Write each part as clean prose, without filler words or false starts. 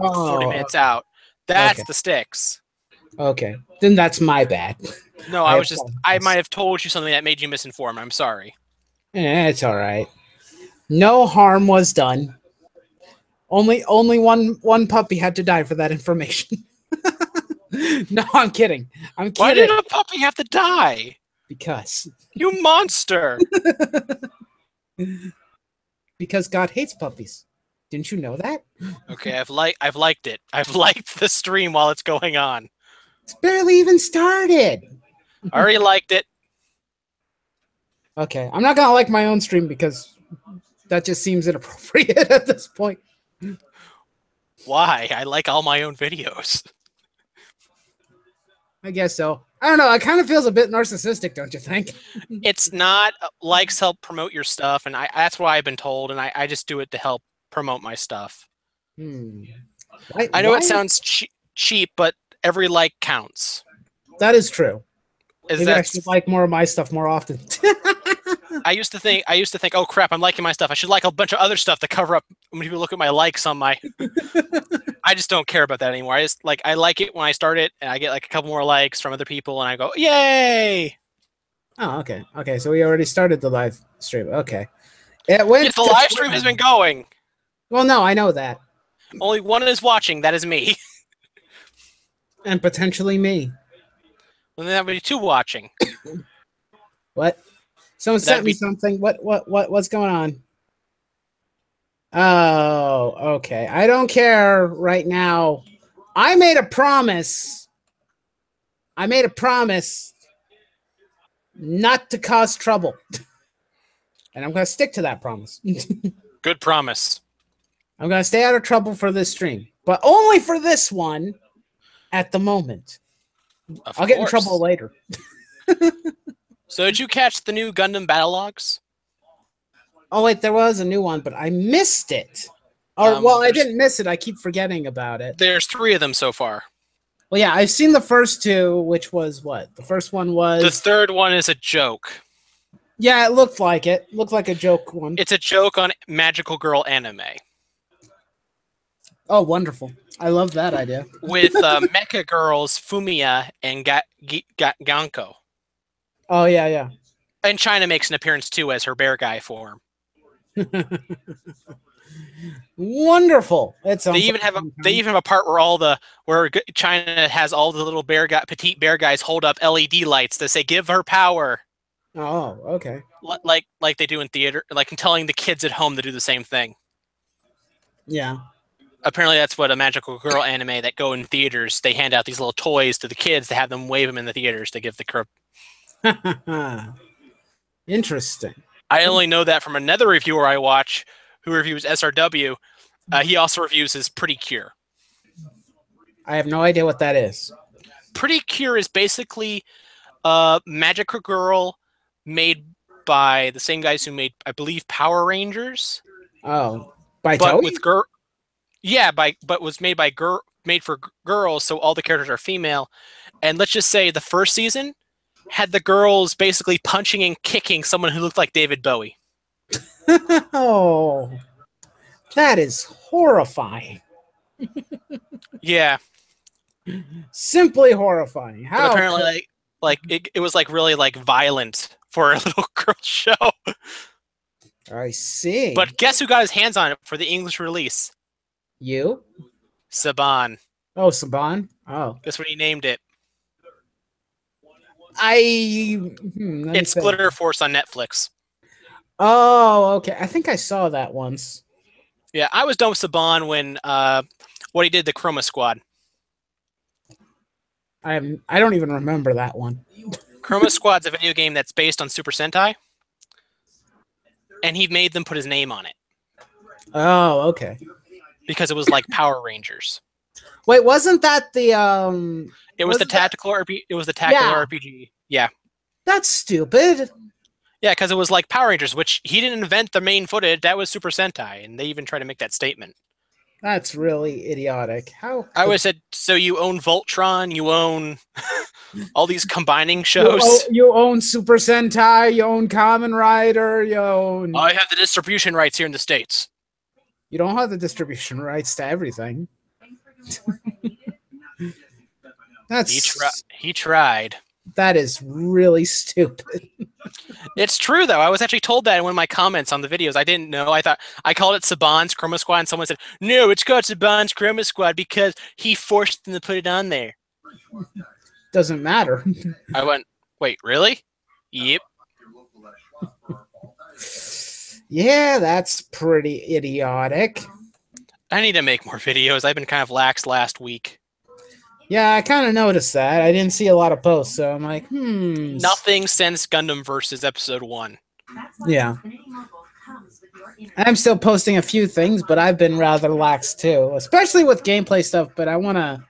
40 Oh, minutes out. That's okay. the sticks. Okay. Then that's my bad. No, I I apologize. might have told you something that made you misinformed. I'm sorry. It's all right. No harm was done. Only one puppy had to die for that information. No, I'm kidding. I'm Why did kidding. a puppy have to die? Because You monster! because God hates puppies. Didn't you know that? Okay, I've liked it. I've liked the stream while it's going on. It's barely even started. I already liked it. Okay, I'm not gonna like my own stream because that just seems inappropriate at this point. Why? I like all my own videos. I guess so. I don't know. It kind of feels a bit narcissistic, don't you think? It's not likes help promote your stuff, and that's what I've been told, and I just do it to help promote my stuff. Hmm. I know Why? it sounds cheap, but every like counts. That is true. Is Maybe I that's should like more of my stuff more often. I used to think, oh crap, I'm liking my stuff. I should like a bunch of other stuff to cover up when people look at my likes on my. I just don't care about that anymore. I like it when I start it, and I get like a couple more likes from other people, and I go, yay! Oh, okay. Okay, so we already started the live stream. Okay. It went Yes, the to live stream Twitter. has been going. Well, no, I know that. Only one is watching. That is me. And potentially me. And then that would be two watching. What? Someone sent me something. What's going on? Oh, okay. I don't care right now. I made a promise. Not to cause trouble. And I'm going to stick to that promise. Good promise. I'm going to stay out of trouble for this stream, but only for this one at the moment. I'll get in trouble later. So did you catch the new Gundam Battle Logs? Oh, wait, there was a new one, but I missed it. Or, well, I didn't miss it. I keep forgetting about it. There's 3 of them so far. Well, yeah, I've seen the first 2, which was what? The first one was... The third one is a joke. Yeah, it looked like it. Looked like a joke one. It's a joke on magical girl anime. Oh, wonderful. I love that idea. With mecha girls Fumiya and Ganko. Oh, yeah, yeah. And China makes an appearance, too, as her bear guy form. Wonderful. They even have a part where China has all the little petite bear guys hold up LED lights that say "Give her power." Oh, okay. Like they do in theater, like telling the kids at home to do the same thing. Yeah. Apparently, that's what a magical girl anime that go in theaters. They hand out these little toys to the kids to have them wave them in the theaters to give the Interesting. I only know that from another reviewer I watch who reviews SRW. He also reviews his Pretty Cure. I have no idea what that is. Pretty Cure is basically a magical girl made by the same guys who made, I believe, Power Rangers. Oh, by but Toei? with but was made for girls, so all the characters are female. And let's just say the first season had the girls basically punching and kicking someone who looked like David Bowie. Oh, that is horrifying. Yeah. Simply horrifying. How? But apparently, it was really violent for a little girl show. I see. But guess who got his hands on it for the English release? You? Saban. Oh, Saban? Oh. Guess what he named it? It's Glitter Force on Netflix. Oh, okay. I think I saw that once. Yeah, I was done with Saban when what he did to Chroma Squad. I don't even remember that one. Chroma Squad's a video game that's based on Super Sentai, and he made them put his name on it. Oh, okay. Because it was like Power Rangers. Wait, wasn't that the It was the tactical RPG. It was the tactical RPG. Yeah. That's stupid. Yeah, because it was like Power Rangers, which he didn't invent the main footage. That was Super Sentai, and they even try to make that statement. That's really idiotic. How? I always said, so you own Voltron, you own all these combining shows. You own Super Sentai, you own Kamen Rider, you own... I have the distribution rights here in the States. You don't have the distribution rights to everything. He tried. That is really stupid. It's true though. I was actually told that in one of my comments on the videos. I didn't know. I thought I called it Saban's Chroma Squad, and someone said, "No, it's called Saban's Chroma Squad because he forced them to put it on there." Doesn't matter. I went, "Wait, really?" Yep. Yeah, that's pretty idiotic. I need to make more videos. I've been kind of lax last week. Yeah, I kind of noticed that. I didn't see a lot of posts, so I'm like, Nothing since Gundam Versus Episode 1. Yeah. I'm still posting a few things, but I've been rather lax too, especially with gameplay stuff, but I want to...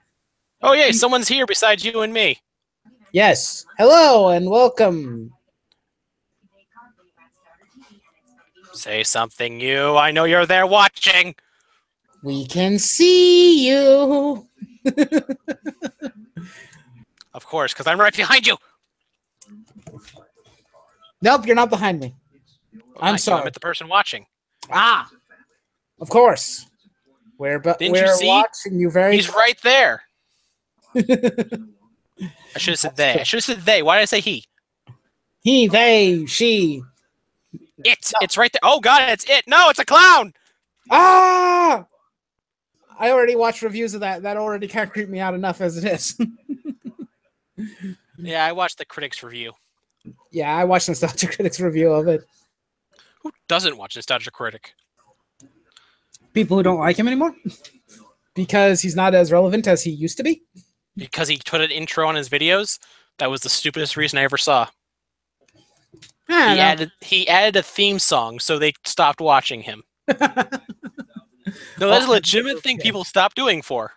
Oh, yay, someone's here besides you and me. Yes. Hello and welcome. Say something, you. I know you're there watching. We can see you. Of course, because I'm right behind you. Nope, you're not behind me. I'm sorry. I'm at the person watching. Ah, of course. We're watching you very... He's right there. I should have said they. I should have said they. Why did I say he? He, they, she. It's right there. Oh, God, it's it. No, it's a clown. Ah! I already watched reviews of that. That already can't creep me out enough as it is. Yeah, I watched the critics' review. Yeah, I watched Nostalgia Critic's review of it. Who doesn't watch Nostalgia Critic? People who don't like him anymore. Because he's not as relevant as he used to be. Because he put an intro on his videos? That was the stupidest reason I ever saw. He added a theme song, so they stopped watching him. No, that's a legitimate thing people stop doing for.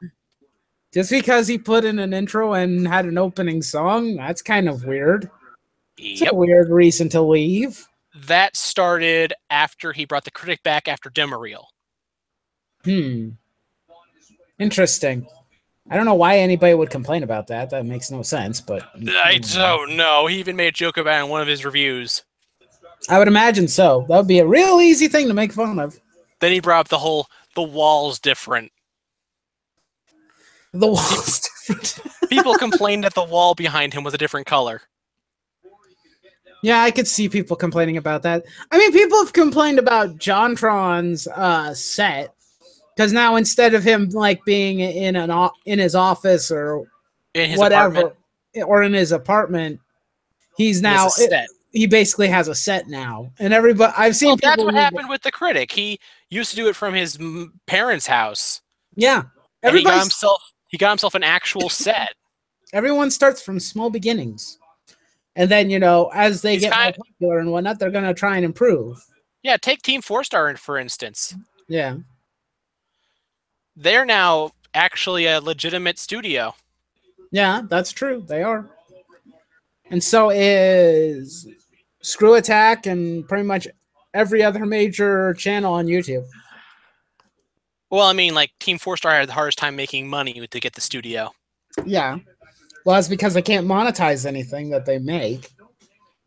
Just because he put in an intro and had an opening song? That's kind of weird. It's a weird reason to leave. That started after he brought the critic back after demo reel. Interesting. I don't know why anybody would complain about that. That makes no sense, but... I don't know. He even made a joke about it in one of his reviews. I would imagine so. That would be a real easy thing to make fun of. Then he brought up the wall's different. The wall's different. People complained that the wall behind him was a different color. Yeah, I could see people complaining about that. I mean, people have complained about Jontron's set. Because now instead of him like being in his office or in his whatever, apartment. or in his apartment, he's now... He basically has a set now, and everybody I've seen. Well, that's what happened with the critic. He used to do it from his parents' house. Yeah, he got himself an actual set. Everyone starts from small beginnings, and then as they get more popular and whatnot, they're gonna try and improve. Yeah, take Team 4-Star for instance. Yeah, they're now actually a legitimate studio. Yeah, that's true. They are, and so is Screw Attack and pretty much every other major channel on YouTube. Well, I mean, like, Team 4-Star had the hardest time making money to get the studio. Yeah. Well, that's because they can't monetize anything that they make.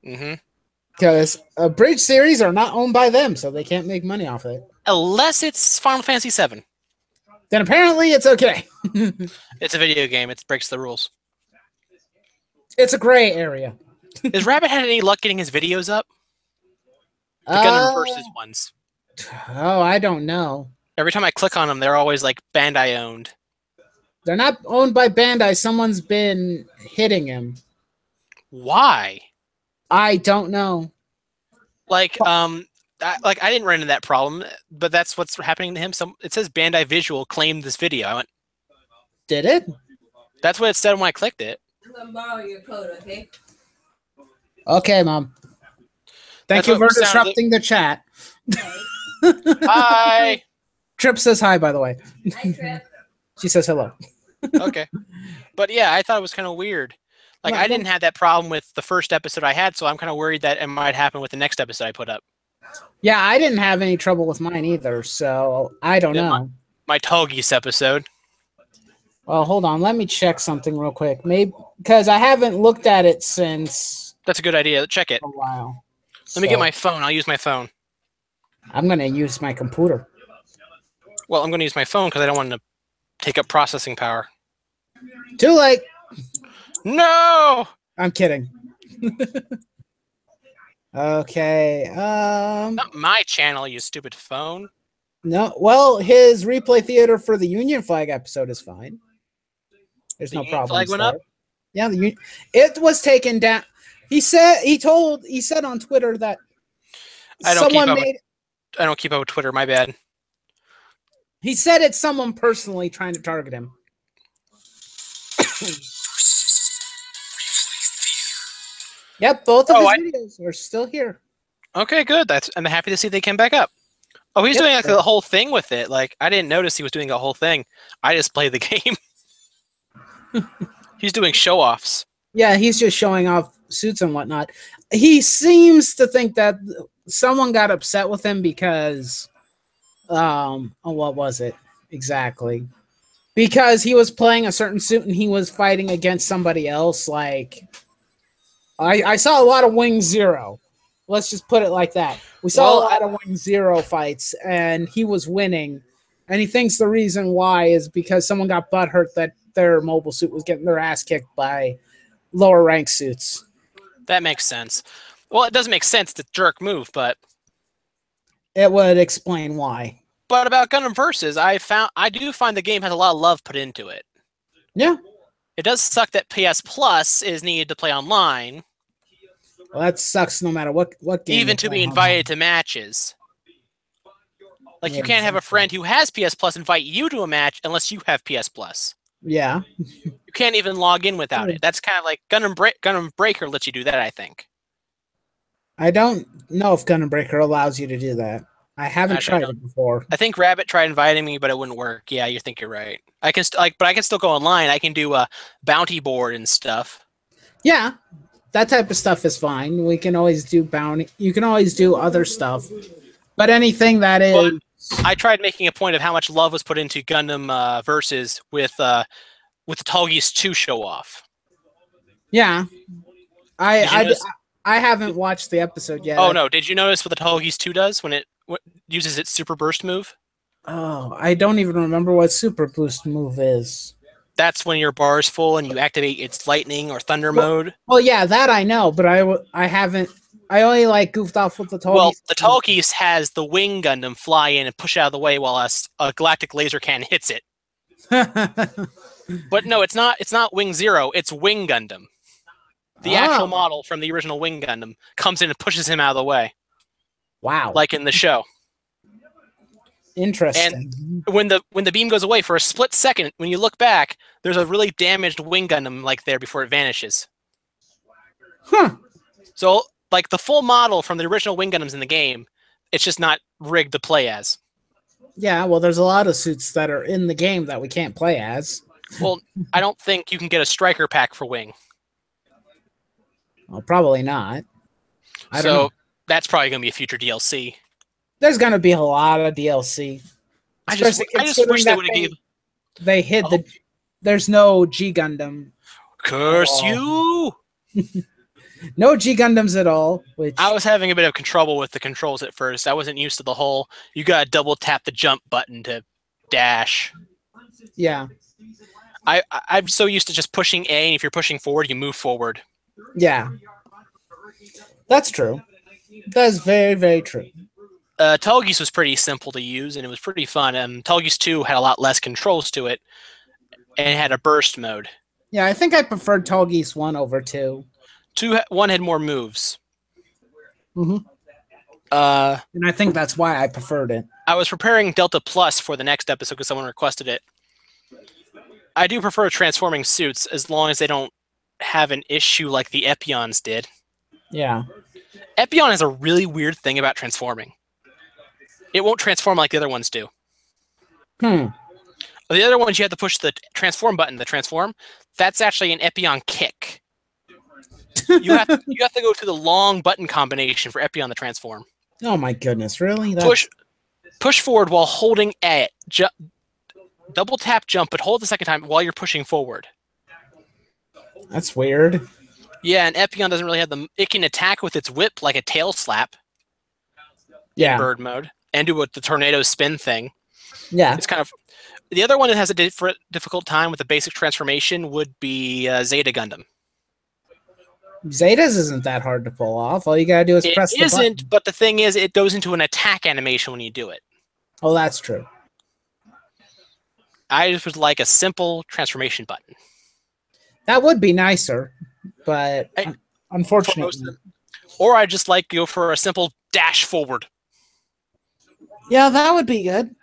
Because Bridge series are not owned by them, so they can't make money off of it. Unless it's Final Fantasy VII. Then apparently it's okay. It's a video game. It breaks the rules. It's a gray area. Has Rabbit had any luck getting his videos up? The Gundam Versus ones. Oh, I don't know. Every time I click on them, they're always like Bandai owned. They're not owned by Bandai. Someone's been hitting him. Why? I don't know. Like, I didn't run into that problem, but that's what's happening to him. It says Bandai Visual claimed this video. I went, did it? That's what it said when I clicked it. I'm gonna borrow your code, okay? Okay, Mom. Thank you for disrupting the chat. Hi. Trip says hi, by the way. Hi, Trip. She says hello. Okay. But yeah, I thought it was kind of weird. Like, I didn't have that problem with the first episode I had, so I'm kind of worried that it might happen with the next episode I put up. Yeah, I didn't have any trouble with mine either, so I don't know. My Togis episode. Well, hold on. Let me check something real quick. Maybe because I haven't looked at it since... That's a good idea. Check it. A while. Let me get my phone. I'll use my phone. I'm going to use my computer. Well, I'm going to use my phone because I don't want to take up processing power. Too late. No! I'm kidding. Okay. Not my channel, you stupid phone. No. Well, his replay theater for the Union Flag episode is fine. There's no problem. Flag went up? Yeah, it was taken down. He said on Twitter that I don't someone made. I don't keep up with Twitter. My bad. He said it's someone personally trying to target him. Yep, both of his videos are still here. Okay, good. I'm happy to see they came back up. Oh, he's doing like the whole thing with it. Like, I didn't notice he was doing the whole thing. I just played the game. He's doing show-offs. Yeah, he's just showing off suits and whatnot. He seems to think that someone got upset with him because, what was it exactly? Because he was playing a certain suit and he was fighting against somebody else. Like, I saw a lot of Wing Zero. Let's just put it like that. We saw a lot of Wing Zero fights, and he was winning. And he thinks the reason why is because someone got butthurt that their mobile suit was getting their ass kicked by lower rank suits. That makes sense. Well, it doesn't make sense to jerk move, but it would explain why. But about Gundam Versus, I do find the game has a lot of love put into it. Yeah. It does suck that PS Plus is needed to play online. Well, that sucks no matter what game. Even to be invited to matches. Like, you can't have a friend who has PS Plus invite you to a match unless you have PS Plus. Yeah. You can't even log in without it. That's kind of like Gundam Breaker lets you do that, I think. I don't know if Gundam Breaker allows you to do that. I haven't tried it before. I think Rabbit tried inviting me, but it wouldn't work. Yeah, you think you're right. I can but I can still go online. I can do a bounty board and stuff. Yeah, that type of stuff is fine. We can always do bounty. You can always do other stuff, but anything that is. But I tried making a point of how much love was put into Gundam Versus with the Tallgeese 2 show off. Yeah, I haven't watched the episode yet. Oh no! Did you notice what the Tallgeese 2 does when it uses its super burst move? Oh, I don't even remember what super boost move is. That's when your bar is full and you activate its lightning or thunder mode. Well, yeah, that I know, but I haven't. I only like goofed off with the Tallgeese. Well, the Tallgeese has the Wing Gundam fly in and push out of the way while a galactic laser cannon hits it. But no, it's not Wing Zero. It's Wing Gundam. The actual model from the original Wing Gundam comes in and pushes him out of the way. Wow! Like in the show. Interesting. And when the beam goes away for a split second, when you look back, there's a really damaged Wing Gundam like there before it vanishes. Huh. So like the full model from the original Wing Gundams in the game, it's just not rigged to play as. Yeah, well, there's a lot of suits that are in the game that we can't play as. Well, I don't think you can get a striker pack for Wing. Well, probably not. I don't know. That's probably going to be a future DLC. There's going to be a lot of DLC. I just wish they would have gave. They hid the. There's no G Gundam. Curse you! No G Gundams at all. Which I was having a bit of trouble with the controls at first. I wasn't used to the whole. You got to double tap the jump button to dash. Yeah. I'm so used to just pushing A, and if you're pushing forward, you move forward. Yeah. That's true. That's very, very true. Tallgeese was pretty simple to use, and it was pretty fun. Tallgeese 2 had a lot less controls to it, and it had a burst mode. Yeah, I think I preferred Tallgeese 1 over 2. 1 had more moves. Mm-hmm. And I think that's why I preferred it. I was preparing Delta Plus for the next episode because someone requested it. I do prefer transforming suits as long as they don't have an issue like the Epions did. Yeah. Epion has a really weird thing about transforming. It won't transform like the other ones do. The other ones, you have to push the transform button to transform. That's actually an Epion kick. You have to go through the long button combination for Epion to transform. Oh my goodness, really? Push forward while holding A. Double tap jump, but hold the second time while you're pushing forward. That's weird. Yeah, and Epion doesn't really have it can attack with its whip like a tail slap. Yeah. In bird mode. And do the tornado spin thing. Yeah. It's kind of. The other one that has a difficult time with the basic transformation would be Zeta Gundam. Zetas isn't that hard to pull off. All you gotta do is It press the isn't, button. but the thing is, it goes into an attack animation when you do it. Oh, that's true. I just would like a simple transformation button. That would be nicer, but unfortunately. Or I just like go for a simple dash forward. Yeah, that would be good.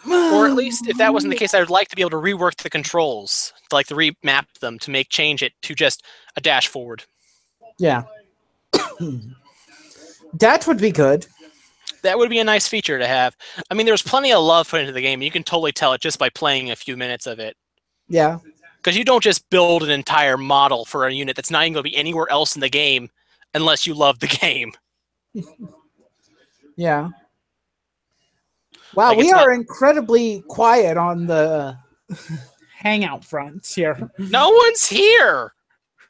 Or at least, if that wasn't the case, I would like to be able to rework the controls, like to remap them to change it to just a dash forward. Yeah. That would be good. That would be a nice feature to have. I mean, there's plenty of love put into the game. You can totally tell it just by playing a few minutes of it. Yeah. Because you don't just build an entire model for a unit that's not even going to be anywhere else in the game unless you love the game. Yeah. Wow, we are incredibly quiet on the hangout fronts here. No one's here.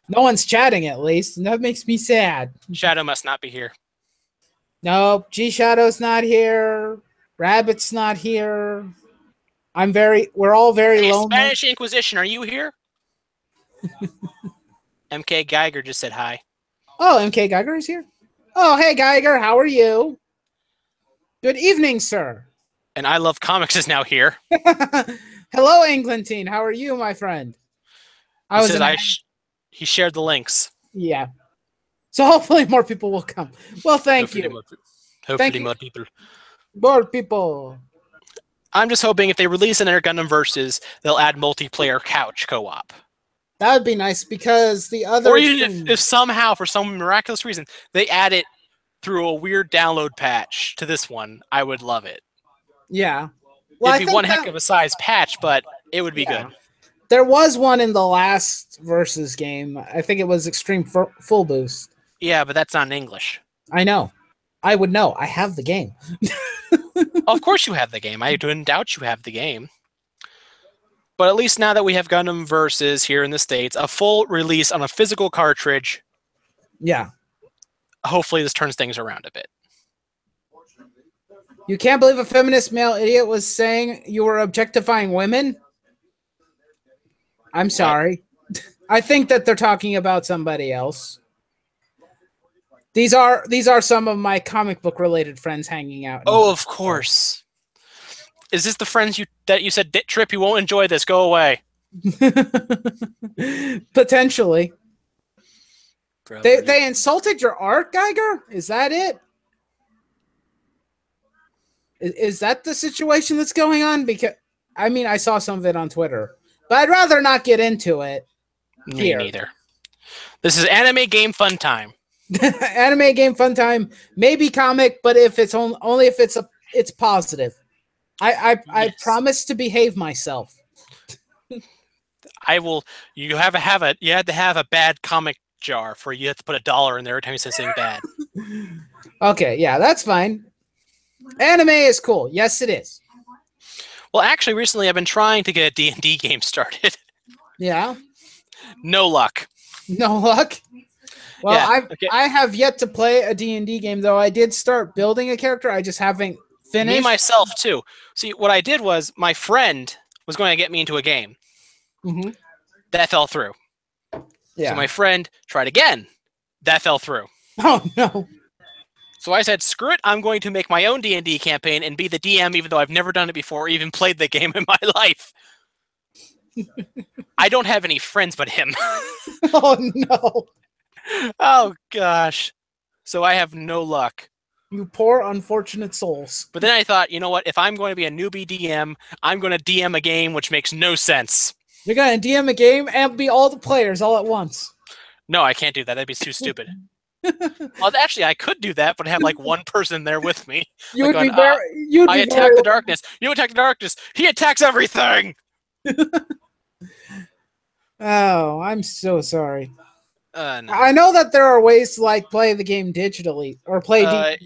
No one's chatting, at least, and that makes me sad. Shadow must not be here. Nope, G Shadow's not here. Rabbit's not here. We're all very lonely. Spanish Inquisition, are you here? MK Geiger just said hi. Oh, MK Geiger is here? Oh, hey Geiger, how are you? Good evening, sir. And I Love Comics is now here. Hello, Englantine. How are you, my friend? He shared the links. Yeah. So hopefully more people will come. Well, thank you. Hopefully more people. More people. I'm just hoping if they release an Air Gundam Versus, they'll add multiplayer couch co-op. That would be nice because the other... Or even if somehow, for some miraculous reason, they add it through a weird download patch to this one, I would love it. Yeah. Well, it'd be one heck of a size patch, but it would be good. There was one in the last Versus game. I think it was Extreme Full Boost. Yeah, but that's not in English. I know. I would know. I have the game. Of course you have the game. I don't doubt you have the game. But at least now that we have Gundam Versus here in the States, a full release on a physical cartridge. Yeah. Hopefully this turns things around a bit. You can't believe a feminist male idiot was saying you were objectifying women? I'm sorry. I think that they're talking about somebody else. These are some of my comic book related friends hanging out. Oh, of course. Is this the friends that you said, Trip, you won't enjoy this, go away? Potentially. They insulted your art, Geiger? Is that it? Is that the situation that's going on? Because I mean, I saw some of it on Twitter, but I'd rather not get into it. Me neither. This is anime game fun time. Anime game fun time, maybe comic, but if it's only if it's positive. I promise to behave myself. I will. You had to have a bad comic jar for you have to put $1 in there every time you say something bad. Okay, yeah, that's fine. Anime is cool. Yes, it is. Well, actually, recently I've been trying to get a D&D game started. Yeah. No luck. No luck? Well, yeah, I have yet to play a D&D game, though. I did start building a character. I just haven't finished. Me, myself, too. See, what I did was my friend was going to get me into a game. Mm-hmm. That fell through. Yeah. So my friend tried again. That fell through. Oh, no. So I said, screw it, I'm going to make my own D&D campaign and be the DM, even though I've never done it before or even played the game in my life. I don't have any friends but him. Oh, no. Oh, gosh. So I have no luck. You poor, unfortunate souls. But then I thought, you know what? If I'm going to be a newbie DM, I'm going to DM a game which makes no sense. You're going to DM a game and be all the players all at once. No, I can't do that. That'd be too stupid. Well, actually, I could do that, but have like one person there with me. You like would be very. I attack the darkness. You attack the darkness. He attacks everything. Oh, I'm so sorry. No. I know that there are ways to like play the game digitally or play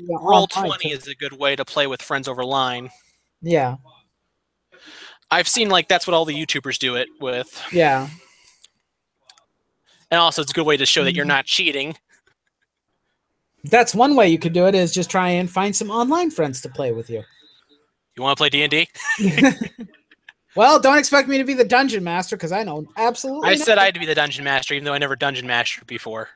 Roll20 is a good way to play with friends over line. Yeah. I've seen like that's what all the YouTubers do it with. Yeah. And also, it's a good way to show that you're not cheating. That's one way you could do it, is just try and find some online friends to play with you. You want to play D&D? Well, don't expect me to be the dungeon master because I know absolutely. I said nothing. I had to be the dungeon master, even though I never dungeon mastered before.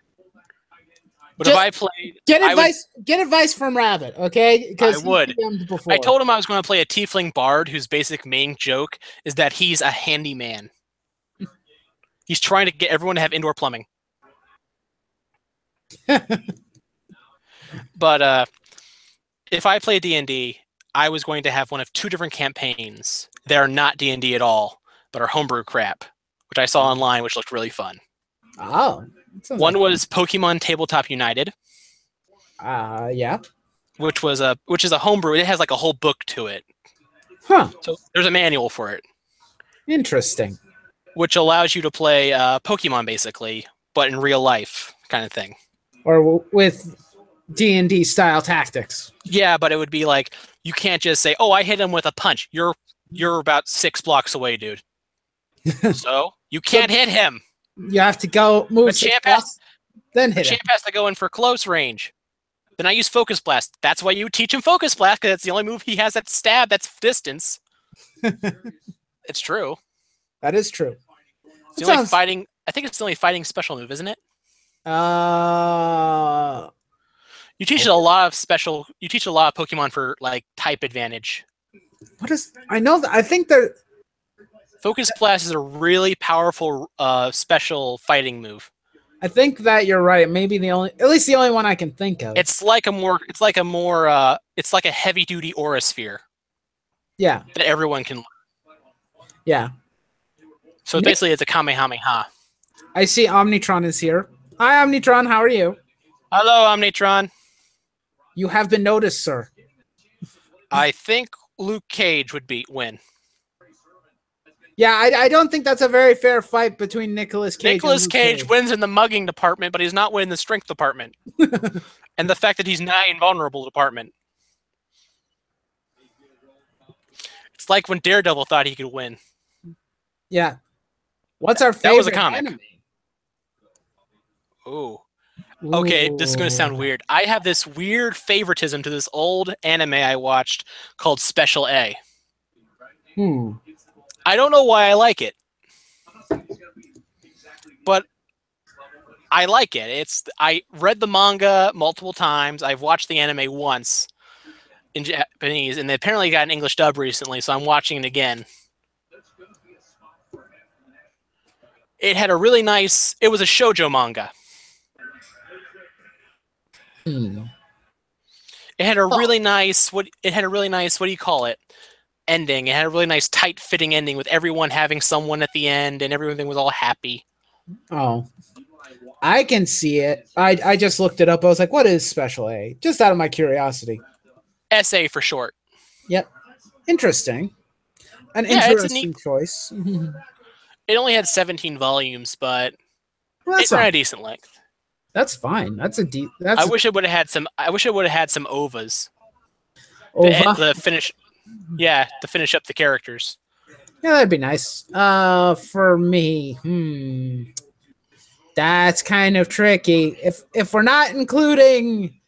But Just if I played, get I would. advice. Get advice from Rabbit, okay? Because I would. he DM'd before. I told him I was going to play a tiefling bard whose basic main joke is that he's a handyman. He's trying to get everyone to have indoor plumbing. But if I play D&D, I was going to have one of two different campaigns. They are not D&D at all, but are homebrew crap, which I saw online, which looked really fun. Oh, one was Pokemon Tabletop United. Yeah. Which is a homebrew. It has like a whole book to it. Huh. So there's a manual for it. Interesting. Which allows you to play Pokemon basically, but in real life kind of thing. Or with D&D style tactics. Yeah, but it would be like you can't just say, "Oh, I hit him with a punch." You're about 6 blocks away, dude. So you can't hit him. You have to go move 6 blocks, then hit him. Champ has to go in for close range. Then I use Focus Blast. That's why you teach him Focus Blast, because it's the only move he has that's stab, that's distance. It's true. That is true. It's the only fighting. I think it's the only fighting special move, isn't it? You teach a lot of special. You teach a lot of Pokemon for like type advantage. What is? I know that. I think that Focus Blast is a really powerful special fighting move. I think that you're right. Maybe at least the only one I can think of. It's like a heavy duty aura sphere. Yeah. That everyone can learn. Yeah. So basically, it's a Kamehameha. I see Omnitron is here. Hi, Omnitron. How are you? Hello, Omnitron. You have been noticed, sir. I think Luke Cage would win. Yeah, I don't think that's a very fair fight between Nicolas Cage. Nicolas Cage wins in the mugging department, but he's not winning the strength department. And the fact that he's nigh invulnerable department. It's like when Daredevil thought he could win. Yeah. What's our favorite? That was a comic. Anime? Ooh. Okay, this is going to sound weird. I have this weird favoritism to this old anime I watched called Special A. I don't know why I like it, but I like it. I read the manga multiple times. I've watched the anime once in Japanese, and they apparently got an English dub recently, so I'm watching it again. It had a really nice. It was a shoujo manga. It had a really nice. What do you call it? Ending. It had a really nice tight fitting ending with everyone having someone at the end and everything was all happy. Oh, I can see it. I just looked it up. I was like, what is Special A? Just out of my curiosity. SA for short. Yep. Interesting. Interesting choice. It only had 17 volumes, but it ran a decent length. That's fine. I wish it would have had some OVAs. OVA? The finish. Yeah, to finish up the characters. Yeah, that'd be nice. For me, that's kind of tricky. If we're not including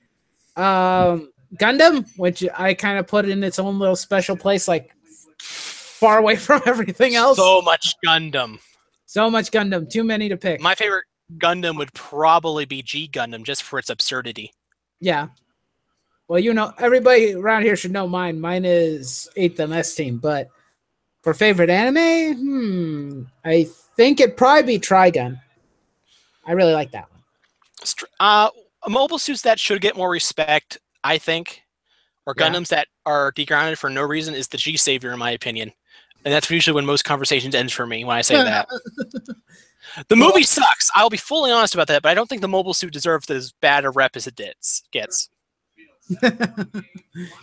Gundam, which I kind of put in its own little special place, like far away from everything else. So much Gundam. So much Gundam. Too many to pick. My favorite Gundam would probably be G Gundam, just for its absurdity. Yeah. Well, you know, everybody around here should know mine. Mine is 8th MS Team, but for favorite anime, I think it'd probably be Trigun. I really like that one. Mobile suits that should get more respect, I think, or Gundams that are degrounded for no reason is the G Savior, in my opinion. And that's usually when most conversations ends for me when I say that. The movie sucks. I'll be fully honest about that, but I don't think the mobile suit deserves as bad a rep as it gets.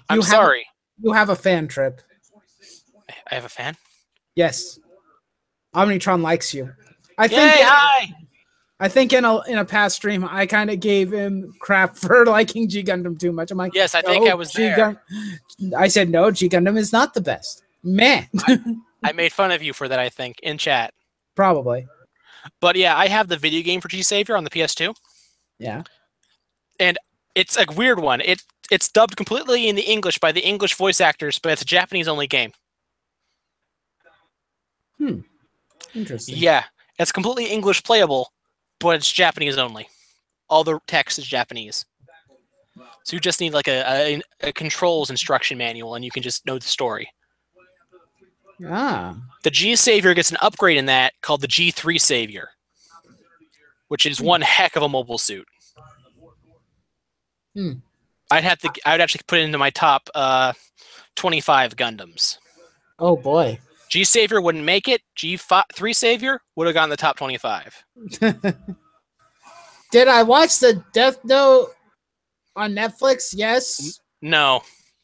I'm sorry. You have a fan, Trip. I have a fan? Yes. Omnitron likes you. Hi! I think in a past stream, I kind of gave him crap for liking G Gundam too much. I'm like, yes, I think I was there. I said, no, G Gundam is not the best. Man. I made fun of you for that, I think, in chat. Probably. But yeah, I have the video game for G Savior on the PS2. Yeah. And it's a weird one. It's dubbed completely in the English by the English voice actors, but it's a Japanese-only game. Interesting. Yeah, it's completely English playable, but it's Japanese only. All the text is Japanese. So you just need like a controls instruction manual, and you can just know the story. Ah. The G Savior gets an upgrade in that called the G3 Savior, which is one heck of a mobile suit. I'd actually put it into my top 25 Gundams. Oh boy. G Savior wouldn't make it. G3 Savior would have gotten the top 25. Did I watch the Death Note on Netflix? Yes. No,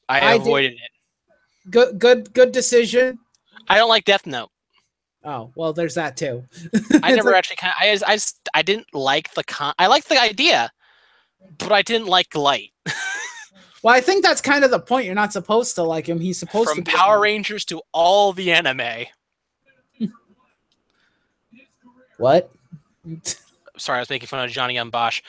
I avoided it. Good decision. I don't like Death Note. Oh, well, there's that too. I never actually I didn't like I liked the idea, but I didn't like Light. Well, I think that's kind of the point. You're not supposed to like him. He's supposed to From be Power Rangers to all the anime. What? Sorry, I was making fun of Johnny M. Bosch.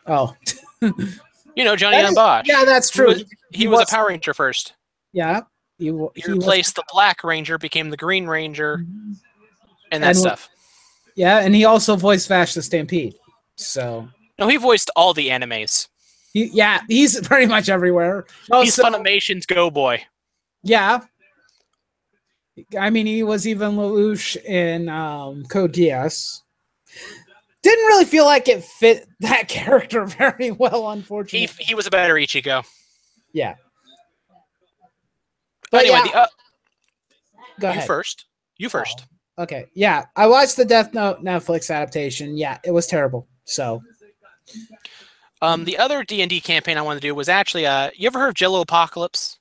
Oh. You know Johnny M. Bosch. Yeah, that's true. He was a Power Ranger first. Yeah. He replaced the Black Ranger, became the Green Ranger, and that stuff. Yeah, and he also voiced Vash the Stampede. So. No, he voiced all the animes. He's pretty much everywhere. He's Funimation's Go Boy. Yeah. I mean, he was even Lelouch in Code Geass. Didn't really feel like it fit that character very well, unfortunately. He was a better Ichigo. Yeah. But anyway, go ahead. You first. Oh, okay. Yeah, I watched the Death Note Netflix adaptation. Yeah, it was terrible. So. The other D&D campaign I wanted to do was actually, you ever heard of Jello Apocalypse?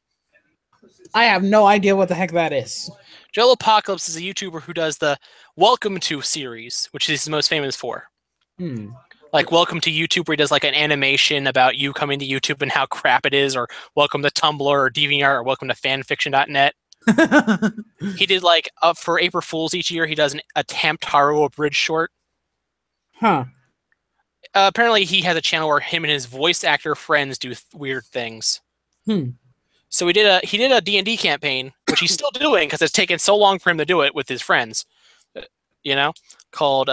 I have no idea what the heck that is. Jello Apocalypse is a YouTuber who does the Welcome to series, which he's most famous for. Like Welcome to YouTube, where he does like an animation about you coming to YouTube and how crap it is, or Welcome to Tumblr or DeviantArt, or Welcome to fanfiction.net. He did like, for April Fool's each year, he does a Hamtaro abridged short. Huh. Apparently he has a channel where him and his voice actor friends do weird things. So he did a D&D campaign, which he's still doing because it's taken so long for him to do it with his friends, called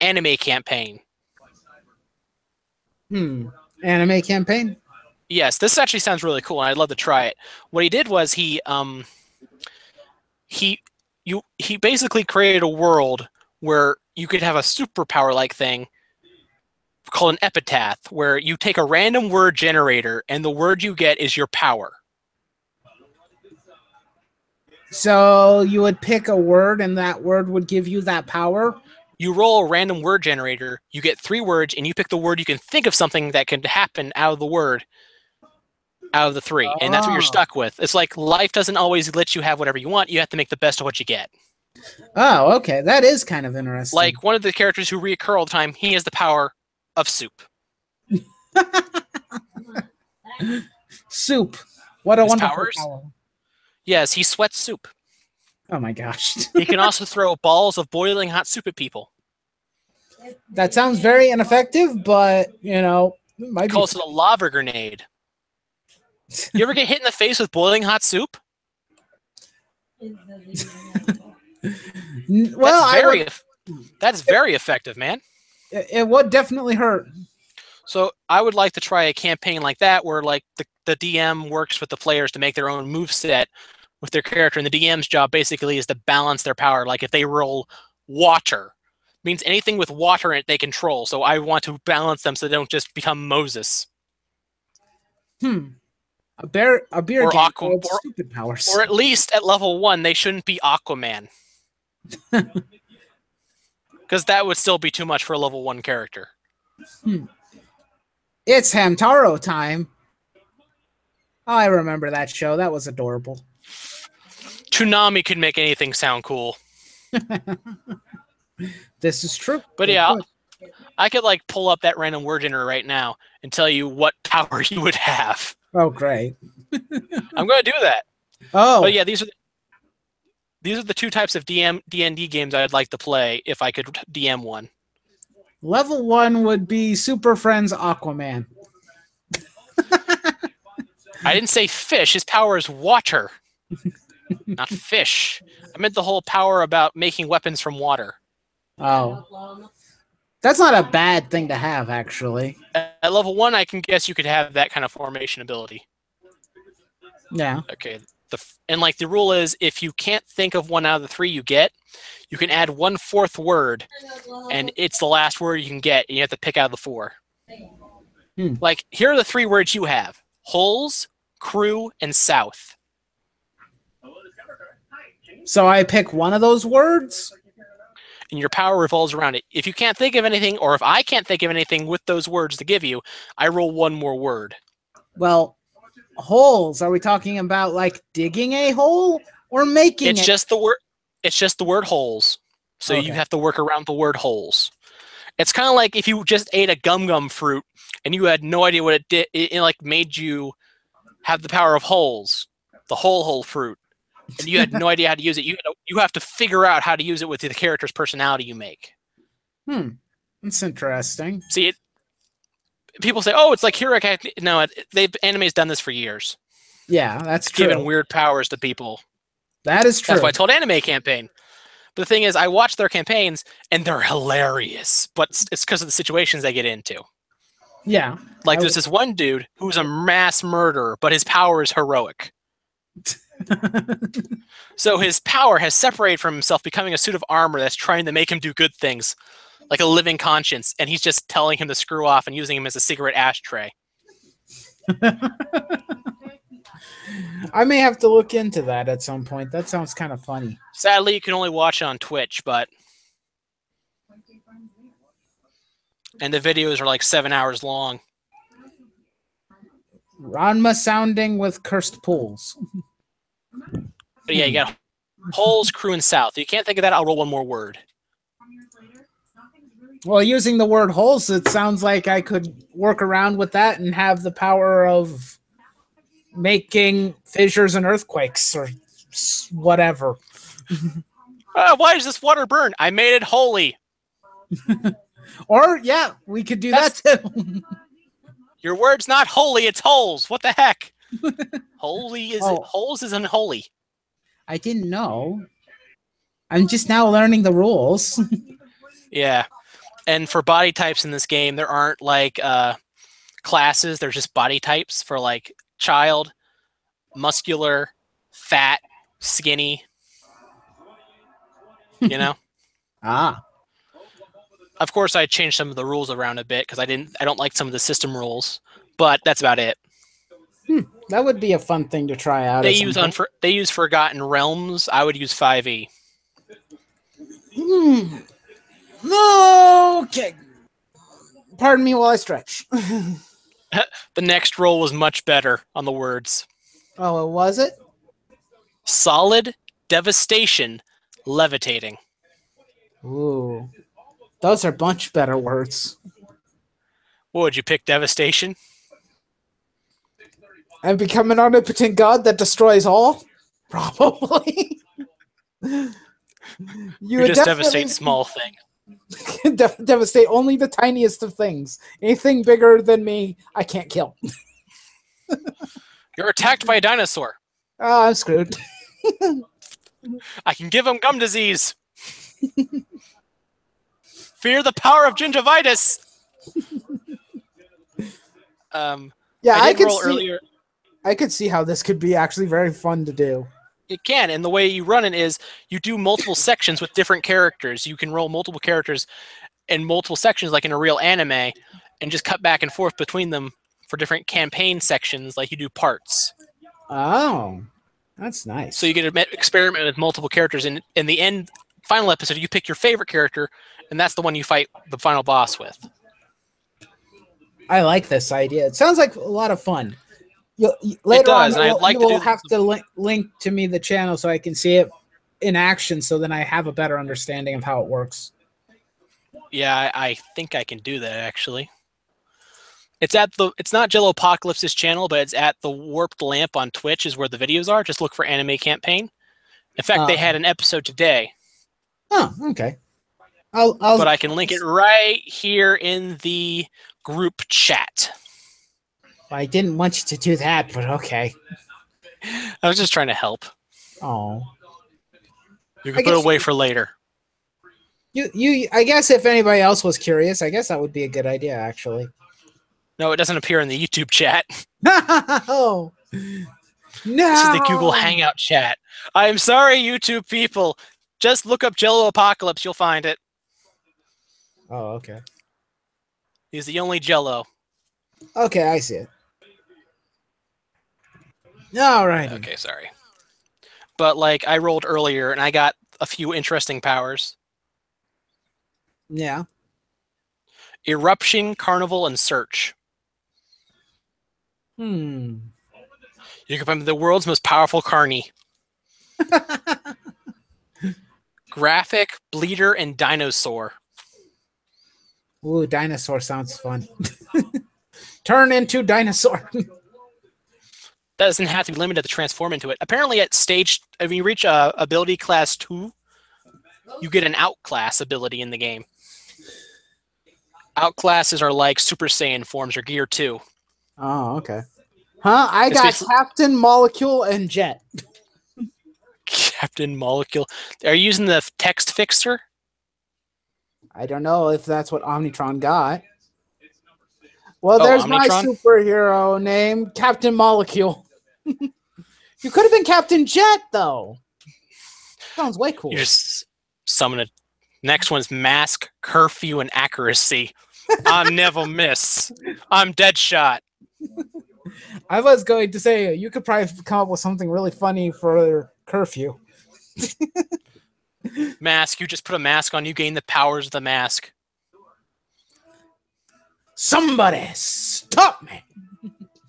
Anime Campaign. Anime Campaign? Yes, this actually sounds really cool, and I'd love to try it. What he did was he basically created a world where you could have a superpower-like thing called an epitaph, where you take a random word generator, and the word you get is your power. So you would pick a word, and that word would give you that power? You roll a random word generator, you get 3 words, and you pick the word you can think of something that can happen out of the word, out of the 3, and that's what you're stuck with. It's like life doesn't always let you have whatever you want. You have to make the best of what you get. Oh, okay. That is kind of interesting. Like one of the characters who reoccur all the time, he has the power of soup. Soup. What a wonderful power. Yes, he sweats soup. Oh my gosh. He can also throw balls of boiling hot soup at people. That sounds very ineffective, but, it might be. Calls it a lava grenade. You ever get hit in the face with boiling hot soup? Well, that's very effective, man. It would definitely hurt. So I would like to try a campaign like that where like the DM works with the players to make their own moveset with their character, and the DM's job basically is to balance their power. Like if they roll water, means anything with water in it they control. So I want to balance them so they don't just become Moses. A beer game called stupid powers. Or at least at level 1, they shouldn't be Aquaman. Because that would still be too much for a level 1 character. It's Hamtaro time. Oh, I remember that show. That was adorable. Toonami could make anything sound cool. This is true. But yeah, I could like pull up that random word generator right now and tell you what power you would have. Oh, great. I'm going to do that. Oh. But yeah, these are the 2 types of D&D games I'd like to play if I could DM one. Level 1 would be Super Friends Aquaman. I didn't say fish. His power is water. Not fish. I meant the whole power about making weapons from water. Oh, that's not a bad thing to have, actually. At level 1, I can guess you could have that kind of formation ability. Yeah. Okay. And like the rule is, if you can't think of one out of the 3 you get, you can add 1/4 word, and it's the last word you can get, and you have to pick out of the 4. Like, here are the 3 words you have: holes, crew, and south. So I pick one of those words? And your power revolves around it. If you can't think of anything, or if I can't think of anything with those words to give you, I roll 1 more word. Well, holes. Are we talking about like digging a hole or making It's it? just the word. It's just the word holes. So Okay. you have to work around the word holes. It's kind of like if you just ate a gum fruit and you had no idea what it did. It like made you have the power of holes, the whole fruit, and you had no idea how to use it. You have to figure out how to use it with the character's personality you make. That's interesting. See it. People say, "Oh, it's like Hero Academia." No, anime's done this for years. Yeah, that's true. Giving weird powers to people. That is true. That's why I told Anime Campaign. But the thing is, I watch their campaigns, and they're hilarious. But it's because of the situations they get into. Yeah. Like, there's this one dude who's a mass murderer, but his power is heroic. So his power has separated from himself, becoming a suit of armor that's trying to make him do good things, like a living conscience, and he's just telling him to screw off and using him as a cigarette ashtray. I may have to look into that at some point. That sounds kind of funny. Sadly, you can only watch it on Twitch, but... And the videos are like 7 hours long. Ranma sounding with cursed pools. But yeah, you got holes, crew, and south. If you can't think of that, I'll roll 1 more word. Well, using the word holes, it sounds like I could work around with that and have the power of making fissures and earthquakes or whatever. Why does this water burn? I made it holy. Or, yeah, we could do that too. Your word's not holy, it's holes. What the heck? Holes is unholy. I didn't know. I'm just now learning the rules. Yeah. And for body types in this game, there aren't like classes. There's just body types for like child, muscular, fat, skinny. You know? Ah. Of course, I changed some of the rules around a bit because I don't like some of the system rules, but that's about it. That would be a fun thing to try out. They use Forgotten Realms. I would use 5e. Okay. Pardon me while I stretch. The next roll was much better on the words. Oh, was it? Solid, devastation, levitating. Ooh. Those are much better words. What would you pick, devastation? And become an omnipotent god that destroys all? Probably. You just devastate small things. Devastate only the tiniest of things. Anything bigger than me, I can't kill. You're attacked by a dinosaur. Oh, I'm screwed. I can give him gum disease. Fear the power of gingivitis. Yeah, I could see how this could be actually very fun to do. It can, and the way you run it is you do multiple sections with different characters. You can roll multiple characters in multiple sections like in a real anime and just cut back and forth between them for different campaign sections like you do parts. Oh, that's nice. So you get to experiment with multiple characters, and in the end, final episode, you pick your favorite character, and that's the one you fight the final boss with. I like this idea. It sounds like a lot of fun. Later on, you will have to link to me the channel so I can see it in action, so then I have a better understanding of how it works. Yeah, I think I can do that, actually. It's not Jellopocalypse's channel, but it's at the Warped Lamp on Twitch is where the videos are. Just look for Anime Campaign. In fact, they had an episode today. Oh, okay. But I can link it right here in the group chat. I didn't want you to do that, but okay. I was just trying to help. Oh, You I can put it guess away for later. I guess if anybody else was curious, I guess that would be a good idea, actually. No, it doesn't appear in the YouTube chat. No, This is the Google no. Hangout chat. I'm sorry, YouTube people. Just look up Jello Apocalypse. You'll find it. Oh, okay. He's the only Jello. Okay, I see it. All right. Okay, sorry. But like I rolled earlier and I got a few interesting powers. Yeah. Eruption, Carnival, and Search. Hmm. You can become the world's most powerful carny. Graphic, Bleeder, and Dinosaur. Ooh, dinosaur sounds fun. Turn into dinosaur. That doesn't have to be limited to transform into it. Apparently at stage, if you reach ability class 2, you get an outclass ability in the game. Outclasses are like Super Saiyan forms or Gear 2. Oh, okay. Huh? I It's got basically- Captain, Molecule, and Jet. Captain Molecule. Are you using the text fixer? I don't know if that's what Omnitron got. Well, Oh, there's my Omnitron? superhero name, Captain Molecule. You could have been Captain Jet, though. Sounds way cool. You just summon it. Next one's Mask, Curfew, and Accuracy. I never miss. I'm Deadshot. I was going to say, you could probably come up with something really funny for Curfew. Mask, you just put a mask on, you gain the powers of the mask. Somebody stop me.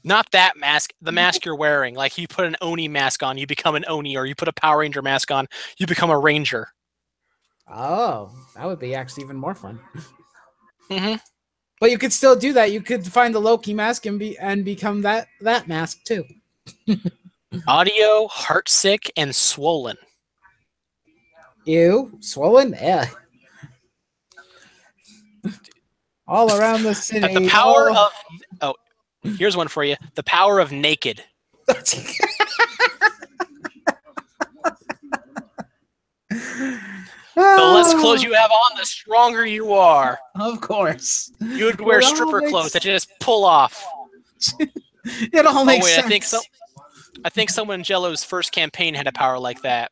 Not that mask, the mask you're wearing. Like you put an Oni mask on, you become an Oni, or you put a Power Ranger mask on, you become a Ranger. Oh, that would be actually even more fun. Mm-hmm. But you could still do that. You could find the Loki mask and become that mask too. Audio, Heartsick, and Swollen. Ew, swollen? Yeah. All around the city. The power of... Oh, here's one for you. The power of Naked. The less clothes you have on, the stronger you are. Of course. You would wear It all stripper makes- clothes that you just pull off. It all makes wait, sense. I think someone in Jello's first campaign had a power like that.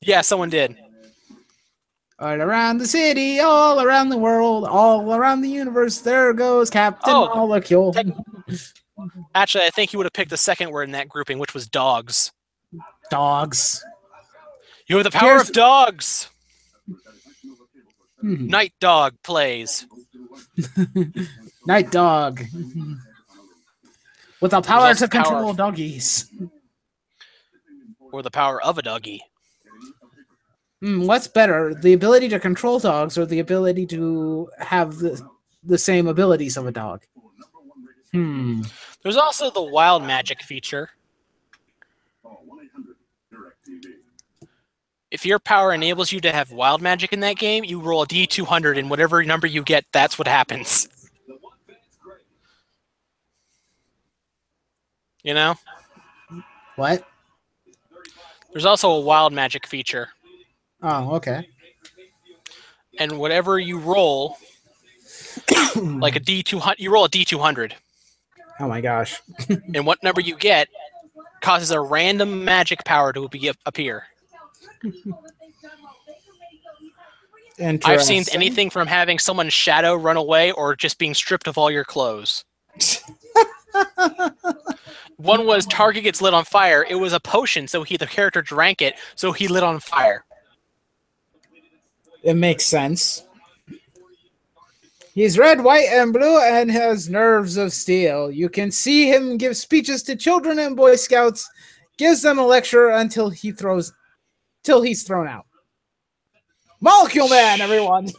Yeah, someone did. All around the city, all around the world, all around the universe, there goes Captain Oh, Molecule. Actually, I think he would have picked the second word in that grouping, which was dogs. Dogs. You have the power of dogs. Hmm. Night Dog plays. Night Dog. With the power also to control power- doggies. Or the power of a doggy. What's better, the ability to control dogs or the ability to have the same abilities of a dog? There's also the wild magic feature. If your power enables you to have wild magic in that game, you roll a D200, and whatever number you get, that's what happens. You know? What? There's also a wild magic feature. Oh, okay. And whatever you roll, like a D200, you roll a D200. Oh my gosh. And what number you get causes a random magic power to appear. I've seen Interesting. anything from having someone's shadow run away or just being stripped of all your clothes. One was target gets lit on fire. It was a potion, so the character drank it, so he lit on fire. It makes sense. He's red, white, and blue and has nerves of steel. You can see him give speeches to children and Boy Scouts, gives them a lecture until he's thrown out. Molecule Man, everyone!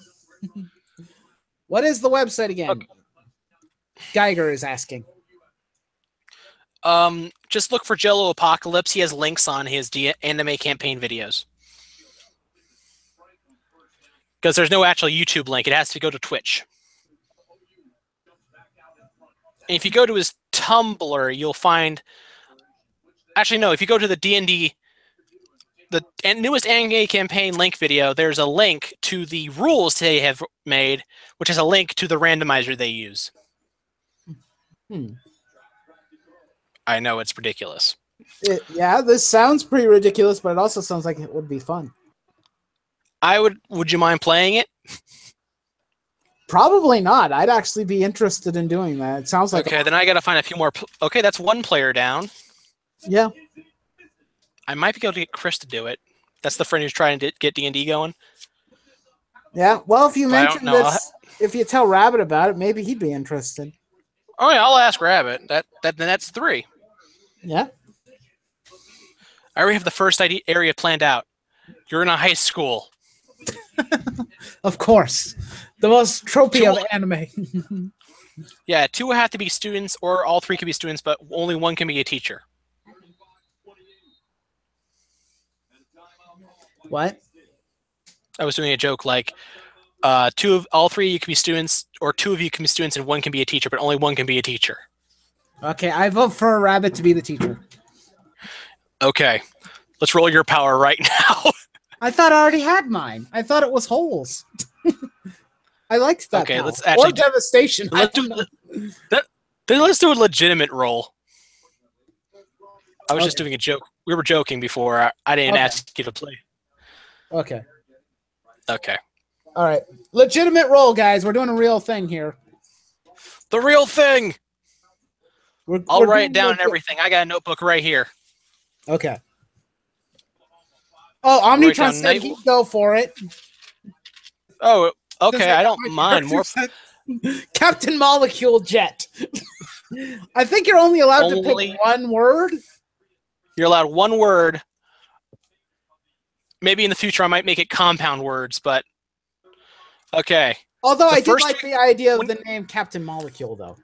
What is the website again? Okay. Geiger is asking. Just look for Jello Apocalypse. He has links on his anime campaign videos. Because there's no actual YouTube link. It has to go to Twitch. And if you go to his Tumblr, you'll find Actually, no. If you go to the D&D, the newest anime campaign link video, there's a link to the rules they have made, which is a link to the randomizer they use. I know it's ridiculous. Yeah, this sounds pretty ridiculous, but it also sounds like it would be fun. Would you mind playing it? Probably not. I'd actually be interested in doing that. It sounds like... Okay, then I gotta find a few more... Okay, that's one player down. Yeah. I might be able to get Chris to do it. That's the friend who's trying to get D&D going. Yeah, well, if you mention this, if you tell Rabbit about it, maybe he'd be interested. Oh yeah, I'll ask Rabbit. Then that's 3. Yeah. I already have the first area planned out. You're in a high school. Of course. The most tropey of anime. Yeah, 2 have to be students, or all 3 can be students, but only 1 can be a teacher. What? I was doing a joke like, all 3 of you can be students, or 2 of you can be students, and 1 can be a teacher, but only 1 can be a teacher. Okay, I vote for a Rabbit to be the teacher. Okay, let's roll your power right now. I thought I already had mine. I thought it was holes. I liked that. Okay, power. let's actually or devastation. Let's do a legitimate roll. I was just doing a joke. We were joking before. I didn't ask you to play. Okay. Okay. All right. Legitimate roll, guys. We're doing a real thing here. The real thing. I'll write down everything. I got a notebook right here. Okay. Oh, Omnitron said he'd go for it. Oh, okay. I don't mind. More Captain Molecule Jet. I think you're only allowed to pick one word. You're allowed one word. Maybe in the future I might make it compound words, but okay. Although I did like the idea of the name Captain Molecule, though.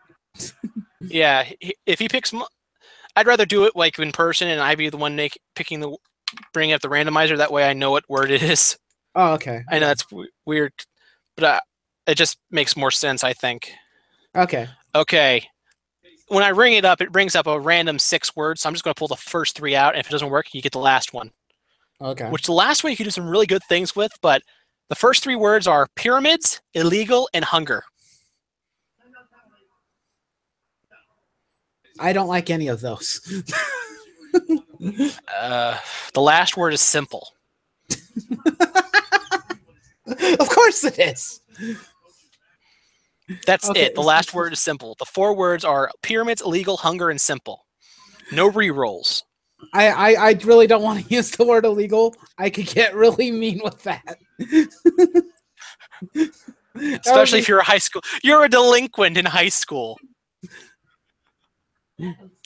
Yeah, if he picks, I'd rather do it like in person, and I'd be the one bringing up the randomizer. That way, I know what word it is. Oh, okay. I know that's weird, but it just makes more sense, I think. Okay. Okay. When I ring it up, it brings up a random 6 words. So I'm just going to pull the first 3 out, and if it doesn't work, you get the last one. Okay. Which the last one you can do some really good things with, but the first 3 words are pyramids, illegal, and hunger. I don't like any of those. The last word is simple. Of course it is. That's it. The last word is simple. The 4 words are pyramids, illegal, hunger, and simple. No re-rolls. I really don't want to use the word illegal. I could get really mean with that. Especially if you're a high school. You're a delinquent in high school.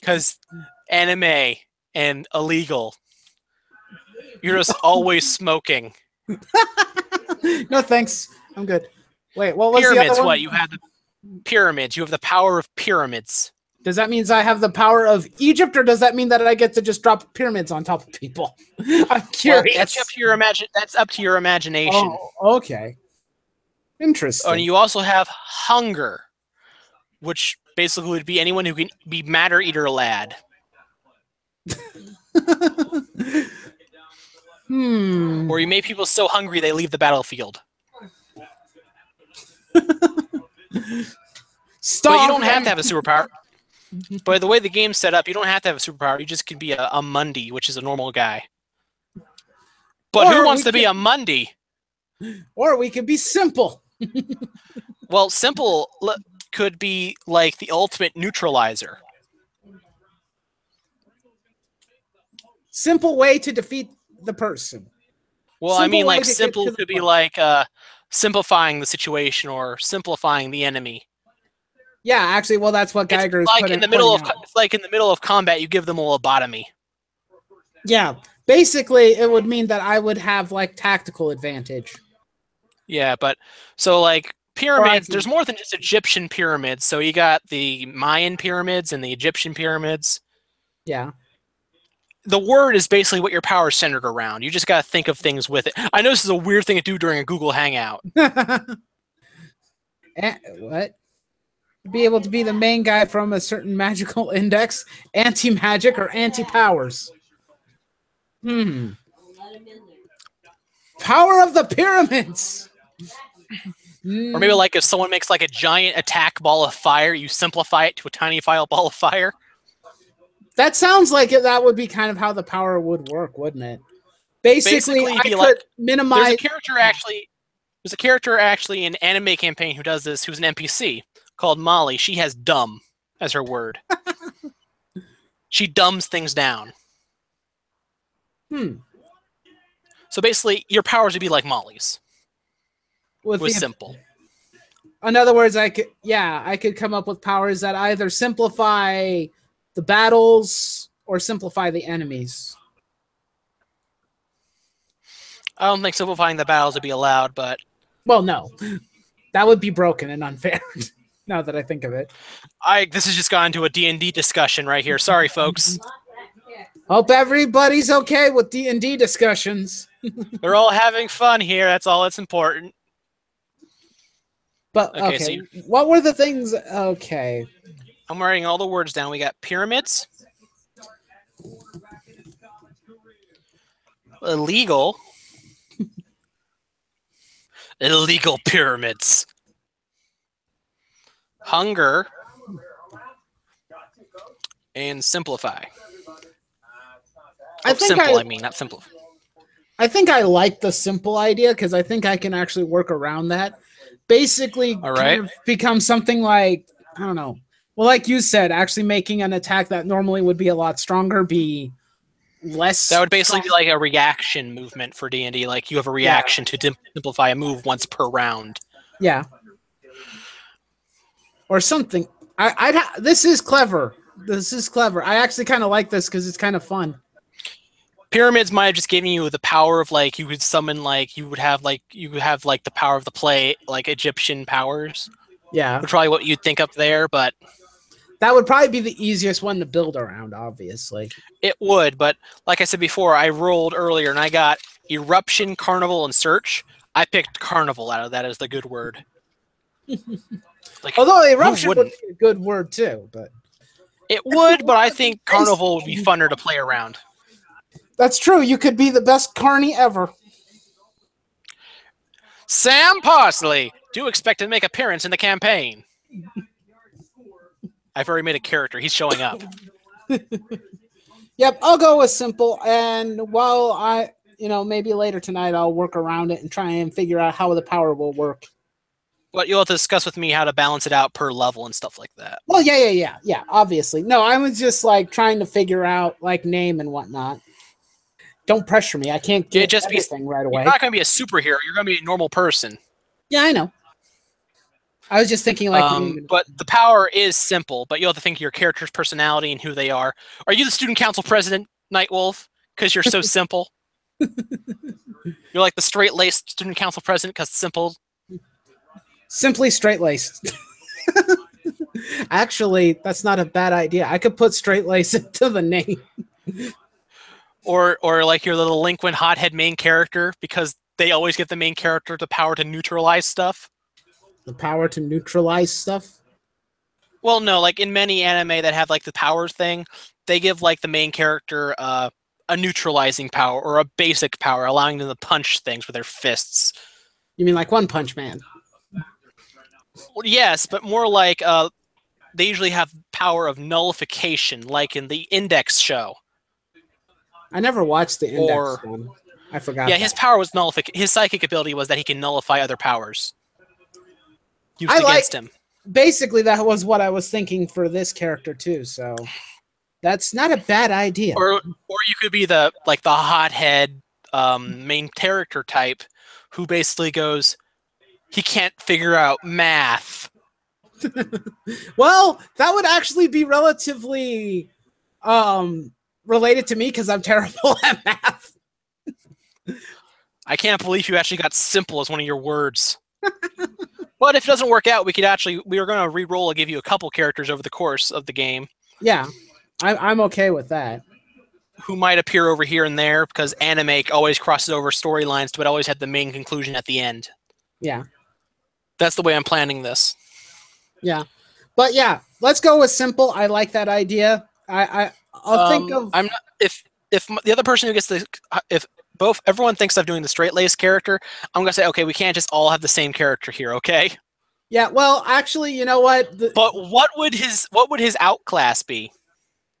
Because anime and illegal. You're just always smoking. No, thanks. I'm good. Wait, what was pyramids, the other one? What? You have the pyramids. You have the power of pyramids. Does that mean I have the power of Egypt, or does that mean that I get to just drop pyramids on top of people? I'm curious. Well, that's up to your imagination. Oh, okay. Interesting. Oh, and you also have hunger, which basically would be anyone who can be matter eater lad. Or you make people so hungry they leave the battlefield. Stop. But you don't have to have a superpower. By the way the game's set up, you don't have to have a superpower. You just can be a Mundy, which is a normal guy. But who wants to be a Mundy? Or we could be simple. Well, simple could be like the ultimate neutralizer. Simple way to defeat the person. Well, I mean, like simple could be like simplifying the situation or simplifying the enemy. Yeah, actually, well, that's what Geiger is like in the middle of it's like in the middle of combat, you give them a lobotomy. Yeah, basically, it would mean that I would have like tactical advantage. Yeah, but so like pyramids, there's more than just Egyptian pyramids. So you got the Mayan pyramids and the Egyptian pyramids. Yeah. The word is basically what your power is centered around. You just got to think of things with it. I know this is a weird thing to do during a Google Hangout. What? Be able to be the main guy from a certain magical index, anti-magic or anti-powers. Power of the pyramids. Or maybe like if someone makes like a giant attack ball of fire, you simplify it to a tiny ball of fire. That sounds like that would be kind of how the power would work, wouldn't it? Basically I could minimize. There's a character actually in Anime Campaign who does this, who's an NPC called Molly. She has dumb as her word. She dumbs things down. So basically, your powers would be like Molly's. It was simple. In other words, I could come up with powers that either simplify the battles or simplify the enemies. I don't think simplifying the battles would be allowed, but... Well, no. That would be broken and unfair, now that I think of it. This has just gone into a D&D discussion right here. Sorry, folks. Hope everybody's okay with D&D discussions. We're all having fun here. That's all that's important. But, okay. So what were the things... Okay. I'm writing all the words down. We got pyramids. Illegal. Illegal pyramids. Hunger. And simplify. I mean, not simplify. I think I like the simple idea because I think I can actually work around that. Basically, kind of become something like, I don't know. Well, like you said, actually making an attack that normally would be a lot stronger be less. That would basically be like a reaction movement for D&D. Like you have a reaction to simplify a move once per round. Yeah. Or something. This is clever. This is clever. I actually kind of like this because it's kind of fun. Pyramids might have just given you the power of like you could summon like you would have like the power of the play like Egyptian powers. Yeah. Which probably what you'd think up there, but that would probably be the easiest one to build around, obviously. It would, but like I said before, I rolled earlier and I got Eruption, Carnival, and Search. I picked Carnival out of that as the good word. Like, although Eruption would be a good word too, but it would, but I think Carnival would be funner to play around. That's true. You could be the best carny ever. Sam Parsley, do expect to make an appearance in the campaign. I've already made a character. He's showing up. Yep, I'll go with simple. And while maybe later tonight I'll work around it and try and figure out how the power will work. But you'll have to discuss with me how to balance it out per level and stuff like that. Well, yeah, obviously. No, I was just like trying to figure out like name and whatnot. Don't pressure me. I can't get everything right away. You're not going to be a superhero. You're going to be a normal person. Yeah, I know. I was just thinking like... but the power is simple, but you'll have to think of your character's personality and who they are. Are you the student council president, Nightwolf? Because you're so simple? You're like the straight-laced student council president because it's simple? Simply straight-laced. Actually, that's not a bad idea. I could put straight-laced into the name. Or like your little delinquent hothead main character, because they always give the main character the power to neutralize stuff. The power to neutralize stuff? Well, no, like in many anime that have like the powers thing, they give like the main character a neutralizing power or a basic power, allowing them to punch things with their fists. You mean like One Punch Man? Well, yes, but more like they usually have power of nullification, like in the Index show. I never watched the Index one. I forgot. Yeah, his power was nullification. His psychic ability was that he can nullify other powers used against him. Basically, that was what I was thinking for this character too. So that's not a bad idea. Or you could be the hothead main character type who basically goes, he can't figure out math. Well, that would actually be relatively related to me because I'm terrible at math. I can't believe you actually got simple as one of your words. But if it doesn't work out, we are going to re-roll and give you a couple characters over the course of the game. Yeah, I'm okay with that. Who might appear over here and there, because anime always crosses over storylines, but always had the main conclusion at the end. Yeah. That's the way I'm planning this. Yeah. But yeah, let's go with simple. I like that idea. I'll think of. I'm not if the other person who gets the if both everyone thinks of doing the straight laced character, I'm gonna say okay, we can't just all have the same character here, okay? Yeah, well, actually, you know what? But what would his outclass be?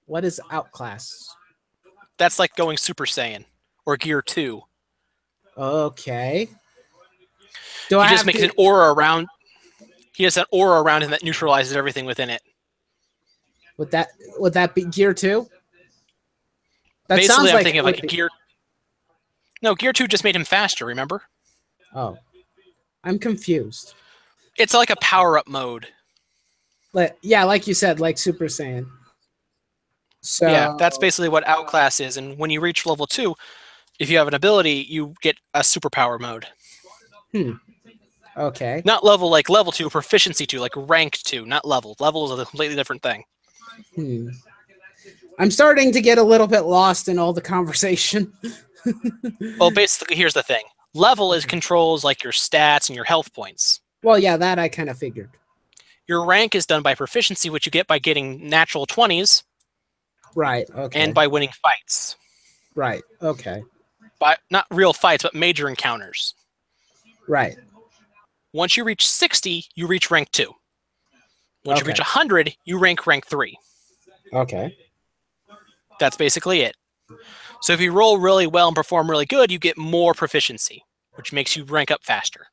What is outclass? That's like going Super Saiyan or Gear 2. Okay. Do He I just have makes to? an aura around. He has an aura around him that neutralizes everything within it. Would that be Gear 2? That Basically, sounds I'm like thinking it of would like a be. Gear. No, Gear 2 just made him faster. Remember? Oh, I'm confused. It's like a power up mode. Yeah, like you said, like Super Saiyan. So Yeah, that's basically what outclass is. And when you reach level 2, if you have an ability, you get a superpower mode. Okay. Not level like level 2, proficiency 2, like rank 2, not level. Level is a completely different thing. I'm starting to get a little bit lost in all the conversation. Well, basically, here's the thing. Level is controls like your stats and your health points. Well, yeah, that I kind of figured. Your rank is done by proficiency, which you get by getting natural 20s. Right. Okay. And by winning fights. Right. Okay. By not real fights, but major encounters. Right. Once you reach 60, you reach rank 2. Once you reach 100, you rank 3. Okay. That's basically it. So if you roll really well and perform really good, you get more proficiency, which makes you rank up faster.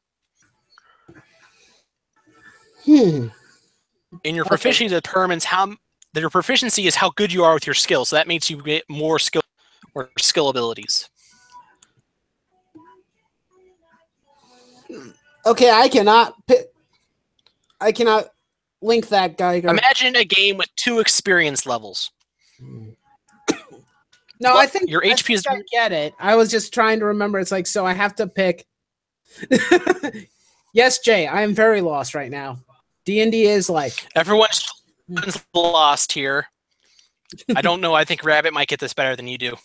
And your proficiency determines your proficiency is how good you are with your skill. So that means you get more skill or skill abilities. Okay, I cannot link that, Geiger. Imagine a game with 2 experience levels. No, I think your HP is. I get it. I was just trying to remember. It's like, so I have to pick. Yes, Jay, I am very lost right now. D&D is like Everyone's lost here. I don't know. I think Rabbit might get this better than you do.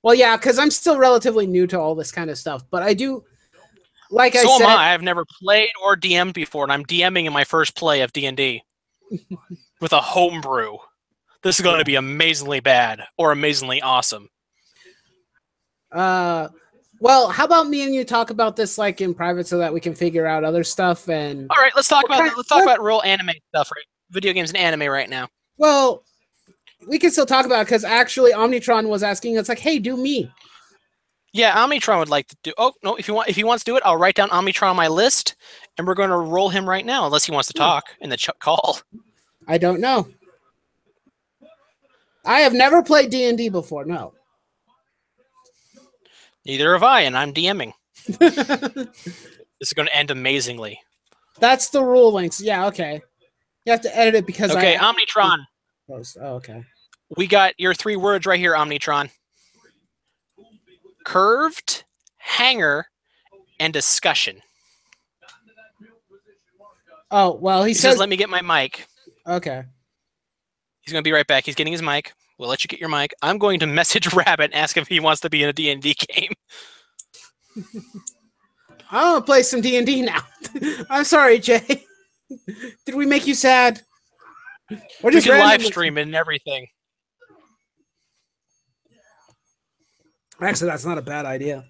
Well, yeah, because I'm still relatively new to all this kind of stuff, but I do. Like I said, So am I. I've never played or DM'd before, and I'm DMing in my first play of D&D with a homebrew. This is going to be amazingly bad or amazingly awesome. Well, how about me and you talk about this like in private so that we can figure out other stuff and. All right, let's talk about real anime stuff, right? Video games and anime right now. Well, we can still talk about it because actually Omnitron was asking us like, "Hey, do me." Yeah, Omnitron would like to do. Oh no, if he wants to do it, I'll write down Omnitron on my list, and we're going to roll him right now, unless he wants to talk in the call. I don't know. I have never played D&D before. No. Neither have I, and I'm DMing. This is going to end amazingly. That's the rule links. Yeah, okay. You have to edit it because Omnitron. Oh, okay. We got your 3 words right here, Omnitron. Curved, hanger, and discussion. Oh, well, he says, let me get my mic. Okay. He's going to be right back. He's getting his mic. We'll let you get your mic. I'm going to message Rabbit and ask if he wants to be in a D&D game. I want to play some D&D now. I'm sorry, Jay. Did we make you sad? Or just we can live stream it and everything. Actually, that's not a bad idea.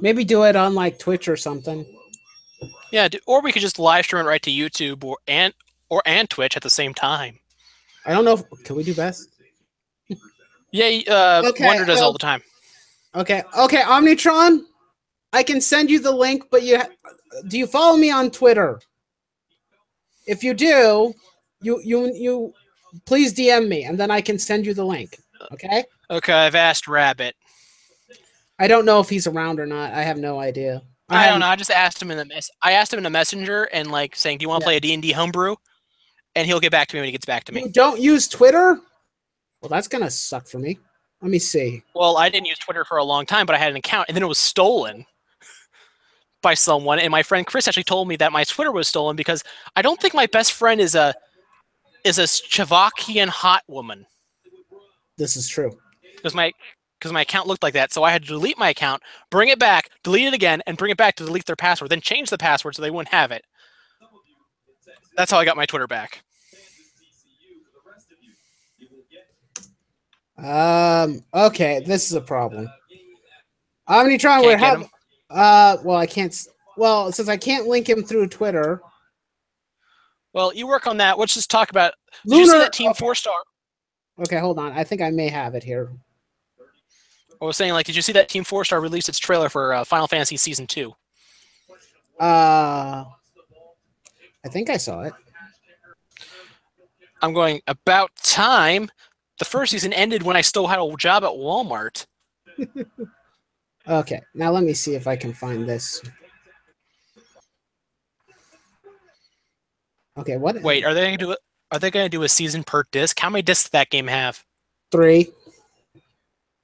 Maybe do it on like Twitch or something. Yeah, or we could just live stream it right to YouTube and Twitch at the same time. I don't know. Can we do best? Yeah, Wonder does all the time. Okay, Omnitron. I can send you the link, but do you follow me on Twitter? If you do, you please DM me, and then I can send you the link. Okay. Okay, I've asked Rabbit. I don't know if he's around or not. I have no idea. I don't know. I just asked him in the messenger and like saying, "Do you want to play a D&D homebrew?" And he'll get back to me when he gets back to me. You don't use Twitter? Well, that's gonna suck for me. Let me see. Well, I didn't use Twitter for a long time, but I had an account, and then it was stolen by someone. And my friend Chris actually told me that my Twitter was stolen because I don't think my best friend is a Slovakian hot woman. This is true. Because my account looked like that, so I had to delete my account, bring it back, delete it again, and bring it back to delete their password, then change the password so they wouldn't have it. That's how I got my Twitter back. Okay, this is a problem. Omnitron Can't would get have. him. Well, I can't. Well, since I can't link him through Twitter. Well, you work on that. Let's just talk about. Did you see that Team 4-star? Okay, hold on. I think I may have it here. I was saying, like, did you see that Team 4-star released its trailer for Final Fantasy Season 2? I think I saw it. I'm going, about time. The first season ended when I still had a job at Walmart. Okay, now let me see if I can find this. Okay, what? Wait, are they going to do it? Are they going to do a season per disc? How many discs does that game have? 3.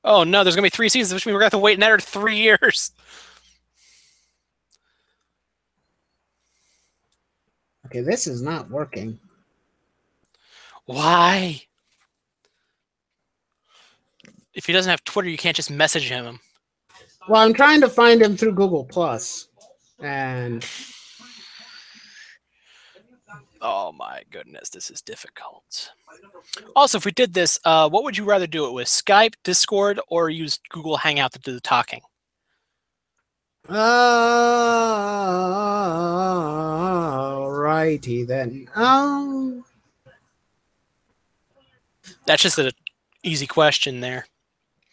Oh no, there's going to be 3 seasons, which means we're going to have to wait another 3 years. Okay, this is not working. Why? If he doesn't have Twitter, you can't just message him. Well, I'm trying to find him through Google Plus, and oh my goodness, this is difficult. Also, if we did this, what would you rather do it with? Skype, Discord, or use Google Hangout to do the talking? Righty then. That's just an easy question there.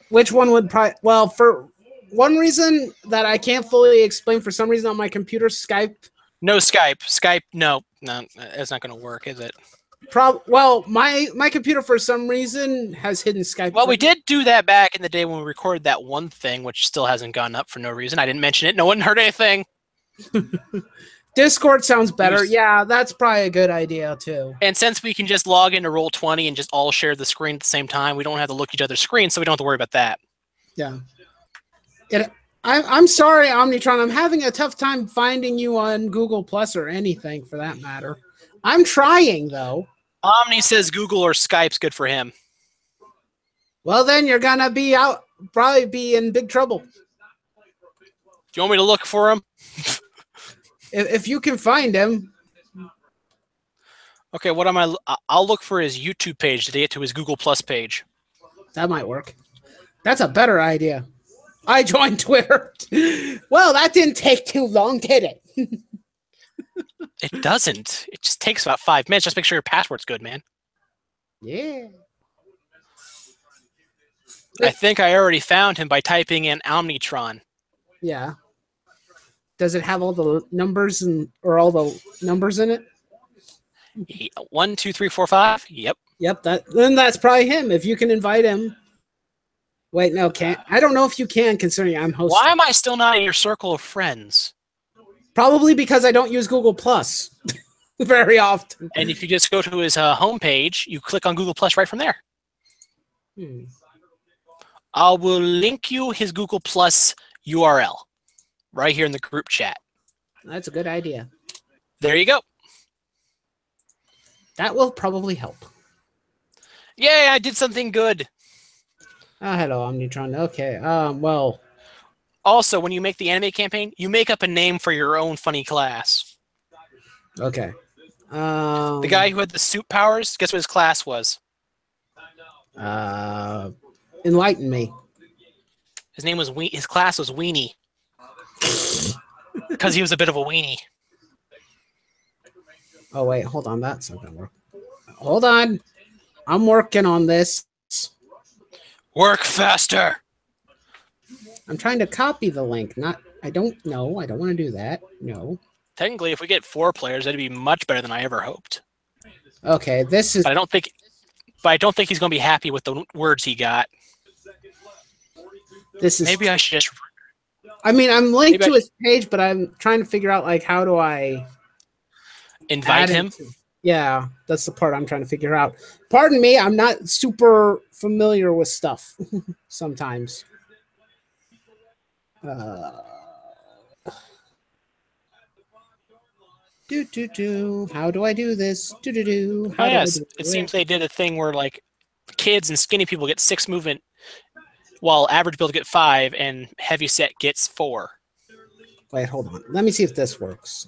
Which one would probably? Well, for one reason that I can't fully explain, for some reason on my computer, Skype. No Skype. Skype. No, it's not going to work, is it? Well, my computer for some reason has hidden Skype. Well, we did do that back in the day when we recorded that one thing, which still hasn't gone up for no reason. I didn't mention it. No one heard anything. Discord sounds better. Yeah, that's probably a good idea too. And since we can just log into Roll20 and just all share the screen at the same time, we don't have to look at each other's screens, so we don't have to worry about that. Yeah. I'm sorry, Omnitron. I'm having a tough time finding you on Google Plus or anything for that matter. I'm trying though. Omni says Google or Skype's good for him. Well, then you're gonna be probably be in big trouble. Do you want me to look for him? If you can find him. Okay, what am I? I'll look for his YouTube page to get to his Google Plus page. That might work. That's a better idea. I joined Twitter. Well, that didn't take too long, did it? It doesn't. It just takes about 5 minutes. Just make sure your password's good, man. Yeah. I think I already found him by typing in Omnitron. Yeah. Does it have all the numbers or all the numbers in it? 1, 2, 3, 4, 5. Yep. Yep. Then that's probably him. If you can invite him. Wait, no, can't. I don't know if you can, considering I'm hosting. Why am I still not in your circle of friends? Probably because I don't use Google Plus very often. And if you just go to his homepage, you click on Google Plus right from there. I will link you his Google Plus URL right here in the group chat. That's a good idea. There you go. That will probably help. Yay, I did something good. Hello, Omnitron. Okay. Well. Also, when you make the anime campaign, you make up a name for your own funny class. Okay. The guy who had the suit powers, guess what his class was? Enlighten me. His name was his class was Weenie. Because he was a bit of a weenie. Oh wait, hold on, that's not gonna work. Hold on. I'm working on this. Work faster. I'm trying to copy the link. I don't want to do that. No. Technically, if we get 4 players, that'd be much better than I ever hoped. Okay, this is. But I don't think he's going to be happy with the words he got. This is. Maybe I should just. I mean, I'm linked to his page, but I'm trying to figure out like how do I invite him? Yeah, that's the part I'm trying to figure out. Pardon me, I'm not super familiar with stuff sometimes. How do I do this? Oh, yes. It seems they did a thing where like kids and skinny people get 6 movement, while average build get 5, and heavy set gets 4. Wait, hold on. Let me see if this works.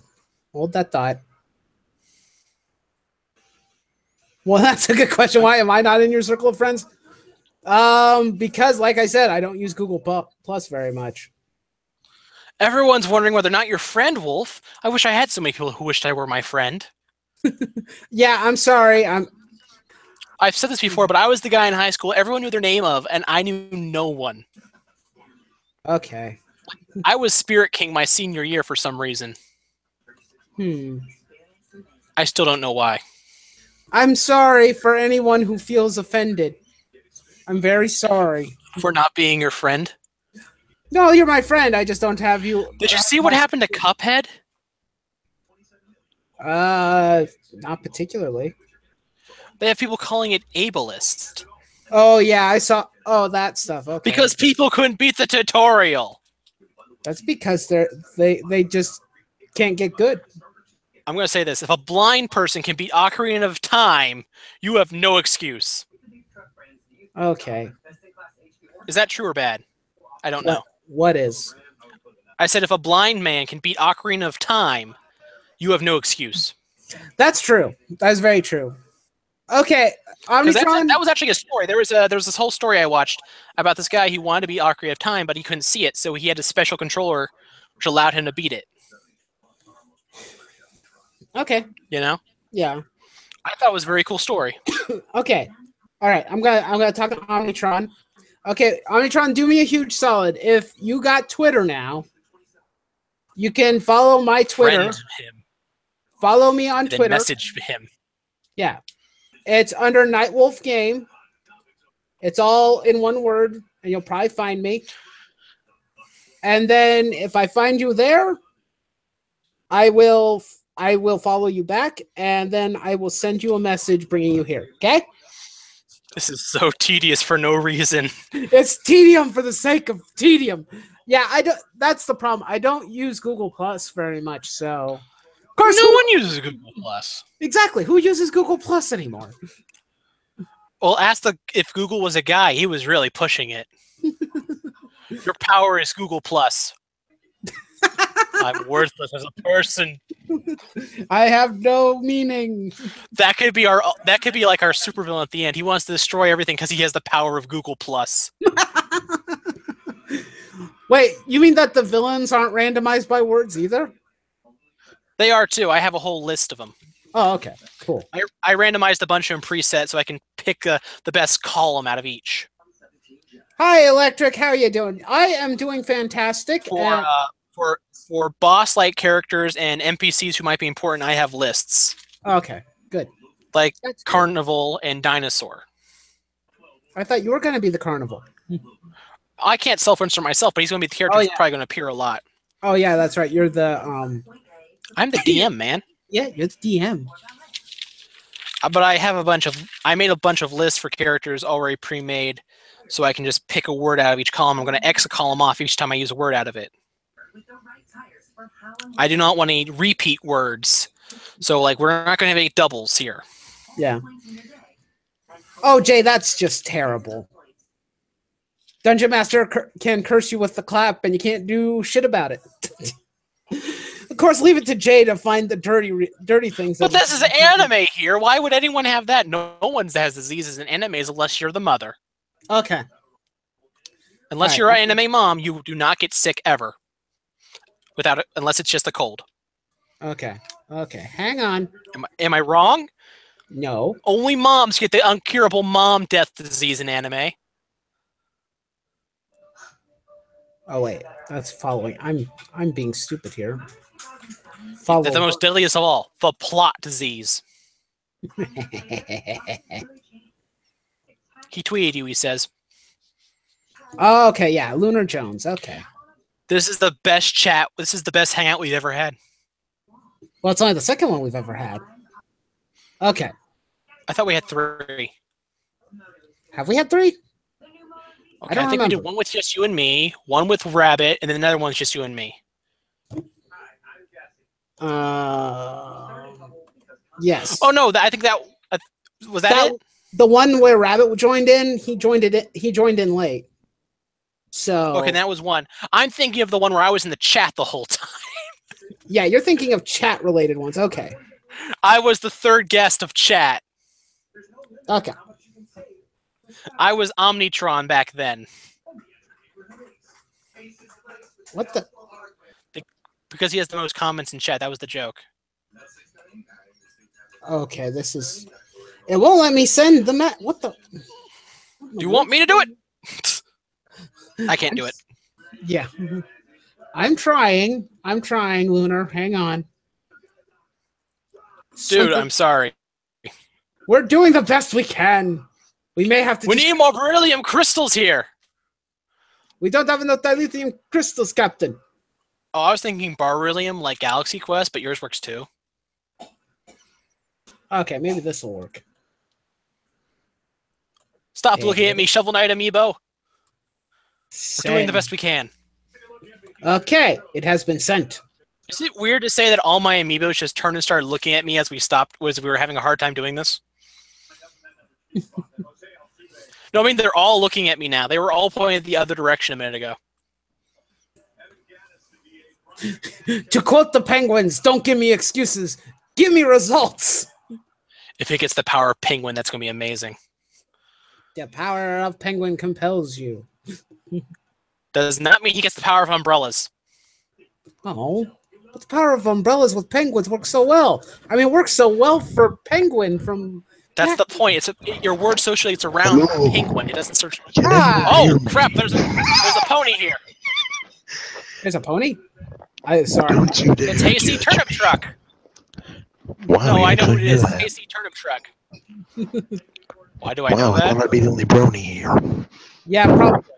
Hold that thought. Well, that's a good question. Why am I not in your circle of friends? Because, like I said, I don't use Google Plus very much. Everyone's wondering whether or not you're friend, Wolf. I wish I had so many people who wished I were my friend. Yeah, I'm sorry. I've said this before, but I was the guy in high school everyone knew their name of, and I knew no one. Okay. I was Spirit King my senior year for some reason. I still don't know why. I'm sorry for anyone who feels offended. I'm very sorry. For not being your friend? No, you're my friend. I just don't have you. Did you see what happened to Cuphead? Not particularly. They have people calling it ableist. Oh, yeah, I saw. Oh, that stuff. Okay. Because people couldn't beat the tutorial. That's because they just can't get good. I'm going to say this. If a blind person can beat Ocarina of Time, you have no excuse. Okay. Is that true or bad? I don't know. What is? I said if a blind man can beat Ocarina of Time, you have no excuse. That's true. That's very true. Okay, Omnitron. That was actually a story. There was this whole story I watched about this guy who wanted to beat Ocarina of Time, but he couldn't see it, so he had a special controller which allowed him to beat it. Okay. You know? Yeah. I thought it was a very cool story. Okay. All right. I'm gonna talk to Omnitron. Okay, Omnitron, do me a huge solid. If you got Twitter now, you can follow my Twitter. Friend him. Follow me on Twitter. Message him. Yeah. It's under Nightwolf Game. It's all in one word, and you'll probably find me. And then if I find you there, I will follow you back, and then I will send you a message bringing you here. Okay? This is so tedious for no reason. It's tedium for the sake of tedium. Yeah, I don't. That's the problem. I don't use Google Plus very much, so. Of course, no one uses Google Plus. Exactly. Who uses Google Plus anymore? Well, if Google was a guy, he was really pushing it. Your power is Google Plus. I'm worthless as a person. I have no meaning. That could be like our supervillain at the end. He wants to destroy everything because he has the power of Google Plus. Wait, you mean that the villains aren't randomized by words either? They are too. I have a whole list of them. Oh, okay. Cool. I randomized a bunch of them preset so I can pick the best column out of each. Hi, Electric. How are you doing? I am doing fantastic. For boss-like characters and NPCs who might be important, I have lists. Okay, good. Like Carnival and Dinosaur. I thought you were going to be the Carnival. I can't self-insert myself, but he's going to be the character who's probably going to appear a lot. Oh, yeah, that's right. You're the... I'm the DM, man. Yeah, you're the DM. But I made a bunch of lists for characters already pre-made, so I can just pick a word out of each column. I'm going to X a column off each time I use a word out of it. I do not want any repeat words. So, like, we're not going to have any doubles here. Yeah. Oh, Jay, that's just terrible. Dungeon Master can curse you with the clap, and you can't do shit about it. Of course, leave it to Jay to find the dirty things. But this is anime here. Why would anyone have that? No one has diseases in animes unless you're the mother. Okay. Unless you're an anime mom, you do not get sick ever. Unless it's just a cold. Okay. Okay. Hang on. Am I wrong? No. Only moms get the uncurable mom death disease in anime. Oh wait, that's following. I'm being stupid here. That's the most deadliest of all, the plot disease. He tweeted you, he says. Oh, okay, yeah, Lunar Jones. Okay. This is the best chat. This is the best hangout we've ever had. Well, it's only the second one we've ever had. Okay. I thought we had 3. Have we had 3? Okay, I think we did one with just you and me, one with Rabbit, and then another one's just you and me. Yes. Oh no, I think that was that it? The one where Rabbit joined in. He joined in late. So okay, that was one. I'm thinking of the one where I was in the chat the whole time. Yeah, you're thinking of chat related ones. Okay. I was the third guest of chat. Okay. I was Omnitron back then. What the? Because he has the most comments in chat. That was the joke. Okay, this is. It won't let me send the map. What the? Do you want me to do it? I can't do it. Yeah. I'm trying. I'm trying, Lunar. Hang on. Dude, I'm sorry. We're doing the best we can. We may have to. We need more beryllium crystals here. We don't have enough dilithium crystals, Captain. Oh, I was thinking beryllium like Galaxy Quest, but yours works too. Okay, maybe this will work. Stop looking at me, Shovel Knight amiibo. Send. We're doing the best we can. Okay, it has been sent. Is it weird to say that all my amiibos just turned and started looking at me as we were having a hard time doing this? No, I mean, they're all looking at me now. They were all pointing the other direction a minute ago. To quote the Penguins, don't give me excuses. Give me results. If it gets the power of Penguin, that's going to be amazing. The power of Penguin compels you. Does not mean he gets the power of umbrellas. Oh, but the power of umbrellas with penguins works so well. I mean, it works so well for Penguin from... That's the point. Your word socially around Penguin. It doesn't search. Oh, crap. There's a pony here. There's a pony? Sorry. Don't you dare It's Hasty Turnip Truck. Wow, No, I know who it is. It's Hasty Turnip Truck. Why do I know that? I thought I'd be the only brony here. Yeah, probably.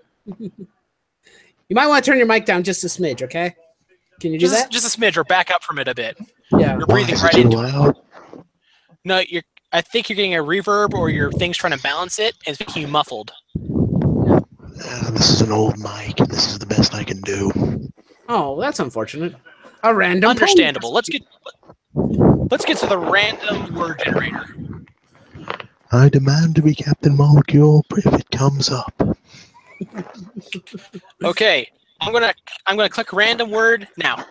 You might want to turn your mic down just a smidge, okay? Can you do that? Just a smidge, or back up from it a bit. Yeah. You're breathing right too into loud? it. No, I think you're getting a reverb, or your thing's trying to balance it, and it's making you muffled. This is an old mic, and this is the best I can do. Oh, that's unfortunate. A random. Understandable. Let's get to the random word generator. I demand to be Captain Molecule if it comes up. Okay, I'm gonna click random word now.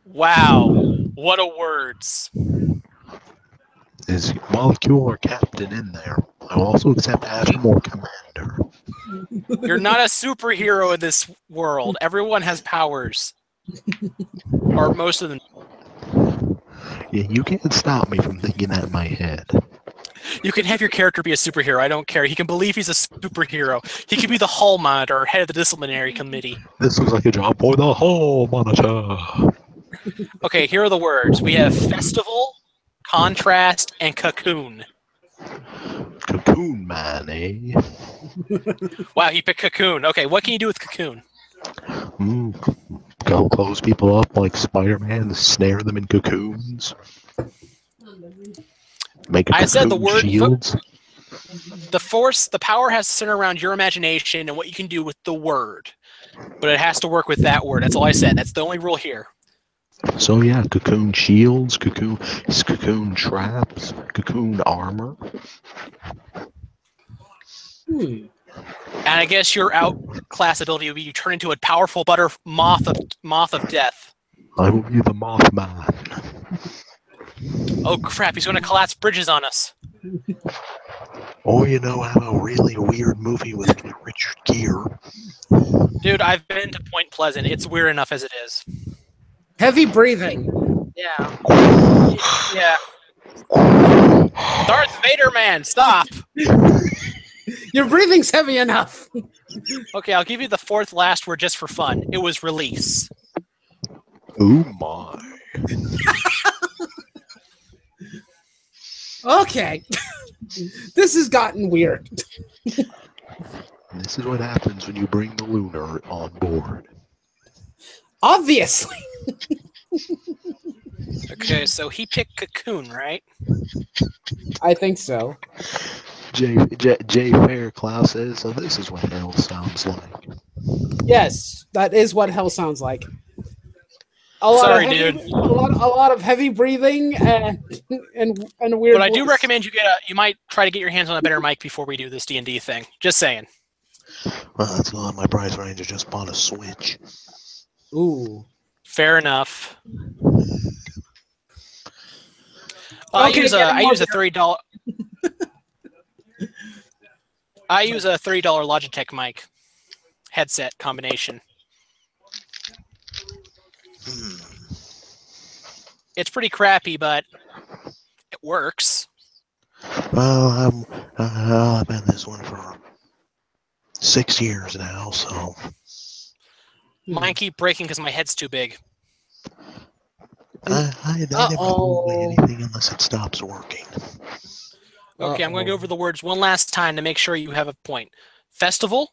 Wow, what a words! Is Molecule or Captain in there? I will also accept Admiral or Commander. You're not a superhero in this world. Everyone has powers, or most of them. Yeah, you can't stop me from thinking that in my head. You can have your character be a superhero. I don't care. He can believe he's a superhero. He can be the hall monitor, or head of the disciplinary committee. This looks like a job for the hall monitor. Okay, here are the words. We have festival, contrast, and cocoon. Cocoon man, eh? Wow, he picked cocoon. Okay, what can you do with cocoon? Go close people up like Spider-Man, snare them in cocoons. Make a I said the word. shields. The power has to center around your imagination and what you can do with the word. But it has to work with that word. That's all I said. That's the only rule here. So yeah, cocoon shields, cocoon traps, cocoon armor. And I guess your outclass ability would be you turn into a powerful moth of death. I will be the Mothman. Oh crap! He's going to collapse bridges on us. Or have a really weird movie with Richard Gere. Dude, I've been to Point Pleasant. It's weird enough as it is. Heavy breathing. Yeah. Yeah. Darth Vader, man, stop. Your breathing's heavy enough. Okay, I'll give you the fourth last word just for fun. It was release. Oh my. Okay. This has gotten weird. This is what happens when you bring the lunar on board. Obviously. Okay, so he picked cocoon, right? I think so. Jay Fairclough says, so this is what hell sounds like. Yes, that is what hell sounds like. Sorry, dude. dude. A lot of heavy breathing and weird. But I do voice. recommend you might try to get your hands on a better mic before we do this D&D thing. Just saying. Well, that's why my prize ranger just bought a Switch. Ooh. Fair enough. I Okay, use get a him I more use a beer. $3. I use a $3 Logitech mic headset combination. It's pretty crappy, but it works. Well, I've had this one for 6 years now, so Mine keep breaking because my head's too big. I never throw away Uh-oh. anything unless it stops working. Okay, I'm going to go Uh-oh. over the words one last time to make sure you have a point. Festival,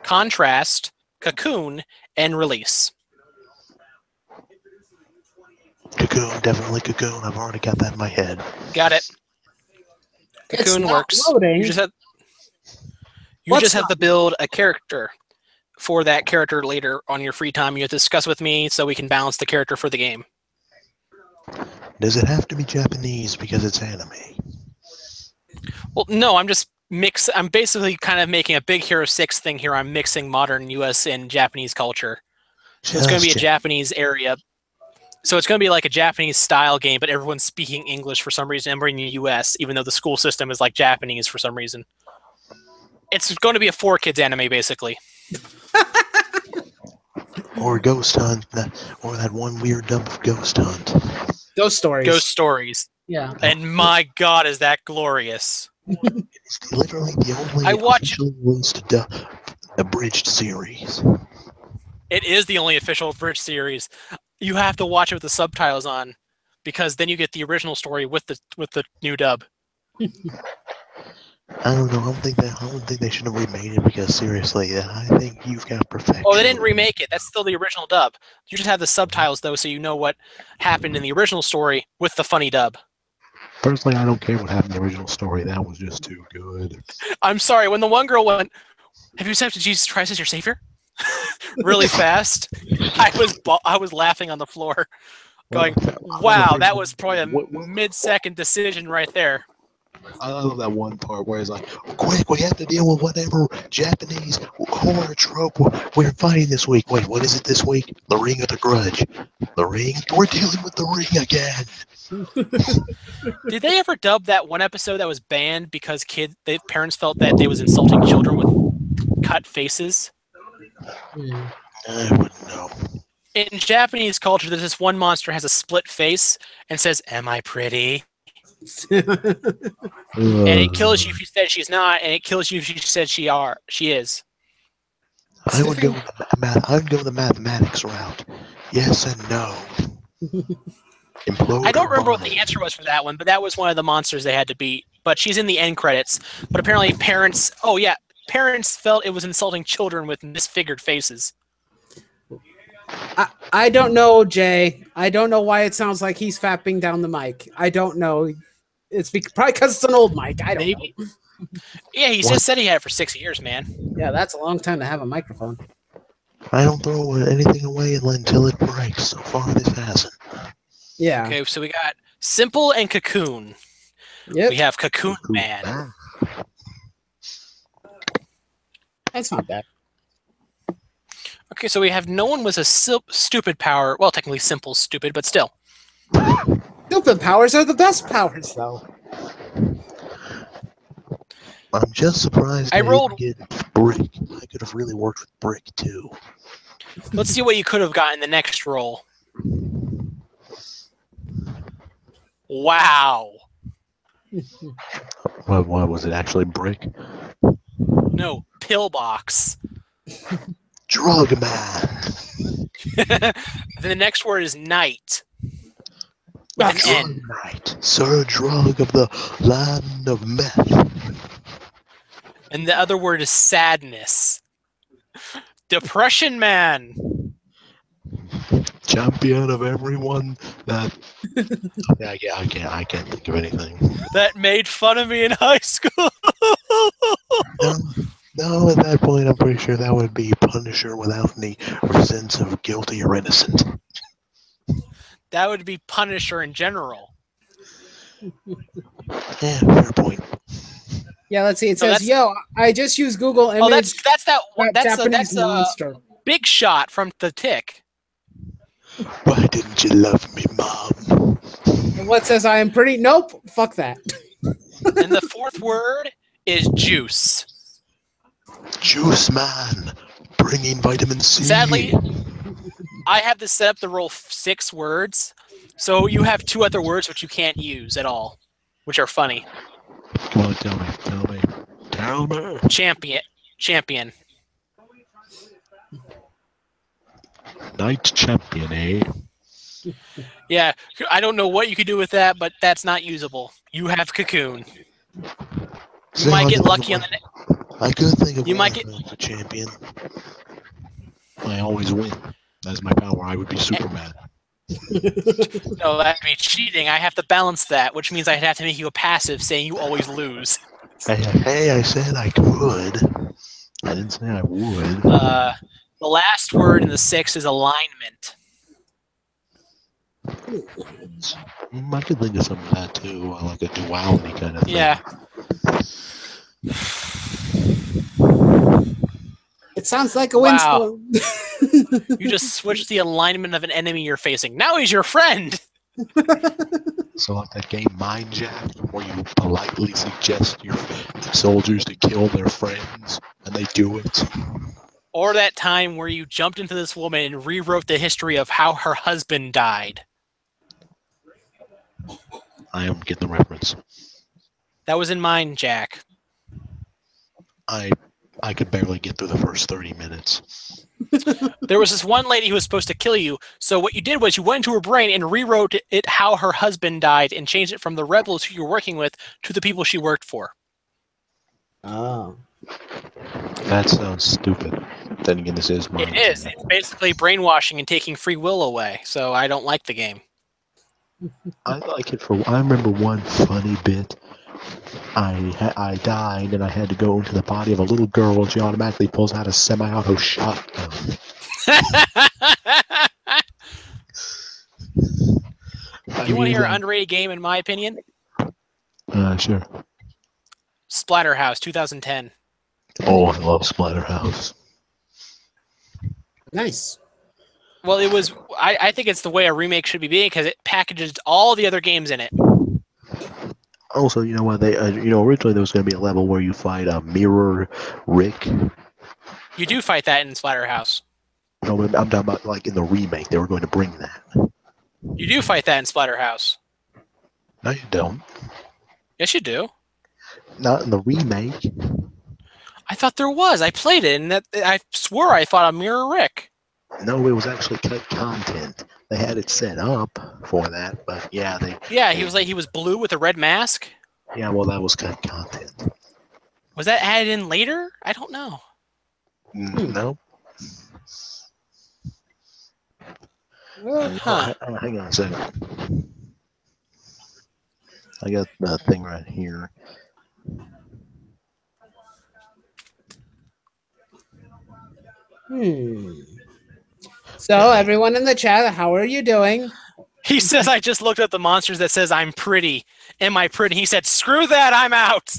contrast, cocoon, and release. Cocoon, definitely cocoon. I've already got that in my head. Got it. It's Cocoon not works. loading. You just What's have not to build a character for that character later on your free time. You have to discuss with me so we can balance the character for the game. Does it have to be Japanese because it's anime? Well, no, I'm basically kind of making a Big Hero 6 thing here. I'm mixing modern US and Japanese culture. So it's going to be a Japanese area. So it's going to be like a Japanese style game, but everyone's speaking English for some reason, and we're in the US, even though the school system is like Japanese for some reason. It's going to be a 4 kids anime, basically. Or Ghost Hunt, or that one weird dub of Ghost Hunt. Ghost Stories? Ghost Stories. Yeah. And my God, is that glorious. It's literally the only officially released abridged series. It is the only official abridged series. You have to watch it with the subtitles on, because then you get the original story with the new dub. I don't know. I don't think they should have remade it because seriously, I think you've got perfection. Oh, they didn't remake it. That's still the original dub. You just have the subtitles though, so you know what happened in the original story with the funny dub. Personally, I don't care what happened in the original story. That was just too good. I'm sorry, when the one girl went, "Have you accepted Jesus Christ as your savior?" really fast, I was laughing on the floor, going, "Wow, that was probably a mid-second decision right there." I love that one part where it's like, quick, we have to deal with whatever Japanese horror trope we're fighting this week. Wait, what is it this week? The Ring of the Grudge. The Ring? We're dealing with the Ring again. Did they ever dub that one episode that was banned because parents felt that they was insulting children with cut faces? I wouldn't know. In Japanese culture, there's this one monster has a split face and says, "Am I pretty?" And it kills you if you said she's not, and it kills you if you said she is. I would go with the mathematics route. Yes and no. I don't remember what the answer was for that one, but that was one of the monsters they had to beat. But she's in the end credits. But apparently parents felt it was insulting children with misfigured faces. I don't know, Jay. I don't know why it sounds like he's fapping down the mic. I don't know. It's probably because it's an old mic. I don't know. Yeah, he just said he had it for 6 years, man. Yeah, that's a long time to have a microphone. I don't throw anything away until it breaks. So far, this hasn't. Yeah. Okay, so we got Simple and Cocoon. Yep. We have Cocoon Man. That's not bad. Okay, so we have no one with a stupid power. Well, technically simple, stupid, but still. Stupid powers are the best powers, though. I'm just surprised I didn't get Brick. I could have really worked with Brick, too. Let's see what you could have gotten the next roll. Wow. What was it actually, Brick? No, Pillbox. Drug Man. The next word is Night. Drug Night. Sir Drug of the land of meth. And the other word is Sadness. Depression Man. Champion of everyone that... I can't think of anything. That made fun of me in high school. No, at that point, I'm pretty sure that would be Punisher without any sense of guilty or innocent. That would be Punisher in general. Yeah, fair point. Yeah, let's see. It says, "Yo, I just used Google Image." Oh, that's Japanese a monster. Big Shot from The Tick. Why didn't you love me, Mom? And what says I am pretty? Nope. Fuck that. And the fourth word is juice. Juice Man, bringing vitamin C. Sadly, I have this set up to roll 6 words, so you have 2 other words which you can't use at all, which are funny. Come on, tell me. Champion. Night champion, eh? Yeah, I don't know what you could do with that, but that's not usable. You have cocoon. You might get lucky on the. I could think of You one might get. a champion. I always win. That's my power. I would be Superman. No, that'd be cheating. I have to balance that, which means I'd have to make you a passive saying you always lose. Hey, I said I could. I didn't say I would. The last word in the 6 is alignment. I could think of some of that too, like a duality kind of thing. Yeah. It sounds like a Wow. windstorm. You just switched the alignment of an enemy you're facing. Now he's your friend. So like that game Mind Jack, where you politely suggest your soldiers to kill their friends, and they do it. Or that time where you jumped into this woman and rewrote the history of how her husband died. I don't get the reference. That was in Mind Jack. I could barely get through the first 30 minutes. There was this one lady who was supposed to kill you, so what you did was you went into her brain and rewrote it how her husband died and changed it from the rebels who you were working with to the people she worked for. Oh. That sounds stupid. Then again, this is mine. It is. It's basically brainwashing and taking free will away, so I don't like the game. I like it for. I remember one funny bit. I died and I had to go into the body of a little girl, and she automatically pulls out a semi-auto shotgun. You want to hear an underrated game, in my opinion? Sure. Splatterhouse, 2010. Oh, I love Splatterhouse. Nice. Well, it was. I think it's the way a remake should be being because it packages all the other games in it. Also, you know what? They, originally there was going to be a level where you fight a Mirror Rick. You do fight that in Splatterhouse. No, I'm talking about like in the remake. They were going to bring that. You do fight that in Splatterhouse. No, you don't. Yes, you do. Not in the remake. I thought there was. I played it, and I swore I fought a Mirror Rick. No, it was actually cut content. They had it set up for that, but yeah, He was blue with a red mask. Yeah, well, that was cut content. Was that added in later? I don't know. No. Huh. Hang on a second. I got the thing right here. So, everyone in the chat, how are you doing? He says, I just looked at the monsters that says, I'm pretty. Am I pretty? He said, screw that, I'm out.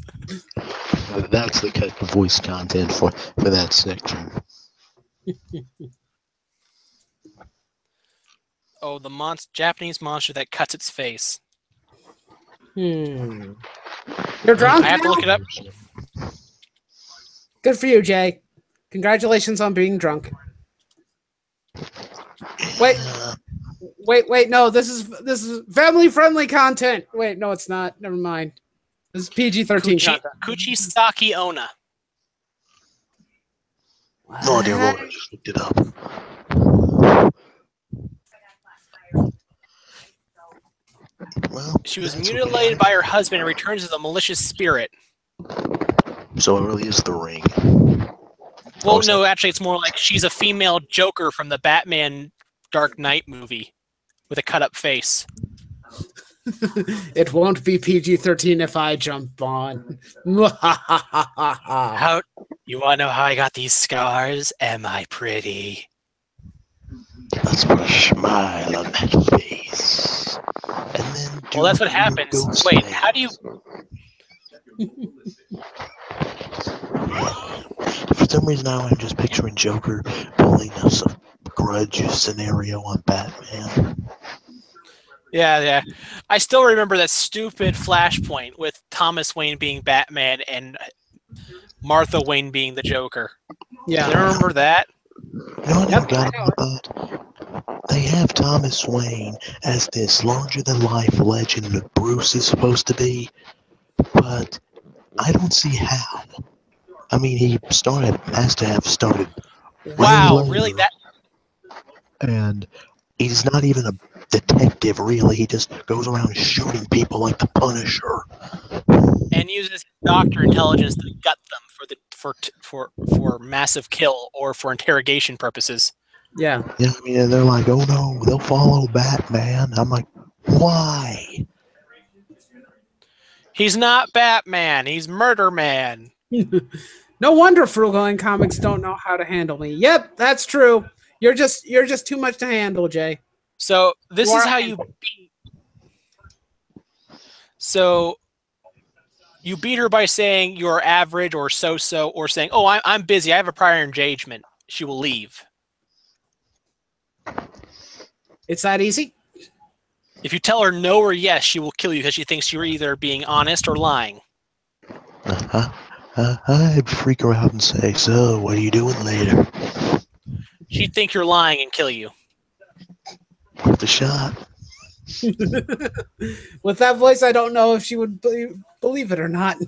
That's the cut voice content for that section. Oh, the Japanese monster that cuts its face. You're drunk I have to now? look it up. Good for you, Jay. Congratulations on being drunk. Wait, no, this is family-friendly content. Wait, no, it's not. Never mind. This is PG-13 content. Kuchisaki Onna. No idea what, I just looked it up. Well, She was mutilated by her husband and returns as a malicious spirit. So it really is the ring. Well, no, actually, it's more like she's a female Joker from the Batman Dark Knight movie with a cut-up face. It won't be PG-13 if I jump on. How you want to know how I got these scars? Am I pretty? Let's put a smile on that face. And then Well, that's what happens. Wait, how do you... For some reason now I'm just picturing Joker pulling grudge scenario on Batman. Yeah. I still remember that stupid Flashpoint with Thomas Wayne being Batman and Martha Wayne being the Joker. Yeah. Do you remember that? You know, I never got about that. They have Thomas Wayne as this larger-than-life legend that Bruce is supposed to be, but I don't see how. I mean, he has to have started Wow, way really? later, and he's not even a detective, really. He just goes around shooting people like the Punisher. And uses doctor intelligence to gut them for massive kill or for interrogation purposes. Yeah. Yeah, I mean, and they're like, oh no, they'll follow Batman. I'm like, why? He's not Batman. He's Murder Man. No wonder Frugal Comics don't know how to handle me. Yep, that's true. You're just too much to handle, Jay. So this You is are how you beat. So you beat her by saying you're average or so-so, or saying, "Oh, I'm busy. I have a prior engagement." She will leave. It's that easy. If you tell her no or yes, she will kill you because she thinks you're either being honest or lying. I'd freak her out and say, so, what are you doing later? She'd think you're lying and kill you. Worth a shot. With that voice, I don't know if she would believe it or not.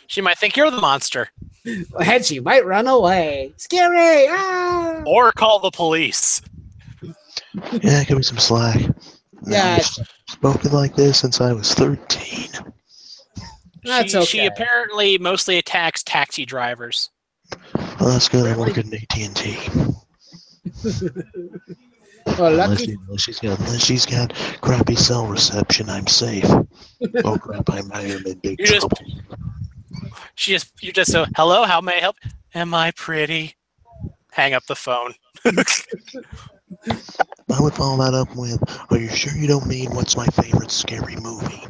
She might think you're the monster. And she might run away. Scary! Ah! Or call the police. Yeah, give me some slack. Yeah. I've spoken like this since I was 13. That's okay. She apparently mostly attacks taxi drivers. Well, that's good. I work at an AT&T. Well, lucky. Unless she's got crappy cell reception, I'm safe. Oh crap, I'm in big trouble. You just so, hello, how may I help? Am I pretty? Hang up the phone. I would follow that up with, are you sure you don't mean what's my favorite scary movie?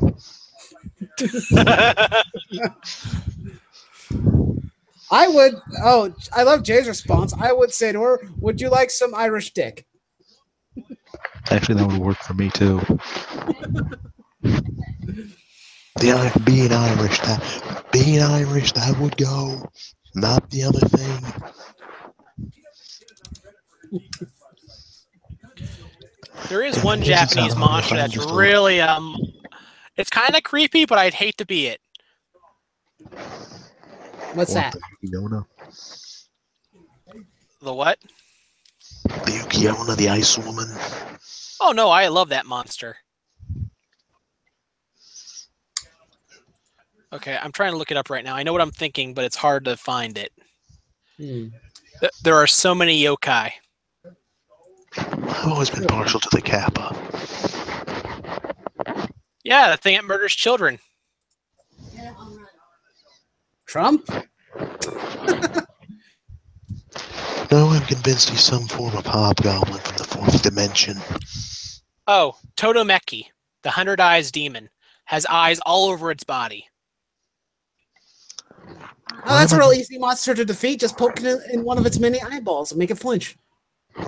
I would. Oh, I love Jay's response. I would say to her, "Would you like some Irish dick?" Actually, that would work for me too. Being Irish, that would go. Not the other thing. There is one Japanese monster that's really it's kind of creepy, but I'd hate to be it. What's that? The what? The Ukiona, the ice woman. Oh no, I love that monster. Okay, I'm trying to look it up right now. I know what I'm thinking, but it's hard to find it. There are so many yokai. I've always been partial to the Kappa. Yeah, the thing that murders children. Trump? No, I'm convinced he's some form of hobgoblin from the fourth dimension. Oh, Totomeki, the 100 Eyes demon, has eyes all over its body. Oh, that's a real easy monster to defeat. Just poke it in one of its many eyeballs and make it flinch.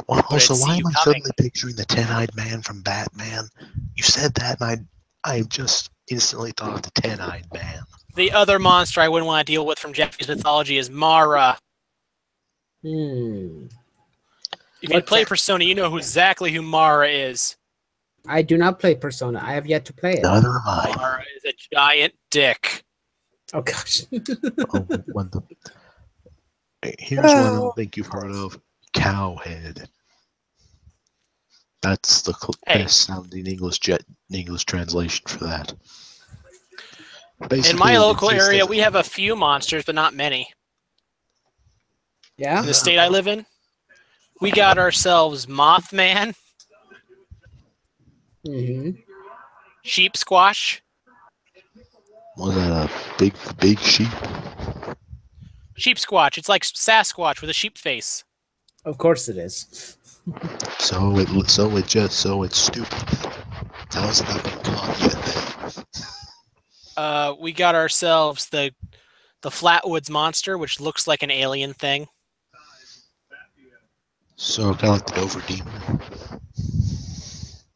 Well, also, why am I suddenly picturing the 10-eyed man from Batman? You said that, and I just instantly thought of the 10-eyed man. The other monster I wouldn't want to deal with from Japanese mythology is Mara. If you play Persona, you know exactly who Mara is. I do not play Persona. I have yet to play it. Neither am I. Mara is a giant dick. Oh, gosh. Here's one I don't think you've heard of. Cowhead. That's the best sounding English translation for that. Basically, in my local area, we have a few monsters, but not many. Yeah? In the state I live in, we got ourselves Mothman, Sheep Squash. Was that a big sheep? Sheep Squatch. It's like Sasquatch with a sheep face. Of course it is. So it's stupid. How has it not been caught yet? We got ourselves the Flatwoods monster, which looks like an alien thing. So kind of like the Dover Demon.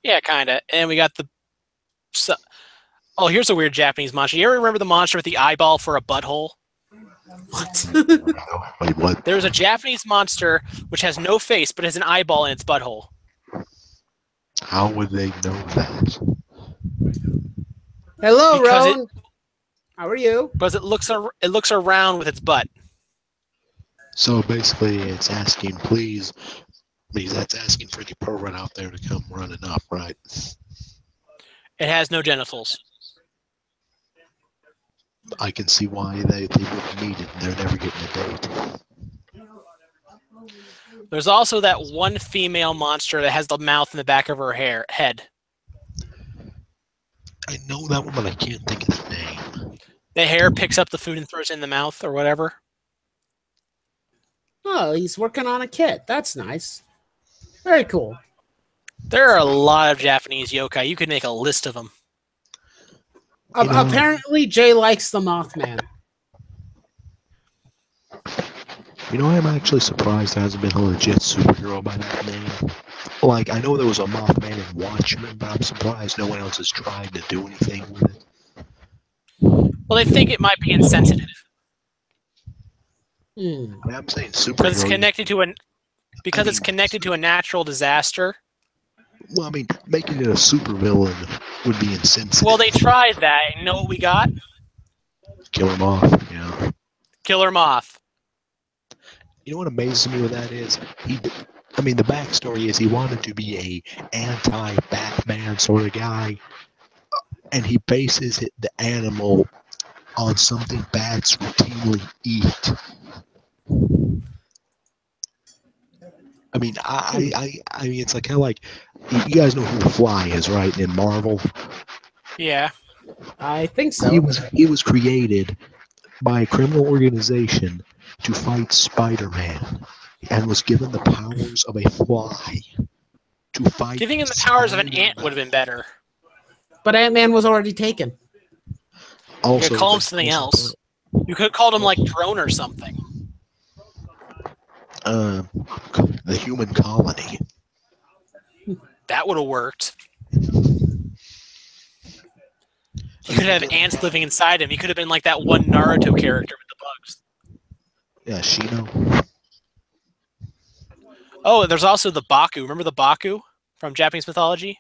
Yeah, kind of. And we got the. Oh, here's a weird Japanese monster. You ever remember the monster with the eyeball for a butthole? What? Wait, what? There's a Japanese monster which has no face but has an eyeball in its butthole. How would they know that? Hello, Because Rowan. How are you? Because it looks around with its butt. So basically, it's asking, please, means that's asking for the pervert out there to come running up, right? It has no genitals. I can see why they wouldn't need it. They're never getting a date. There's also that one female monster that has the mouth in the back of her head. I know that one, but I can't think of the name. The hair picks up the food and throws it in the mouth or whatever. Oh, he's working on a kit. That's nice. Very cool. There are a lot of Japanese yokai. You could make a list of them. You know- Apparently, Jay likes the Mothman. You know, I'm actually surprised there hasn't been a legit superhero by that name. Like, I know there was a Mothman in Watchmen, but I'm surprised no one else has tried to do anything with it. Well, they think it might be insensitive Hmm. I mean, I'm saying superhero. because it's connected to a natural disaster. Well, I mean, making it a supervillain would be insensitive. Well, they tried that. And you know what we got? Kill him off, you know. Killer Moth. You know what amazes me with that is I mean, the backstory is he wanted to be a anti-Batman sort of guy, and he bases the animal on something bats routinely eat. I mean, I mean, it's like kind of like you guys know who the Fly is, right? In Marvel, Yeah. I think so. he was created by a criminal organization to fight Spider-Man, and was given the powers of a fly to fight. Giving him the powers of an Spider-Man. ant would have been better. But Ant-Man was already taken. You Also, could call him something else. You could have called him like Drone or something. The human colony. That would have worked. You could have ants living inside him. He could have been like that one Naruto character with the bugs. Yeah, Shino. Oh, and there's also the Baku. Remember the Baku from Japanese mythology?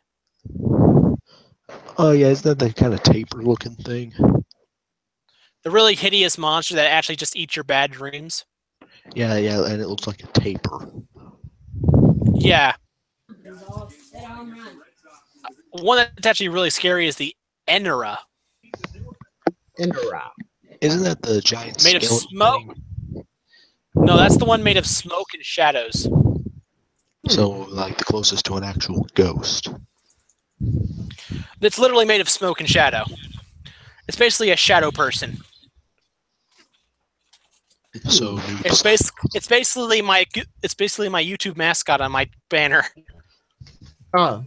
Oh yeah, isn't that the kind of taper-looking thing? The really hideous monster that actually just eats your bad dreams. Yeah, and it looks like a taper. Yeah. One that's actually really scary is the Enera. Indra. Isn't that the giant Made of skeleton smoke? thing? No, that's the one made of smoke and shadows. So, like, the closest to an actual ghost. It's literally made of smoke and shadow. It's basically a shadow person. So, It's basically my YouTube mascot on my banner Oh,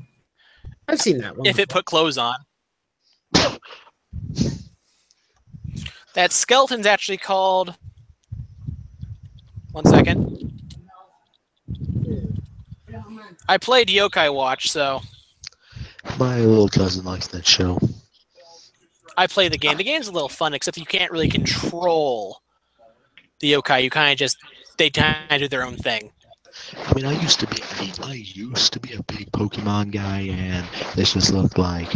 I've seen that one. if it put clothes on. That skeleton's actually called. One second. I played Yokai Watch, so my little cousin likes that show. I play the game. The game's a little fun, except you can't really control the yokai. You kind of just they kind of do their own thing. I mean, I used to be a big Pokemon guy, and this just looked like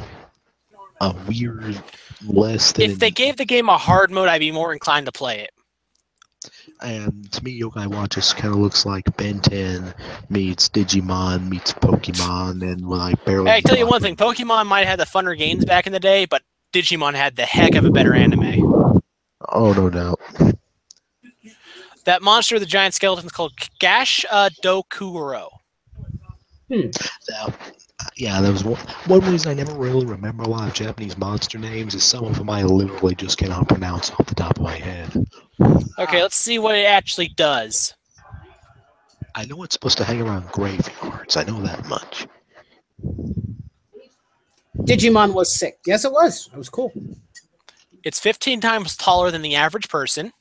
a weird less than. If they gave the game a hard mode, I'd be more inclined to play it. And to me, Yokai Watch just kind of looks like Ben 10 meets Digimon meets Pokemon, and like barely. Hey, I tell you one thing: Pokemon might have had the funner games back in the day, but Digimon had the heck of a better anime. Oh, no doubt. That monster, the giant skeleton, is called Gash Dokuro. Now, yeah, that was one reason I never really remember a lot of Japanese monster names is some of them I literally just cannot pronounce off the top of my head. Okay, let's see what it actually does. I know it's supposed to hang around graveyards. I know that much. Digimon was sick. Yes, it was. It was cool. It's 15 times taller than the average person.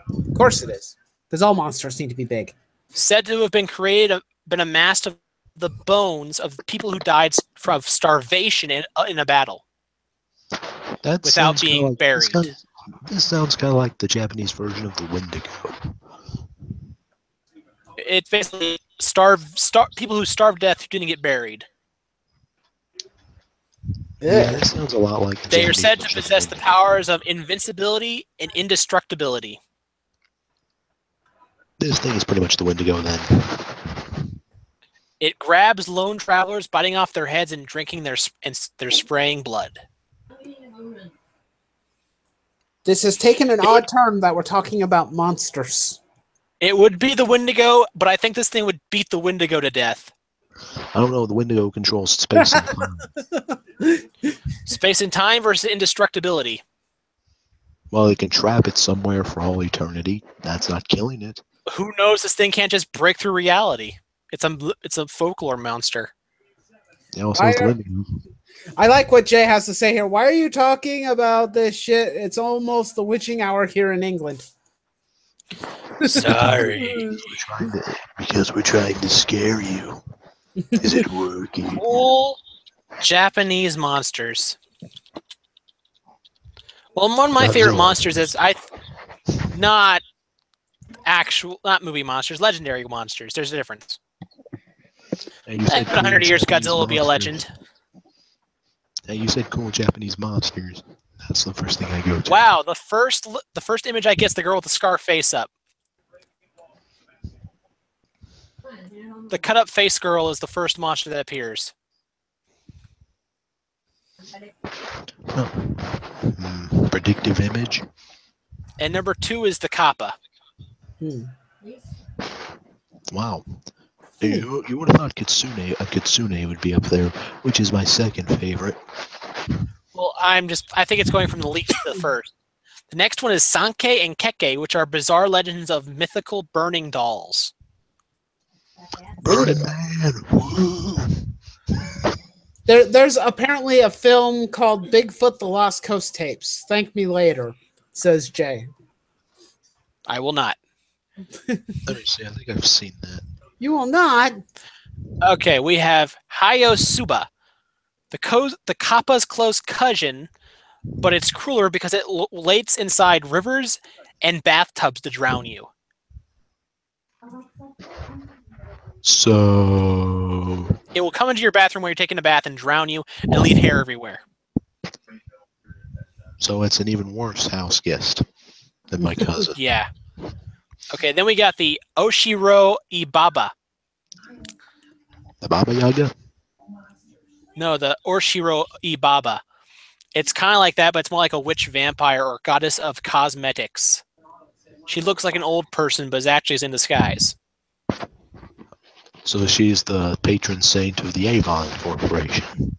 Of course it is. Because all monsters need to be big. Said to have been created been amassed of the bones of people who died from starvation in a battle That without sounds kinda being like, buried. This sounds kind of like the Japanese version of the Wendigo. It's basically people who starved to death who didn't get buried. Yeah, this sounds a lot like the They are Japanese said to version of possess the Wendigo. powers of invincibility and indestructibility. This thing is pretty much the Wendigo then. It grabs lone travelers, biting off their heads and drinking their spraying blood. This has taken an odd turn that we're talking about monsters. It would be the Wendigo, but I think this thing would beat the Wendigo to death. I don't know, the Wendigo controls space and time. Space and time versus indestructibility. Well, it can trap it somewhere for all eternity. That's not killing it. Who knows? This thing can't just break through reality. It's a folklore monster. Yeah, well, so is the Wendigo. I like what Jay has to say here. Why are you talking about this shit? It's almost the witching hour here in England. Sorry. Because we're trying to scare you. Is it working? Cool Japanese monsters. Well, one of my favorite monsters is not movie monsters, legendary monsters. There's a difference. Hey, you said In 100 years, Japanese Godzilla will be a monsters. legend. Hey, you said cool Japanese monsters. That's the first thing I go to. Wow, the first image I get is the girl with the scar face up. The cut up face girl is the first monster that appears. Predictive image. And number 2 is the kappa. Wow. You would have thought a kitsune would be up there, which is my second favorite. Well, I think it's going from the least to the first. The next one is Sankei and Keke, which are bizarre legends of mythical burning dolls. Burning Man. Woo. There's apparently a film called Bigfoot: The Lost Coast Tapes. Thank me later, says Jay. I will not. Let me see. I think I've seen that. You will not. Okay, we have Hayosuba, the kappa's close cousin, but it's crueler because it lays inside rivers and bathtubs to drown you. So It will come into your bathroom when you're taking a bath and drown you and leave hair everywhere. So it's an even worse house guest than my cousin. Yeah. Okay, then we got the Oshiro Ibaba. The Baba Yaga? No, the Oshiro Ibaba. It's kind of like that, but it's more like a witch vampire or goddess of cosmetics. She looks like an old person, but actually is in disguise. So she's the patron saint of the Avon Corporation.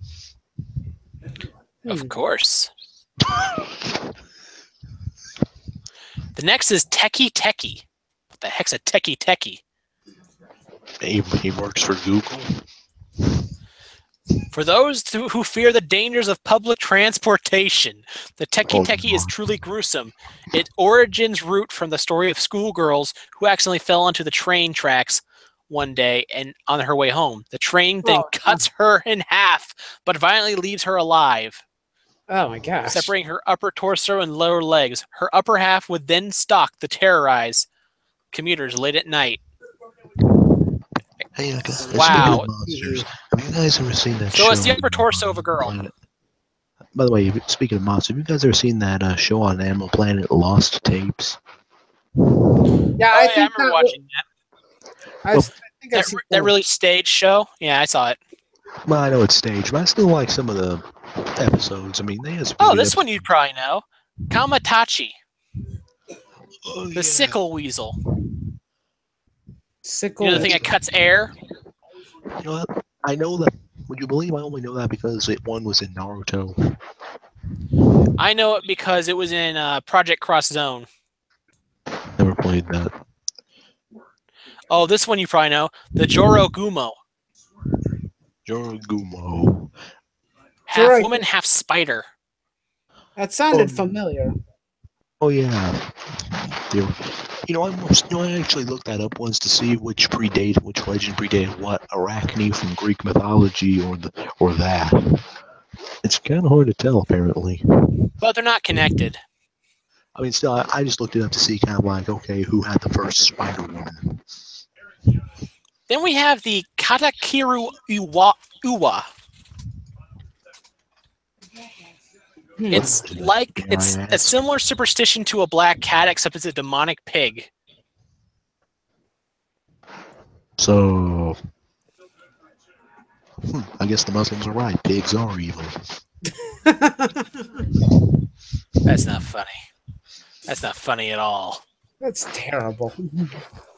Of course. The next is Teki Teki. What the heck's a Teki Teki? He works for Google. For those who fear the dangers of public transportation, the Teki Oh, Teki is God. truly gruesome. Its origins root from the story of schoolgirls who accidentally fell onto the train tracks one day and on her way home. The train then cuts her in half, but violently leaves her alive, Oh my gosh. separating her upper torso and lower legs. Her upper half would then stalk to terrorize commuters late at night. Hey, guys, Wow. speaking of monsters, have you guys ever seen that show? So it's the upper torso of a girl. Planet? By the way, speaking of monsters, have you guys ever seen that show on Animal Planet, Lost Tapes? Yeah, I remember watching that. I think I've seen That really staged show? Yeah, I saw it. Well, I know it's staged, but I still like some of the episodes. I mean, they have. Oh, this one you'd probably know. Kamatachi, Oh, the sickle weasel. Sickle. You know the thing that cuts air? You know what? I know that. Would you believe I only know that because one was in Naruto? I know it because it was in Project Cross Zone. Never played that. Oh, this one you probably know. The Jorogumo. Jorogumo. Half woman, half spider. That sounded familiar. Oh yeah. I actually looked that up once to see which legend predated what, Arachne from Greek mythology or that. It's kind of hard to tell, apparently. But they're not connected. I mean, still, I just looked it up to see kind of like, okay, who had the first Spider Woman? Then we have the Katakiru Uwa. It's a similar superstition to a black cat, except it's a demonic pig. So, I guess the Muslims are right. Pigs are evil. That's not funny. That's not funny at all. That's terrible.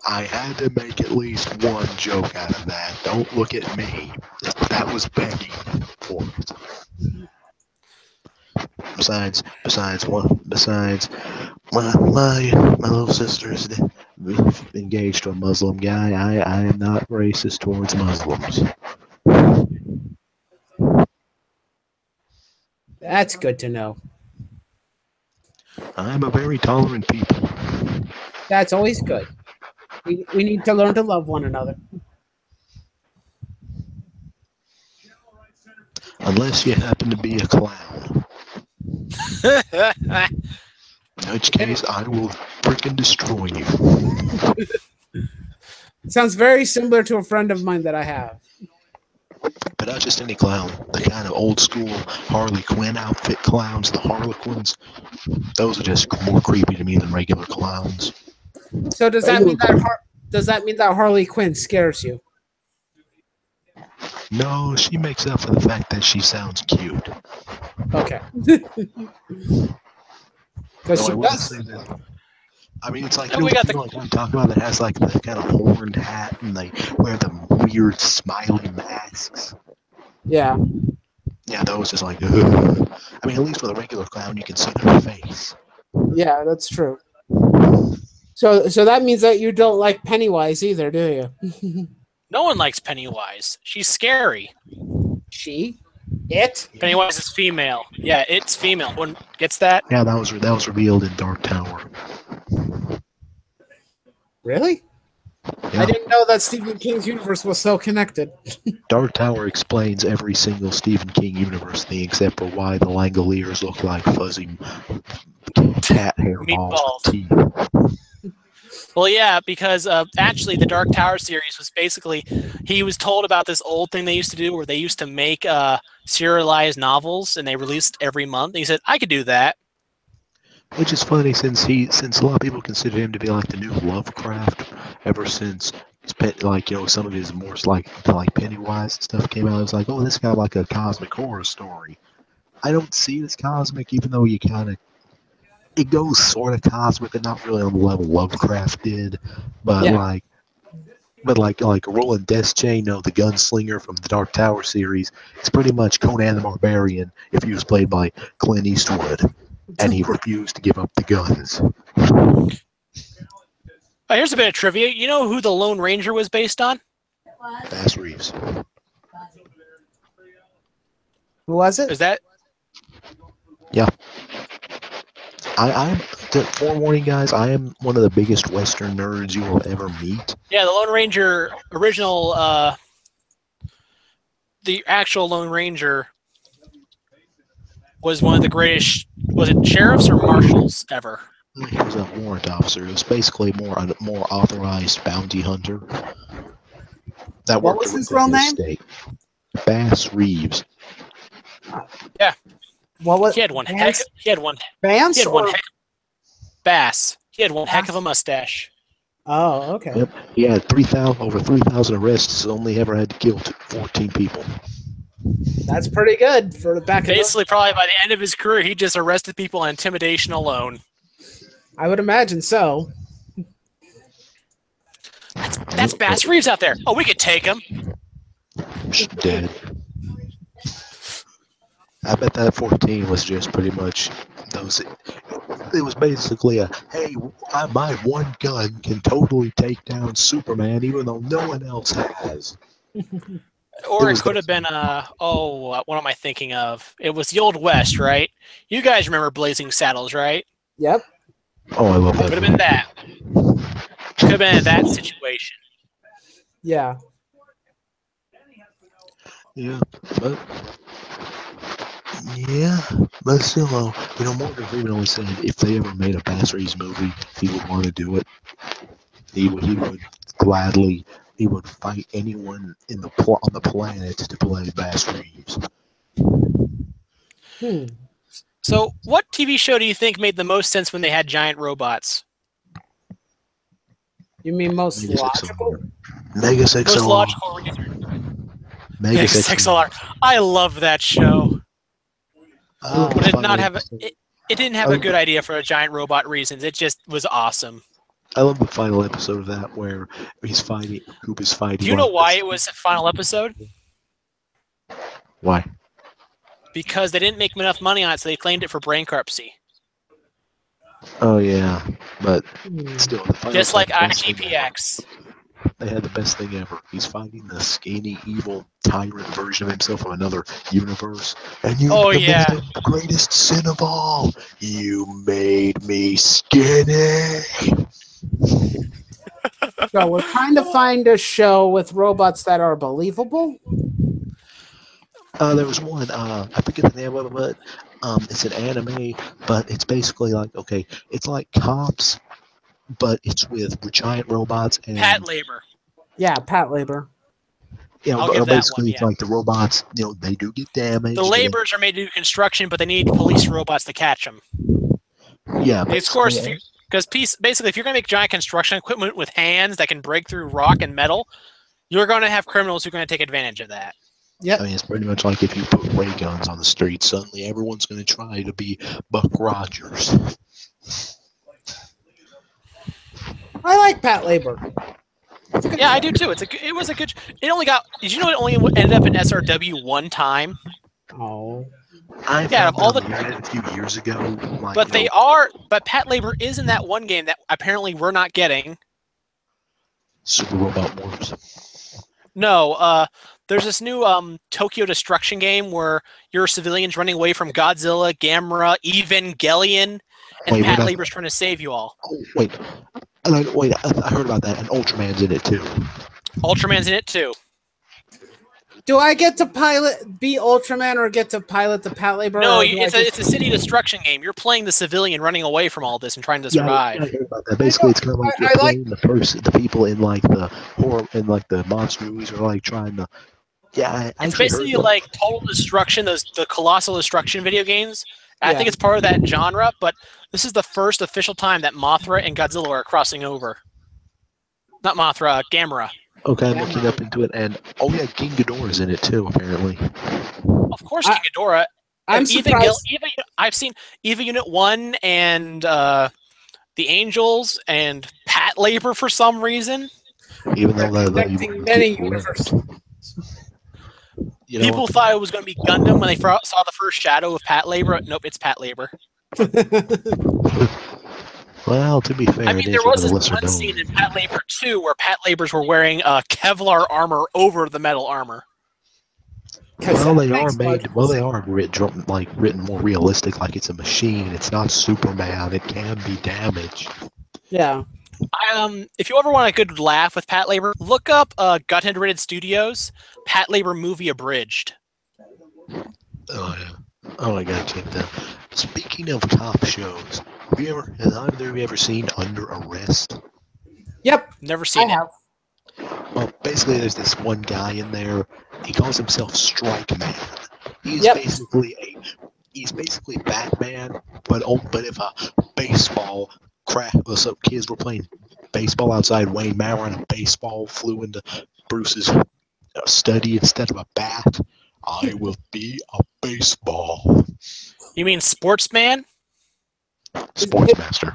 I had to make at least one joke out of that. Don't look at me. That was begging for it. Besides, my little sister is engaged to a Muslim guy. I am not racist towards Muslims. That's good to know. I'm a very tolerant people. That's always good. We need to learn to love one another. Unless you happen to be a clown. In which case, I will freaking destroy you. Sounds very similar to a friend of mine that I have. But not just any clown. The kind of old school Harley Quinn outfit clowns, the Harlequins. Those are just more creepy to me than regular clowns. So does that mean that Harley Quinn scares you? No, she makes up for the fact that she sounds cute. Okay. Because she does. I mean, it's like, we got the. like we talk about that has like the kind of horned hat and they wear the weird smiley masks. Yeah. Yeah, those is like, ugh. I mean, at least with a regular clown, you can see their face. Yeah, that's true. So that means that you don't like Pennywise either, do you? No one likes Pennywise. She's scary. She? It? Pennywise is female. Yeah, it's female. One gets that? Yeah, that was revealed in Dark Tower. Really? Yeah. I didn't know that Stephen King's universe was so connected. Dark Tower explains every single Stephen King universe thing except for why the Langoliers look like fuzzy cat hairballs with teeth. Well, yeah, because actually the Dark Tower series was basically, he was told about this old thing they used to do where they used to make serialized novels and they released every month. And he said, I could do that. Which is funny since a lot of people consider him to be like the new Lovecraft ever since some of his more like Pennywise and stuff came out. It was like, oh, this got like a cosmic horror story. I don't see it as cosmic, even though it goes sort of cosmic and not really on the level Lovecraft did, but Yeah. like Roland Deschain, the gunslinger from the Dark Tower series, it's pretty much Conan the Barbarian if he was played by Clint Eastwood, and he refused to give up the guns. Here's a bit of trivia. You know who the Lone Ranger was based on? Bass Reeves. Who was it? Is that? Yeah. I'm forewarning, guys. I am one of the biggest Western nerds you will ever meet. Yeah, the Lone Ranger original, the actual Lone Ranger was one of the greatest, was it sheriffs or marshals ever? He was a warrant officer. It was basically a more authorized bounty hunter. What was his real name? Bass Reeves. Yeah. What was? He had one heck. He had one. Vance? He had one heck. Bass. He had one heck of a mustache. Oh, okay. Yep. He had over 3,000 arrests. Only ever had to kill 14 people. That's pretty good for the back. Basically, probably by the end of his career, he just arrested people on intimidation alone. I would imagine so. That's Bass Reeves out there. Oh, we could take him. She's dead. I bet that 14 was just pretty much those. It was basically hey, my one gun can totally take down Superman, even though no one else has. Or it could have been what am I thinking of? It was the Old West, right? You guys remember Blazing Saddles, right? Yep. Oh, I love that. Could have been that. Could have been that situation. Yeah. Yeah, but still, Morgan Freeman always said if they ever made a Bass Reeves movie, he would want to do it. He would gladly. He would fight anyone on the planet to play Bass Reeves. So, what TV show do you think made the most sense when they had giant robots? You mean most Megas logical? Megas XLR. Most logical reason. Megas Megas XLR. I love that show. But But it did not have it didn't have a good idea for a giant robot reasons. It just was awesome. I love the final episode of that where Coop is fighting. Do you know why it was a final episode? Why? Because they didn't make enough money on it, so they claimed it for bankruptcy. Oh yeah, but still, the final Just like episode, IGPX. they had the best thing ever. He's fighting the skinny, evil tyrant version of himself from another universe, and you committed the greatest sin of all. You made me skinny. So we're trying to find a show with robots that are believable. There was one. I forget the name of it, but it's an anime. But it's basically like it's like Cops, but it's with giant robots and Pat Labor. Yeah, Pat Labor. Yeah, I'll give that basically one, it's like the robots. They do get damaged. The laborers are made to do construction, but they need police robots to catch them. Yeah, of course, because basically, if you're going to make giant construction equipment with hands that can break through rock and metal, you're going to have criminals who are going to take advantage of that. Yeah, I mean, it's pretty much like if you put ray guns on the street, suddenly everyone's going to try to be Buck Rogers. I like Pat Labor. Yeah, I do too. It was a good. It only got. Did you know it only ended up in SRW one time? Oh. I found all the internet a few years ago. But But Pat Labor is in that one game that apparently we're not getting. Super Robot Wars. No, there's this new Tokyo Destruction game where you're civilians running away from Godzilla, Gamera, Evangelion, and Pat Labor's trying to save you all. Oh, wait. I heard about that, and Ultraman's in it too. Ultraman's in it too. Do I get to be Ultraman or get to pilot the Pat Labor? No, it's a city destruction game. You're playing the civilian running away from all this and trying to survive. I heard about that. Basically, it's kind of like you're playing the people in like the horror and like the monster movies are like trying to. Yeah, it's basically like Total Destruction, the Colossal Destruction video games. I think it's part of that genre, but this is the first official time that Mothra and Godzilla are crossing over. Not Mothra, Gamera. Okay, I'm looking up into it, and King Ghidorah's in it too, apparently. Of course, King Ghidorah. I'm surprised. I've seen EVA Unit 1 and The Angels and Pat Labor for some reason. Even though many universes. People thought it was going to be Gundam when they saw the first shadow of Pat Labor. Nope, it's Pat Labor. Well, to be fair, I mean, there was this one scene in Pat Labor 2 where Pat Labors were wearing Kevlar armor over the metal armor. Well, they are made. Well, they are written more realistic, like it's a machine. It's not Superman. It can be damaged. Yeah. If you ever want a good laugh with Pat Labor, look up Guthead Rated Studios Pat Labor movie abridged. Oh yeah. Oh, I gotta check that. Speaking of cop shows, has either of you ever seen Under Arrest? Yep. Never seen it. Well, basically, there's this one guy in there. He calls himself Strike Man. He's basically Batman, but if a baseball some kids were playing baseball outside, Wayne Maurer and a baseball flew into Bruce's study instead of a bat. I will be a baseball. You mean Sportsman? Sportsmaster.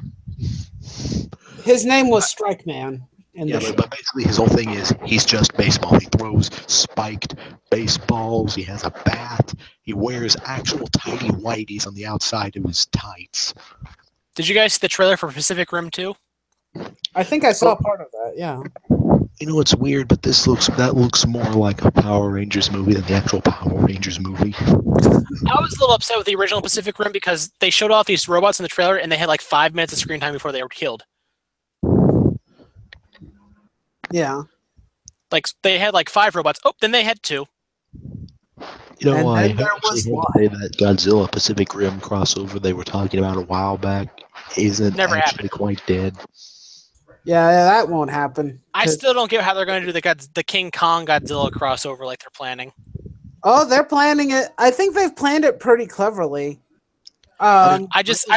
His name was Strike Man. But basically his whole thing is he's just baseball. He throws spiked baseballs. He has a bat. He wears actual tidy whities on the outside of his tights. Did you guys see the trailer for Pacific Rim 2? I think I saw part of that. Yeah. You know, it's weird, but that looks more like a Power Rangers movie than the actual Power Rangers movie. I was a little upset with the original Pacific Rim because they showed off these robots in the trailer and they had like 5 minutes of screen time before they were killed. Yeah. Like they had like 5 robots. Oh, then they had 2. You know, And I then there actually was heard one. today that Godzilla Pacific Rim crossover they were talking about a while back isn't Never actually quite dead. Yeah, that won't happen. I still don't get how they're going to do the King Kong Godzilla crossover like they're planning. Oh, they're planning it. I think they've planned it pretty cleverly. I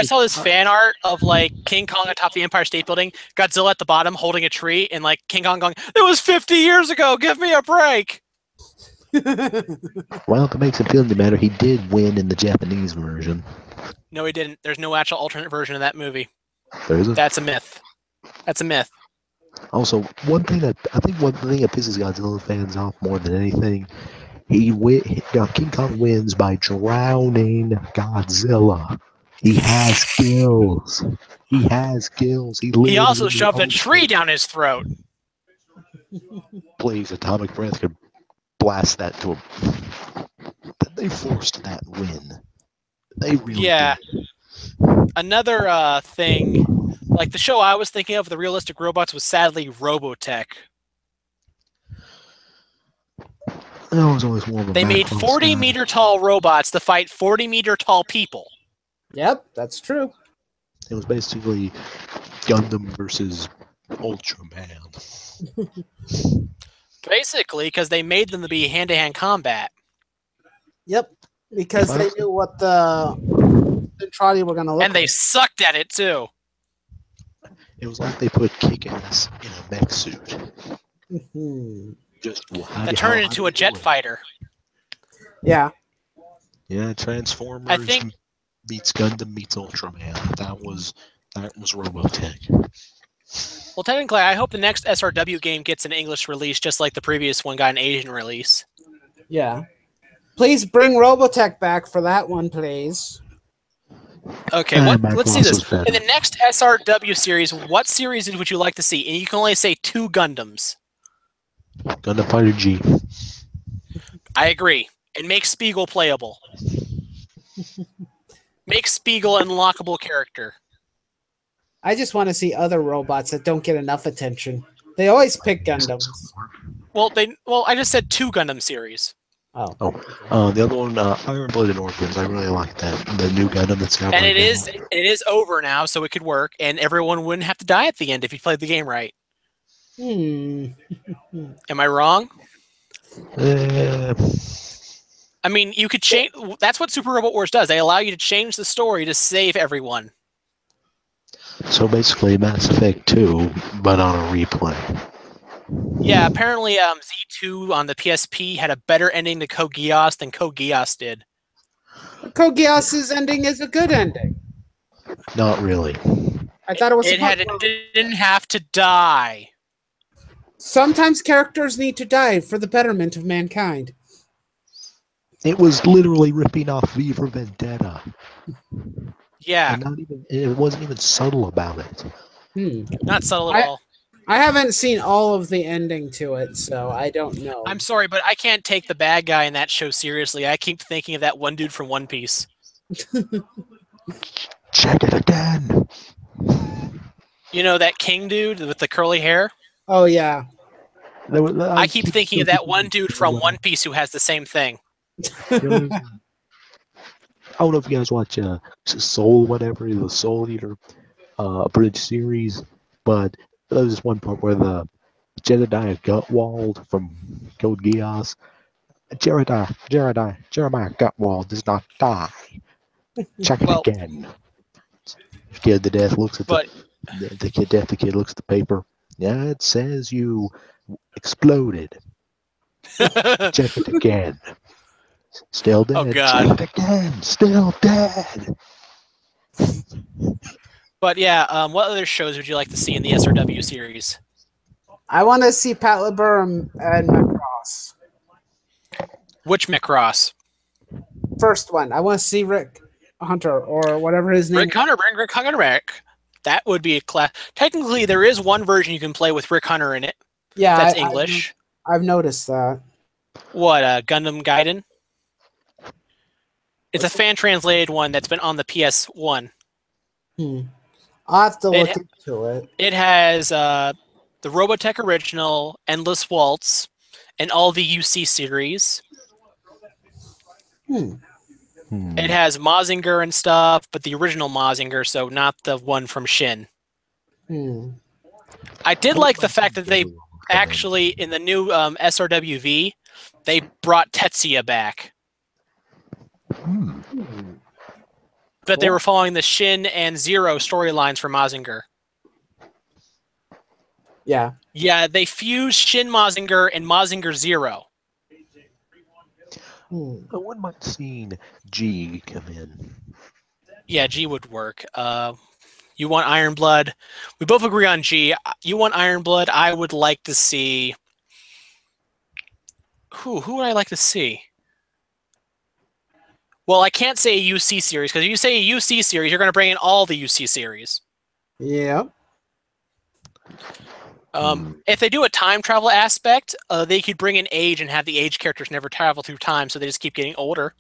saw this fan art of like King Kong atop the Empire State Building, Godzilla at the bottom holding a tree, and like King Kong going, "It was 50 years ago. Give me a break." Well, if it makes him feel any better, he did win in the Japanese version. No, he didn't. There's no actual alternate version of that movie. There isn't. That's a myth. That's a myth. Also, one thing that pisses Godzilla fans off more than anything, King Kong wins by drowning Godzilla. He has skills. He has skills. He also shoved a tree down his throat. Please, Atomic Breath could blast that to him. They forced that win. They really did. Another thing, like the show I was thinking of, the realistic robots, was sadly Robotech. That was always more of a They made 40-meter tall robots to fight 40-meter tall people. Yep, that's true. It was basically Gundam versus Ultraman. Basically, because they made them to be hand-to-hand combat. Yep, because they knew what the Trotty were going to look And they sucked at it, too. It was like they put Kick-Ass in a mech suit. Mm-hmm. That turned into a jet fighter. Yeah. Yeah, Transformers meets Gundam meets Ultraman. That was Robotech. Well, technically, I hope the next SRW game gets an English release, just like the previous one got an Asian release. Yeah. Please bring Robotech back for that one, please. Okay, let's see this. In the next SRW series, what series would you like to see? And you can only say 2 Gundams. Gundam Fighter G. I agree. And make Spiegel playable. Make Spiegel an unlockable character. I just want to see other robots that don't get enough attention. They always pick Gundams. Well, I just said 2 Gundam series. The other one, Iron Blooded Orphans. I really like that. The new Gundam that's out. And it is over now, so it could work, and everyone wouldn't have to die at the end if you played the game right. Am I wrong? I mean, you could change. That's what Super Robot Wars does. They allow you to change the story to save everyone. So basically, Mass Effect 2, but on a replay. Yeah, apparently Z2 on the PSP had a better ending to Code Geass than Code Geass did. Code Geass's ending is a good ending. Not really. I thought it was. It didn't have to die. Sometimes characters need to die for the betterment of mankind. It was literally ripping off V for Vendetta. Yeah. And it wasn't even subtle about it. Not subtle at all. I haven't seen all of the ending to it, so I don't know. I'm sorry, but I can't take the bad guy in that show seriously. I keep thinking of that one dude from One Piece. Check it again. You know, that king dude with the curly hair? Oh, yeah. I keep thinking of that one dude from One Piece who has the same thing. I don't know if you guys watch Soul, whatever, the Soul Eater British series, but there's this one part where the Jedediah Gutwald from Code Geass, Jeremiah Gutwald does not die. Check it again. Kid to death looks at the kid looks at the paper. Yeah, it says you exploded. Check it again. Still dead. Oh, God. Check it again. Still dead. But yeah, what other shows would you like to see in the SRW series? I want to see Pat LeBur and Macross. Which Macross? First one. I want to see Rick Hunter or whatever his name. Rick Hunter, bring Rick Hunter back. That would be a class. Technically, there is one version you can play with Rick Hunter in it. Yeah, That's English. I've noticed that. What, Gundam Gaiden? It's a fan-translated one that's been on the PS1. I'll have to look into it. It has the Robotech original, Endless Waltz, and all the UC series. It has Mazinger and stuff, but the original Mazinger, so not the one from Shin. I did like the fact that they actually, in the new SRWV, they brought Tetsuya back. But they were following the Shin and Zero storylines for Mazinger. Yeah. Yeah, they fused Shin Mazinger and Mazinger Zero. I wouldn't mind seeing G come in. Yeah, G would work. You want Iron Blood? We both agree on G. You want Iron Blood? I would like to see... Who would I like to see? Well, I can't say a UC series, because if you say a UC series, you're going to bring in all the UC series. Yeah. If they do a time travel aspect, they could bring in Age and have the Age characters never travel through time, so they just keep getting older.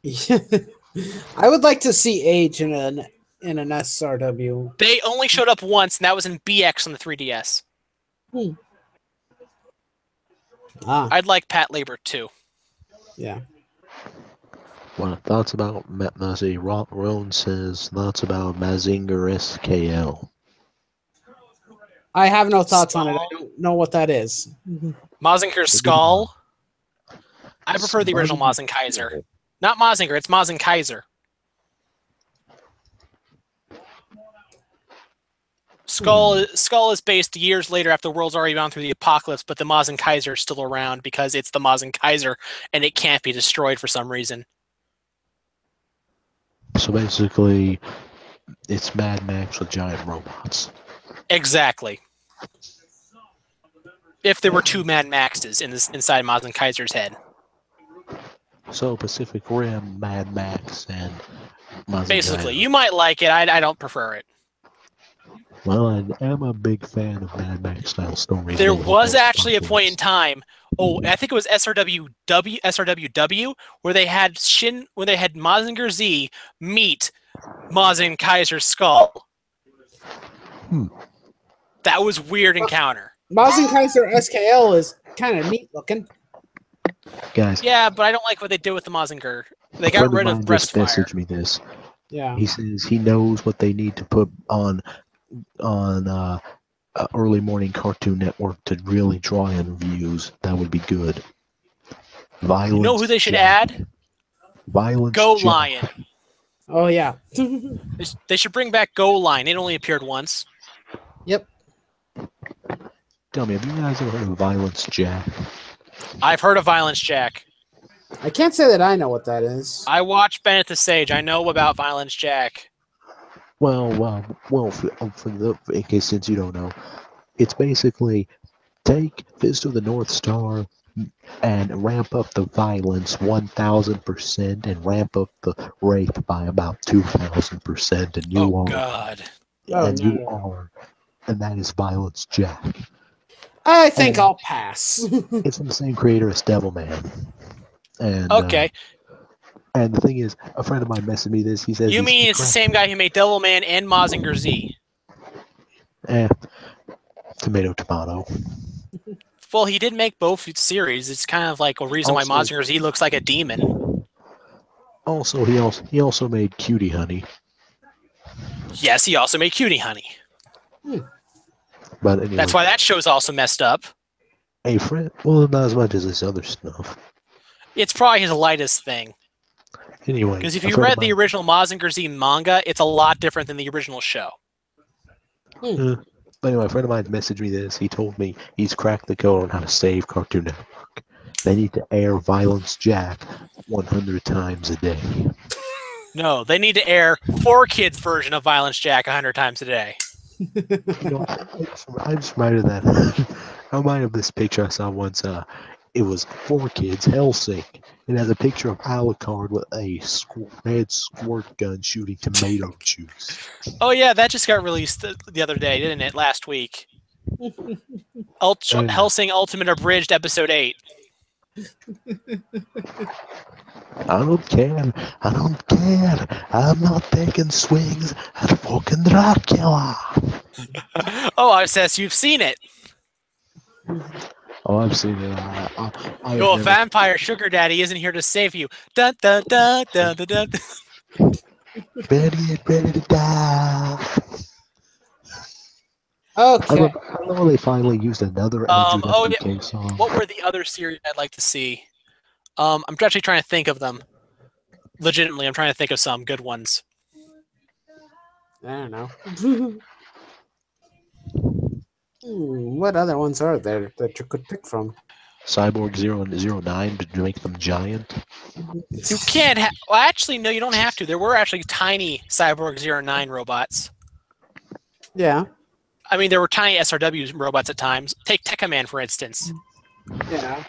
I would like to see Age in an SRW. They only showed up once, and that was in BX on the 3DS. I'd like Pat Labor too. Yeah. Well, thoughts about Ron says thoughts about Mazinger SKL. I have no thoughts on it. I don't know what that is. Mazinger Skull. I prefer the original Mazinger Kaiser. Not Mazinger, it's Mazinger Kaiser. Skull is based years later after the world's already gone through the apocalypse, but the Mazinger Kaiser is still around because it's the Mazinger Kaiser and it can't be destroyed for some reason. So basically, it's Mad Max with giant robots. Exactly. If there were two Mad Maxes inside Mazinger Kaiser's head. So Pacific Rim, Mad Max, and Mazinger Basically, Kaiser. you might like it. I don't prefer it. Well, I am a big fan of Mad Max style stories. There was actually a point in time. I think it was SRWW, where they had Mazinger Z meet Mazinger Kaiser's skull. That was weird encounter. Mazinger Kaiser SKL is kind of neat looking. Guys. Yeah, but I don't like what they did with the Mazinger. They got rid of Breastfire. Messaged me this. Yeah. He says he knows what they need to put on early morning Cartoon Network to really draw in views. That would be good. Violence. You know who they should add? Violence. Go Lion. Oh yeah. They should bring back Go Lion. It only appeared once. Yep. Tell me, have you guys ever heard of Violence Jack? I've heard of Violence Jack. I can't say that I know what that is. I watched Bennett the Sage. I know about Violence Jack. Well, in case since you don't know, it's basically take Fist of the North Star and ramp up the violence 1,000% and ramp up the rape by about 2,000%, and you are. God. You are, and that is Violence Jack. I think I'll pass. It's from the same creator as Devilman. And okay. And the thing is, a friend of mine messaged me this. He says, "You mean it's the same guy who made Devilman and Mazinger Z?" Tomato, tomato. Well, he did make both series. It's kind of like a reason why Mazinger Z looks like a demon. Also, he also made Cutie Honey. Yes, he also made Cutie Honey. But anyway, that's why that show's also messed up. Hey, friend. Well, not as much as this other stuff. It's probably his lightest thing. Anyway, because if you read the original Mazinger Z manga, it's a lot different than the original show. But anyway, a friend of mine messaged me this. He told me he's cracked the code on how to save Cartoon Network. They need to air Violence Jack 100 times a day. No, they need to air 4Kids version of Violence Jack 100 times a day. I just reminded that. I'm reminded of this picture I saw once. It was 4Kids Hellsing. It has a picture of Alucard with a red squirt gun shooting tomato juice. Oh yeah, that just got released the other day, didn't it? Last week. Hellsing Ultimate Abridged Episode 8. I don't care. I don't care. I'm not taking swings at fucking Dracula. Oh, it says you've seen it. Oh, I've seen it. Your vampire sugar daddy isn't here to save you. Dun dun dun dun dun dun. Ready to die. Okay. I know they finally used another Andrew WK song. What were the other series I'd like to see? I'm actually trying to think of them. Legitimately, I'm trying to think of some good ones. I don't know. What other ones are there that you could pick from? Cyborg 009 to make them giant. You can't well, actually, no, you don't have to. There were actually tiny Cyborg 09 robots. Yeah. I mean, there were tiny SRW robots at times. Take Tekkaman, for instance. Yeah.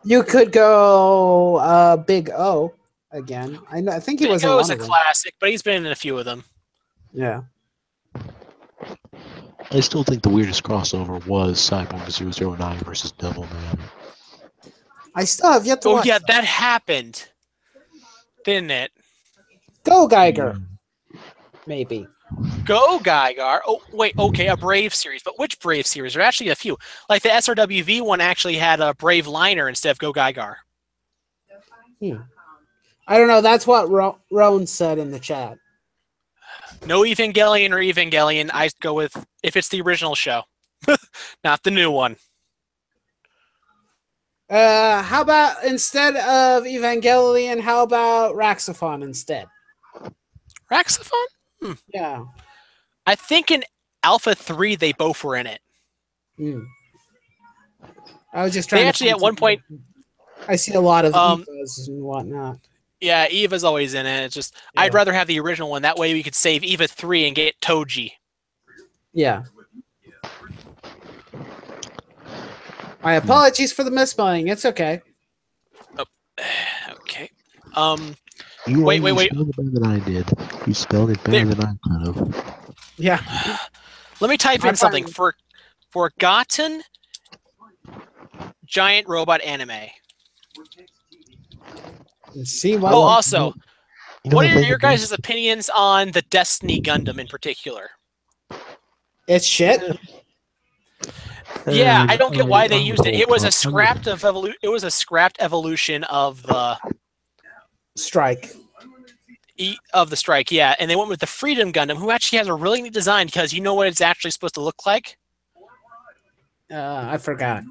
You could go Big O again. I think he was in Big O one is a of them. classic, but he's been in a few of them. Yeah. I still think the weirdest crossover was Cyborg 009 versus Devilman. I still have yet to watch. Oh yeah, that happened, didn't it? Go Geiger. Maybe. Go Geiger. Oh wait, okay, a Brave series, but which Brave series? There are actually a few. Like the SRWV one actually had a Brave liner instead of Go Geiger. I don't know. That's what Roan said in the chat. No Evangelion or Evangelion. I go with if it's the original show, not the new one. How about instead of Evangelion, how about Raxophon instead? Raxophon? Yeah. I think in Alpha 3 they both were in it. I was just trying They actually at one point I see a lot of Evas and whatnot. Yeah, Eva's always in it. It's just I'd rather have the original one. That way we could save Eva 3 and get Toji. Yeah. My apologies for the misspelling. It's okay. Oh, okay. Wait. Wait. You spelled it better than I did. You spelled it better than I could have. Yeah. Let me type in something. Forgotten giant robot anime. See what? Oh, also, what are your guys' guys' opinions on the Destiny Gundam in particular? It's shit. Yeah, I don't get why they used it. It was a scrapped evolution of the Strike. Strike, yeah. And they went with the Freedom Gundam, who actually has a really neat design because you know what it's actually supposed to look like? I forgot.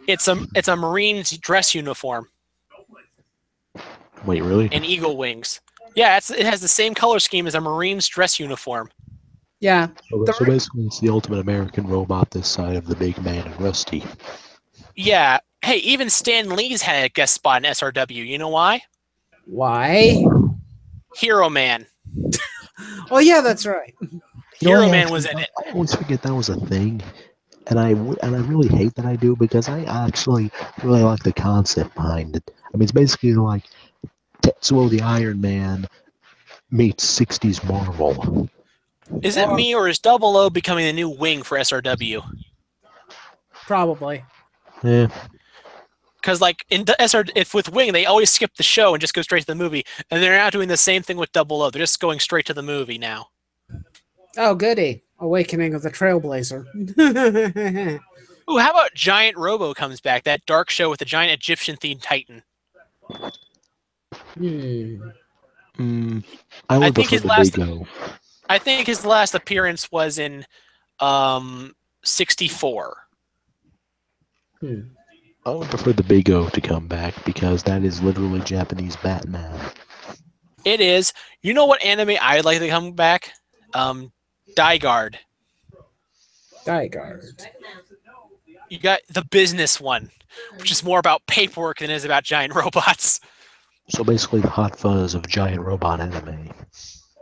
It's a Marine's dress uniform. Wait, really? And eagle wings. Yeah, it has the same color scheme as a Marine's dress uniform. Yeah. So basically, it's the ultimate American robot this side of the big man and Rusty. Yeah. Hey, even Stan Lee's had a guest spot in SRW. You know why? Why? Hero Man. Oh yeah, that's right. Hero Man was in it. I always forget that was a thing, and I really hate that I do because I actually really like the concept behind it. I mean, it's basically like Tetsuo the Iron Man meets 60s Marvel. Is it me or is Double O becoming the new wing for SRW? Probably. Yeah. Because like in if with Wing they always skip the show and just go straight to the movie, and they're now doing the same thing with Double O. They're just going straight to the movie now. Oh, goody! Awakening of the Trailblazer. Ooh, how about Giant Robo comes back? That dark show with the giant Egyptian-themed Titan. I would prefer the Big O. I think his last appearance was in 64. I would prefer the Big O to come back because that is literally Japanese Batman. It is. You know what anime I'd like to come back? Daiguard. Daiguard. You got the business one, which is more about paperwork than it is about giant robots. So basically the Hot Fuzz of giant robot anime.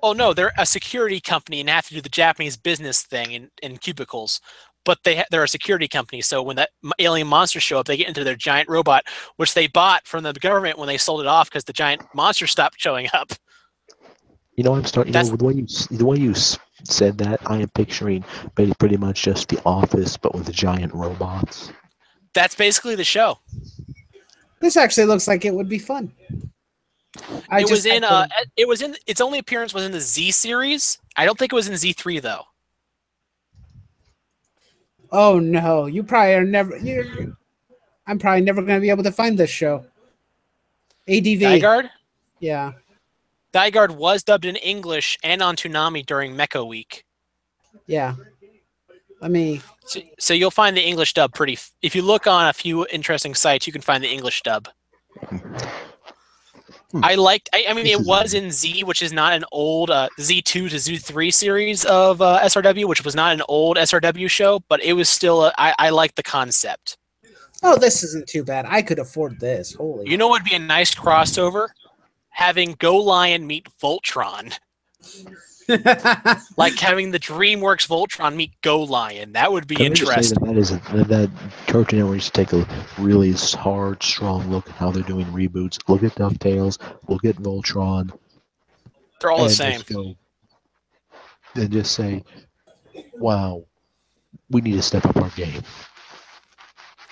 Oh no, they're a security company and have to do the Japanese business thing in cubicles. but they're a security company. So when that alien monsters show up, they get into their giant robot, which they bought from the government when they sold it off because the giant monster stopped showing up. You know, I'm starting. You know, the way you said that, I am picturing pretty much just The Office, but with the giant robots. That's basically the show. This actually looks like it would be fun. Its only appearance was in the Z series. I don't think it was in Z3 though. Oh no, you probably are never. I'm probably never going to be able to find this show. ADV. Dygard? Yeah. Dygard was dubbed in English and on Toonami during Mecha Week. Yeah. Let me. So you'll find the English dub pretty. If you look on a few interesting sites, you can find the English dub. I mean, it was in Z, which is not an old Z2 to Z3 series of SRW, which was not an old SRW show, but it was still. I like the concept. Oh, this isn't too bad. I could afford this. Holy. You know what would be a nice crossover? Having Go Lion meet Voltron. Like having the DreamWorks Voltron meet Go Lion. That would be interesting. That Cartoon Network needs to take a really hard, strong look at how they're doing reboots. Look at DuckTales. Look at Voltron. They're all the same. And just say, wow, we need to step up our game.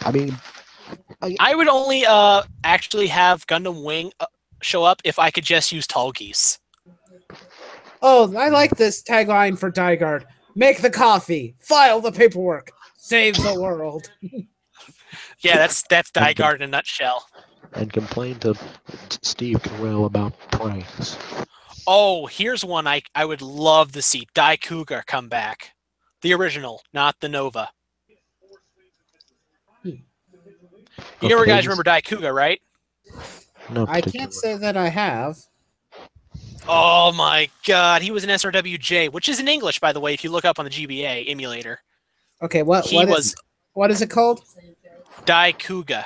I mean, I would only actually have Gundam Wing show up if I could just use Tall Geese. Oh, I like this tagline for Dygard. Make the coffee, file the paperwork, save the world. Yeah, that's Dygard in a nutshell. And complain to Steve Carell about pranks. Oh, here's one I would love to see. Cougar come back. The original, not the Nova. You never guys remember Cougar, right? No, I can't say that I have. Oh my god, he was an SRWJ, which is in English, by the way, if you look up on the GBA emulator. Okay, what is it called? Cougar.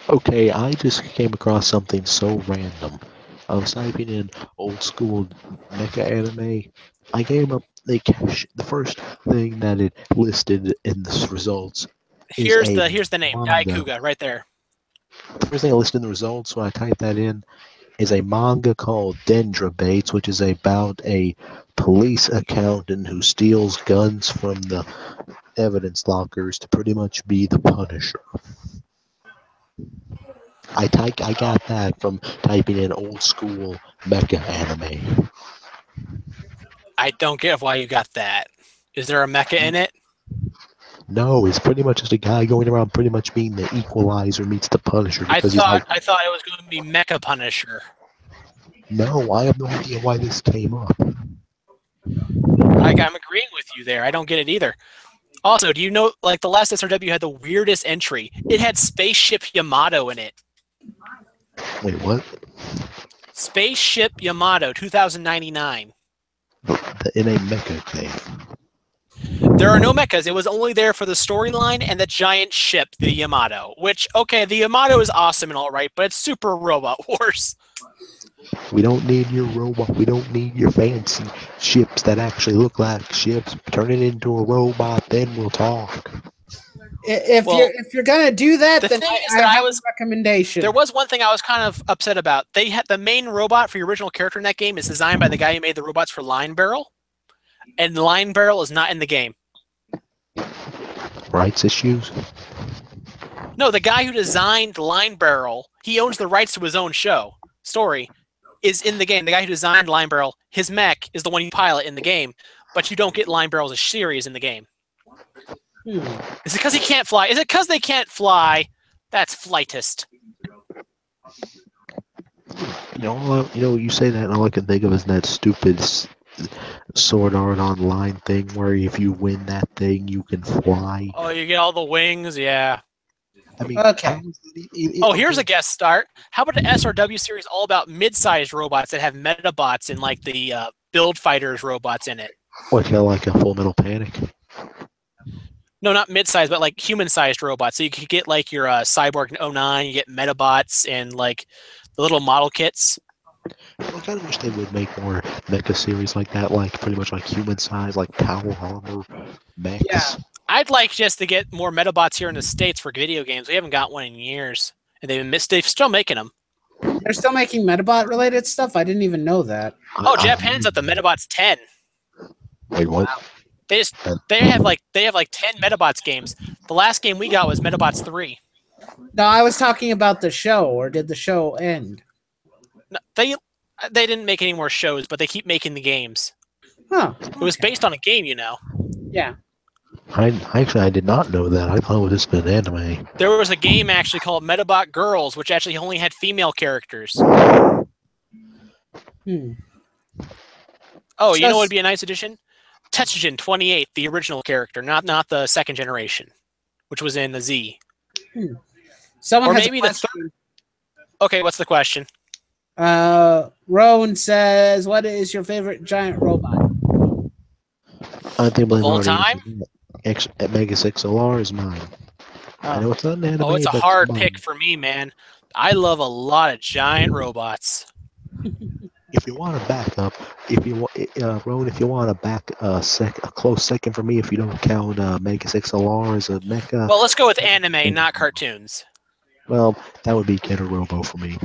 Okay, I just came across something so random. I was typing in old school mecha anime. I came up the first thing that it listed in the results. Here's the name, Cougar, right there. The first thing I listed in the results when I typed that in is a manga called Dendra Bates, which is about a police accountant who steals guns from the evidence lockers to pretty much be the Punisher. I got that from typing in old school mecha anime. I don't get why you got that. Is there a mecha in it? No, it's pretty much just a guy going around pretty much being the Equalizer meets the Punisher. I thought it was going to be Mecha Punisher. No, I have no idea why this came up. I'm agreeing with you there. I don't get it either. Also, do you know, like, the last SRW had the weirdest entry? It had Spaceship Yamato in it. Wait, what? Spaceship Yamato, 2099. In a mecha thing. There are no mechas. It was only there for the storyline and the giant ship, the Yamato. Which, okay, the Yamato is awesome and all right, but it's super Robot Wars. We don't need your robot. We don't need your fancy ships that actually look like ships. Turn it into a robot, then we'll talk. If you're gonna do that, then I have a recommendation. There was one thing I was kind of upset about. They had the main robot for your original character in that game is designed by the guy who made the robots for Line Barrel, and Line Barrel is not in the game. Rights issues? No, the guy who designed Line Barrel, he owns the rights to his own story, is in the game. The guy who designed Line Barrel, his mech is the one you pilot in the game, but you don't get Line Barrel as a series in the game. Is it because he can't fly? Is it because they can't fly? That's flightist. You say that, and all I can think of is that stupid Sword Art Online thing where if you win that thing, you can fly. Oh, you get all the wings? Yeah. I mean, okay. Here's a guest start. How about an SRW series all about mid-sized robots that have Metabots and like the Build Fighters robots in it? What, kind of like a Full Metal Panic? No, not mid-sized, but like human-sized robots. So you could get like your Cyborg 09, you get Metabots and like the little model kits. I kind of wish they would make more mecha series like that, like pretty much like human size, like power armor mechs. Yeah. I'd like just to get more Metabots here in the States for video games. We haven't got one in years, and they're still making them. They're still making Metabot related stuff. I didn't even know that. Oh, Japan's at the Metabots 10. Wait, what? They have like 10 Metabots games. The last game we got was Metabots 3. No, I was talking about the show, or did the show end? No, they didn't make any more shows, but they keep making the games. Huh. It was based on a game, you know. Yeah. I did not know that. I thought it was just an anime. There was a game actually called Metabot Girls, which actually only had female characters. Oh, you know what would be a nice addition? Tetsujin 28, the original character, not the second generation, which was in the Z. Someone Or has maybe a the question. Okay, what's the question? Rowan says, "What is your favorite giant robot?" I think Of all time? Mega 6LR is mine. I know it's not an anime. Oh, it's a but hard mine. pick for me, man. I love a lot of giant robots. If you want to back up, Rowan, if you want to back a close second for me, if you don't count Mega 6LR as a mecha. Well, let's go with anime, not cartoons. Well, that would be Getter Robo for me.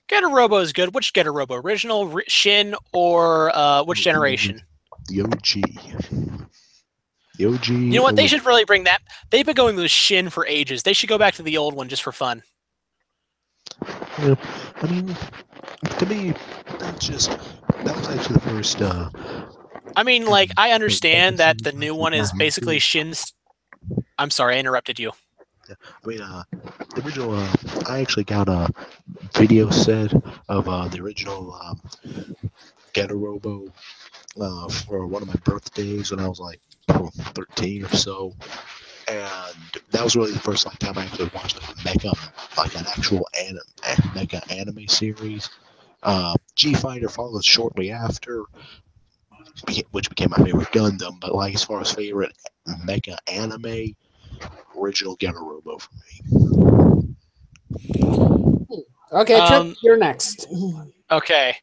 Getter Robo is good. Which Getter Robo? Original, Shin, or which generation? The OG. The OG. You know what? They should really bring that. They've been going with Shin for ages. They should go back to the old one just for fun. Yeah, I mean, to me, that was actually the first. I mean, like, I understand that the new one is basically Shin's. I'm sorry, I interrupted you. I mean, the original. I actually got a video set of the original Getter Robo for one of my birthdays when I was like 13 or so. And that was really the first time I actually watched like an actual mecha anime series. G Fighter followed shortly after, which became my favorite Gundam. But like as far as favorite mecha anime, original Getter Robo for me. Okay, Trip, you're next. Okay.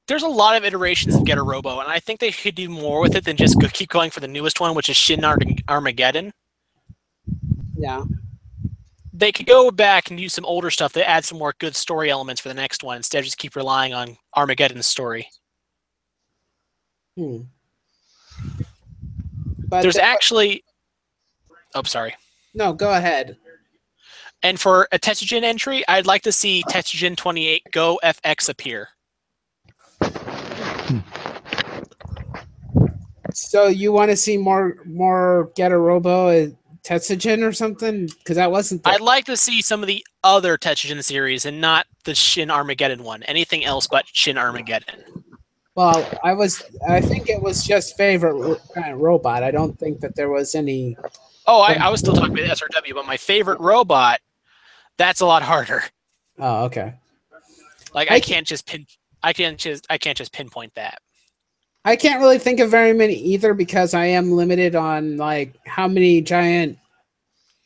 There's a lot of iterations of Getter Robo, and I think they could do more with it than just keep going for the newest one, which is Shin Armageddon. Yeah. They could go back and use some older stuff to add some more good story elements for the next one instead of just keep relying on Armageddon's story. But there's actually... Oh, sorry. No, go ahead. And for a Tetsujin entry, I'd like to see Tetsujin 28 Go FX appear. So you want to see more Getter Robo Tetsujin or something? Because that wasn't. I'd like to see some of the other Tetsujin series and not the Shin Armageddon one. Anything else but Shin Armageddon. Well, I think it was just favorite kind of robot. I don't think that there was any. Oh, I was still talking about SRW, but my favorite robot, that's a lot harder. Oh, okay. Like I can't just pinpoint that. I can't really think of very many either because I am limited on like how many giant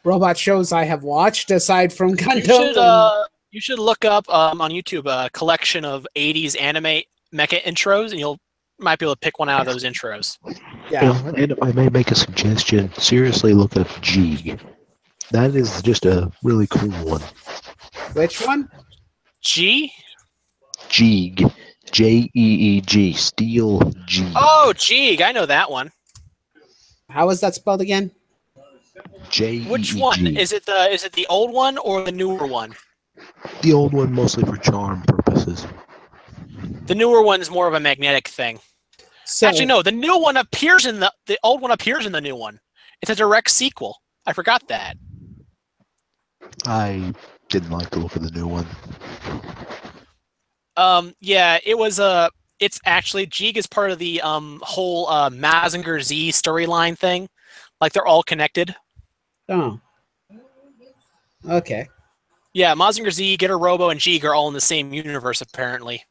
robot shows I have watched aside from Gundam. You should look up on YouTube a collection of 80s anime mecha intros, and you might be able to pick one out of those intros. Yeah. And if I may make a suggestion, seriously look at Jeeg. That is just a really cool one. Which one? G? Jeeg. Jeeg. Steel Jeeg. Oh, Jeeg. I know that one. How is that spelled again? Jeeg. Which one? Is it the old one or the newer one? The old one mostly for charm purposes. The newer one is more of a magnetic thing. So, Actually, no. The new one appears in the old one appears in the new one. It's a direct sequel. I forgot that. I didn't like the look of the new one. Yeah, it was it's actually Jeeg is part of the whole Mazinger Z storyline thing. Like they're all connected. Oh. Okay. Yeah, Mazinger Z, Getter Robo, and Jeeg are all in the same universe apparently.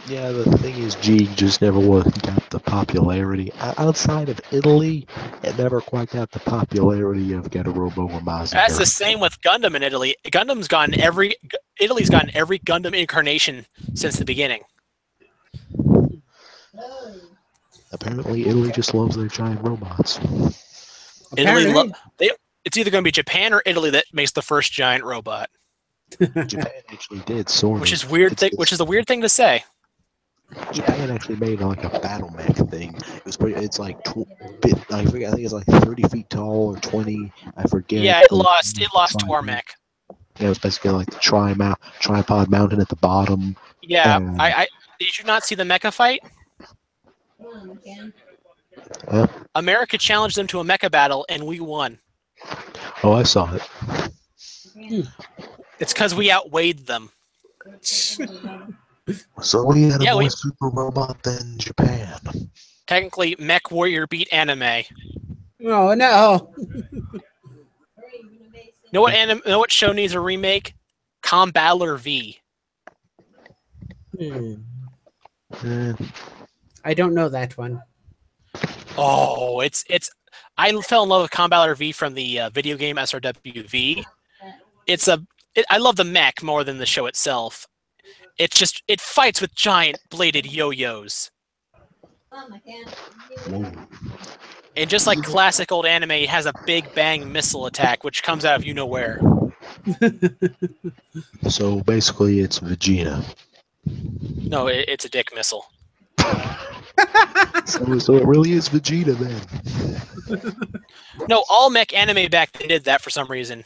Yeah, the thing is, G just never got the popularity. Outside of Italy, it never quite got the popularity of Get a Robo or That's the Mazinger. same with Gundam in Italy. Italy's gotten every Gundam incarnation since the beginning. Apparently, Italy just loves their giant robots. Apparently. It's either going to be Japan or Italy that makes the first giant robot, Japan actually did, sort which of. is weird. Which is a weird thing to say. Japan actually made like a battle mech thing. It's like I forget. I think it's like 30 feet tall or 20. I forget. Yeah, it lost to our mech. Yeah, it was basically like the tripod mounted at the bottom. Yeah, I did you not see the mecha fight? America challenged them to a mecha battle, and we won. Oh, I saw it. It's because we outweighed them. So we had a more super robot than Japan. Technically, Mech Warrior beat anime. Oh no! Know what show needs a remake? Combattler V. I don't know that one. Oh, it's. I fell in love with Combattler V from the video game SRWV. I love the mech more than the show itself. It fights with giant bladed yo-yos. And just like classic old anime, it has a big bang missile attack, which comes out of you know where. So basically, it's Vegeta. No, it's a dick missile. So it really is Vegeta then. No, all mech anime back then did that for some reason.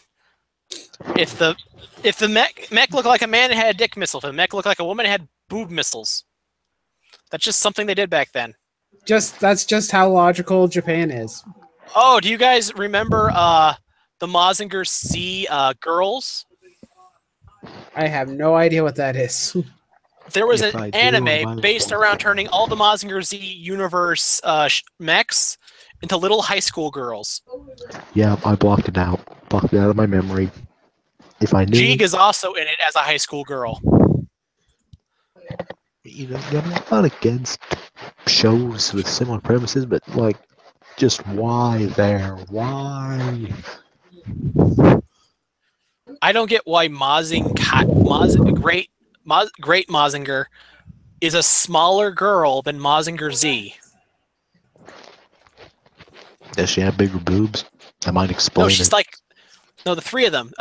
If the mech looked like a man, it had a dick missile. If the mech looked like a woman, it had boob missiles. That's just something they did back then. That's just how logical Japan is. Oh, do you guys remember the Mazinger Z girls? I have no idea what that is. There was an anime based around turning all the Mazinger Z universe mechs into little high school girls. Yeah, I blocked it out. Blocked it out of my memory. If I knew. Jeeg is also in it as a high school girl. You know, I'm not against shows with similar premises, but like, just why there? Why? I don't get why Great Mazinger is a smaller girl than Mazinger Z. Does she have bigger boobs? I might explain. No, she's the three of them.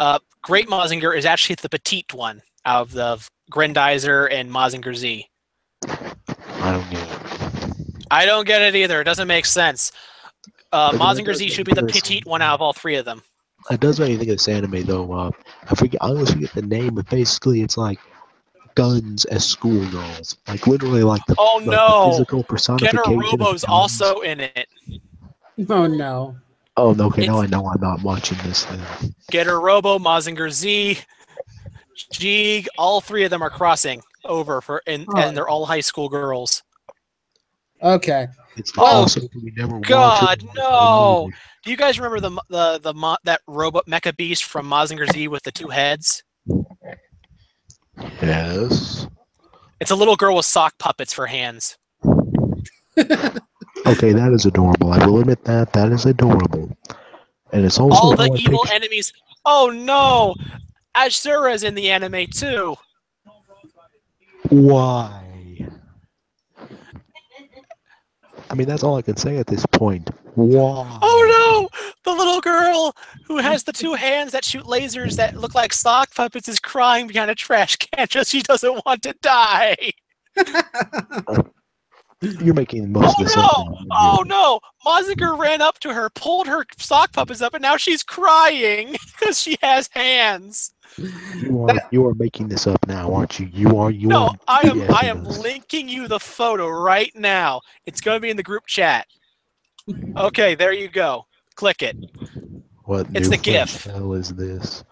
Great Mazinger is actually the petite one out of the Grendizer and Mazinger Z. I don't get it. I don't get it either. It doesn't make sense. Mazinger Z should be the petite one out of all three of them. It does make me think of this anime though. I always forget the name, but basically it's like guns as schoolgirls. Like literally like the physical personification. Getter Robo's also in it. Oh no. Oh no, okay, now I know I'm not watching this then. Getter Robo, Mazinger Z, Jeeg, all three of them are crossing over and they're all high school girls. Okay. It's also we never God, no! Do you guys remember that robot mecha beast from Mazinger Z with the two heads? Yes. It's a little girl with sock puppets for hands. Okay, that is adorable. I will admit that. That is adorable. And it's also all the evil enemies. Oh no! Ashura's in the anime too. Why? I mean, that's all I can say at this point. Why? Oh no! The little girl who has the two hands that shoot lasers that look like sock puppets is crying behind a trash can because she doesn't want to die. You're making most of this up. Oh no! Mazinger ran up to her, pulled her sock puppets up, and now she's crying because she has hands. You are making this up now, aren't you? You are. No, I am linking you the photo right now. It's going to be in the group chat. Okay, there you go. Click it. What? It's the GIF. What the hell is this?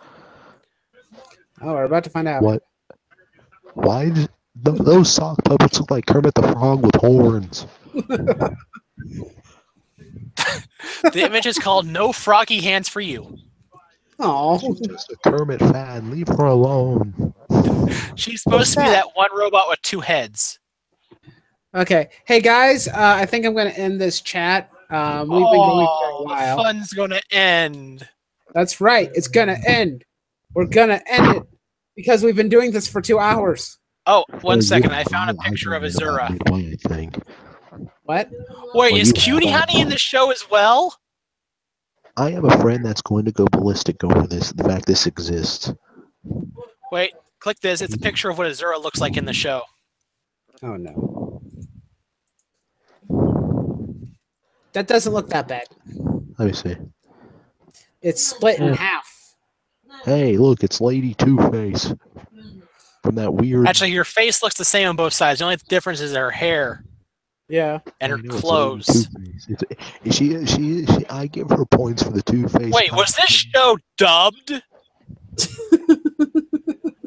Oh, we're about to find out. What? Why? Those sock puppets look like Kermit the Frog with horns. The image is called "No Froggy Hands for You." Oh, She's just a Kermit fan. Leave her alone. She's supposed to be that one robot with 2 heads. okay. Hey guys, I think I'm going to end this chat. We've been going for a The while. fun's gonna end. That's right. It's going to end. We're going to end it because we've been doing this for 2 hours. Oh, one Well, second. you- I found a picture of I got it about Azura. midway, I think. What? Wait, Well, is you Cutie have- Honey in the show as well? I have a friend that's going to go ballistic over this. The fact this exists. Wait, click this. It's a picture of what Azura looks like in the show. Oh no. That doesn't look that bad. Let me see. It's split in half. Hey, look, it's Lady Two-Face from that weird. Actually, your face looks the same on both sides. The only difference is her hair Yeah. and I her know, it's Lady clothes. Two-Face. She, I give her points for the Two-Face. Wait, was this show dubbed?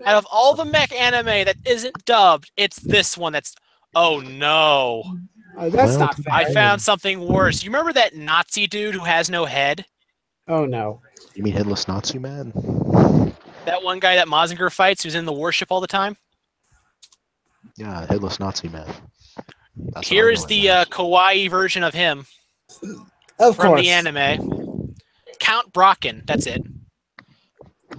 Out of all the mech anime that isn't dubbed, it's this one that's. Oh no. That's Well, not fair. I found something worse. You remember that Nazi dude who has no head? Oh no. You mean Headless Nazi Man? That one guy that Mazinger fights who's in the warship all the time? Yeah, Headless Nazi Man. That's what Here I is know the it as. kawaii version of him Of from course. the anime. Count Brocken, that's it.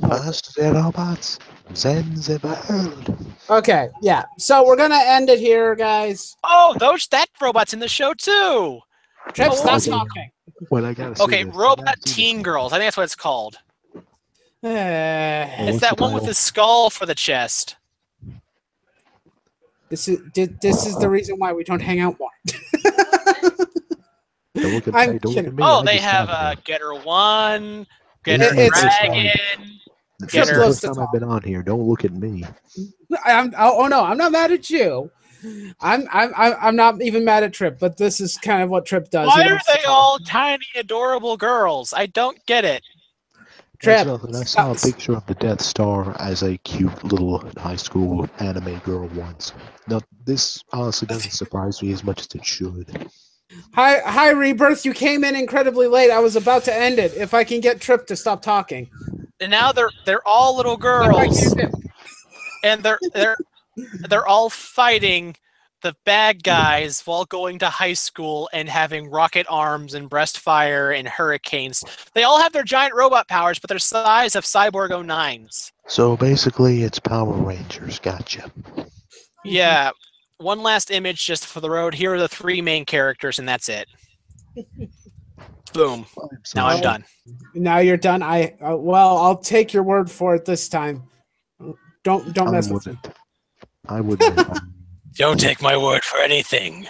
First the robots, then the world. Okay, yeah. So we're gonna end it here, guys. Oh, that robot's in the show too. Trip, Oh, stop okay. talking. Well, I gotta see Okay, this. I Robot gotta see Teen this. Girls. I think that's what it's called. This It's what's that the one with title? the skull for the chest. is the reason why we don't hang out more. Don't look at, I'm hey, don't look kidding. at me. Oh, I they just have got here. Getter 1, This Getter is the It's- first time- Dragon. This Trip is the loves first to time talk. I've been on here. Don't look at me. Oh no, I'm not mad at you. I'm not even mad at Trip, but this is kind of what Trip does. Why He are loves to they talk. all tiny, adorable girls? I don't get it. Trip? That's nothing. I saw a stop. picture of the Death Star as a cute little high school anime girl once. Now, this honestly doesn't surprise me as much as it should. Hi, Rebirth. You came in incredibly late. I was about to end it. If I can get Trip to stop talking. And now they're all little girls, and they're all fighting the bad guys while going to high school and having rocket arms and breast fire and hurricanes. They all have their giant robot powers, but they're size of Cyborg 09s. So basically, it's Power Rangers. Gotcha. Yeah. One last image just for the road. Here are the 3 main characters, and that's it. Boom. Now I'm done. Now you're done. Well, I'll take your word for it this time. Don't I mess with me. wouldn't. I wouldn't. Don't take my word for anything.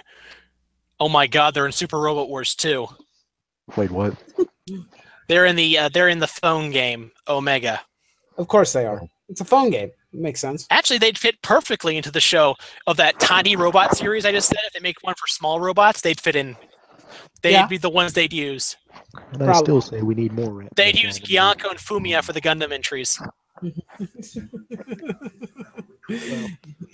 Oh my God, they're in Super Robot Wars 2. Wait, what? They're in the phone game Omega. Of course they are. It's a phone game. It makes sense. Actually, they'd fit perfectly into the show of that tiny robot series I just said. If they make one for small robots, they'd fit in. They'd be the ones they'd use. And I still say we need more. They'd use Gyanko and Fumiya for the Gundam entries.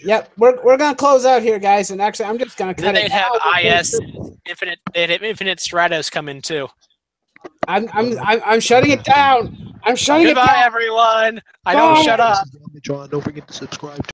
Yep, we're gonna close out here, guys. And actually, I'm just gonna cut Then it. they'd have now IS because Infinite. They'd have Infinite Stratos come in too. I'm shutting it down. I'm shutting it Goodbye, down. everyone. I Bye. don't shut up. John, don't forget to subscribe.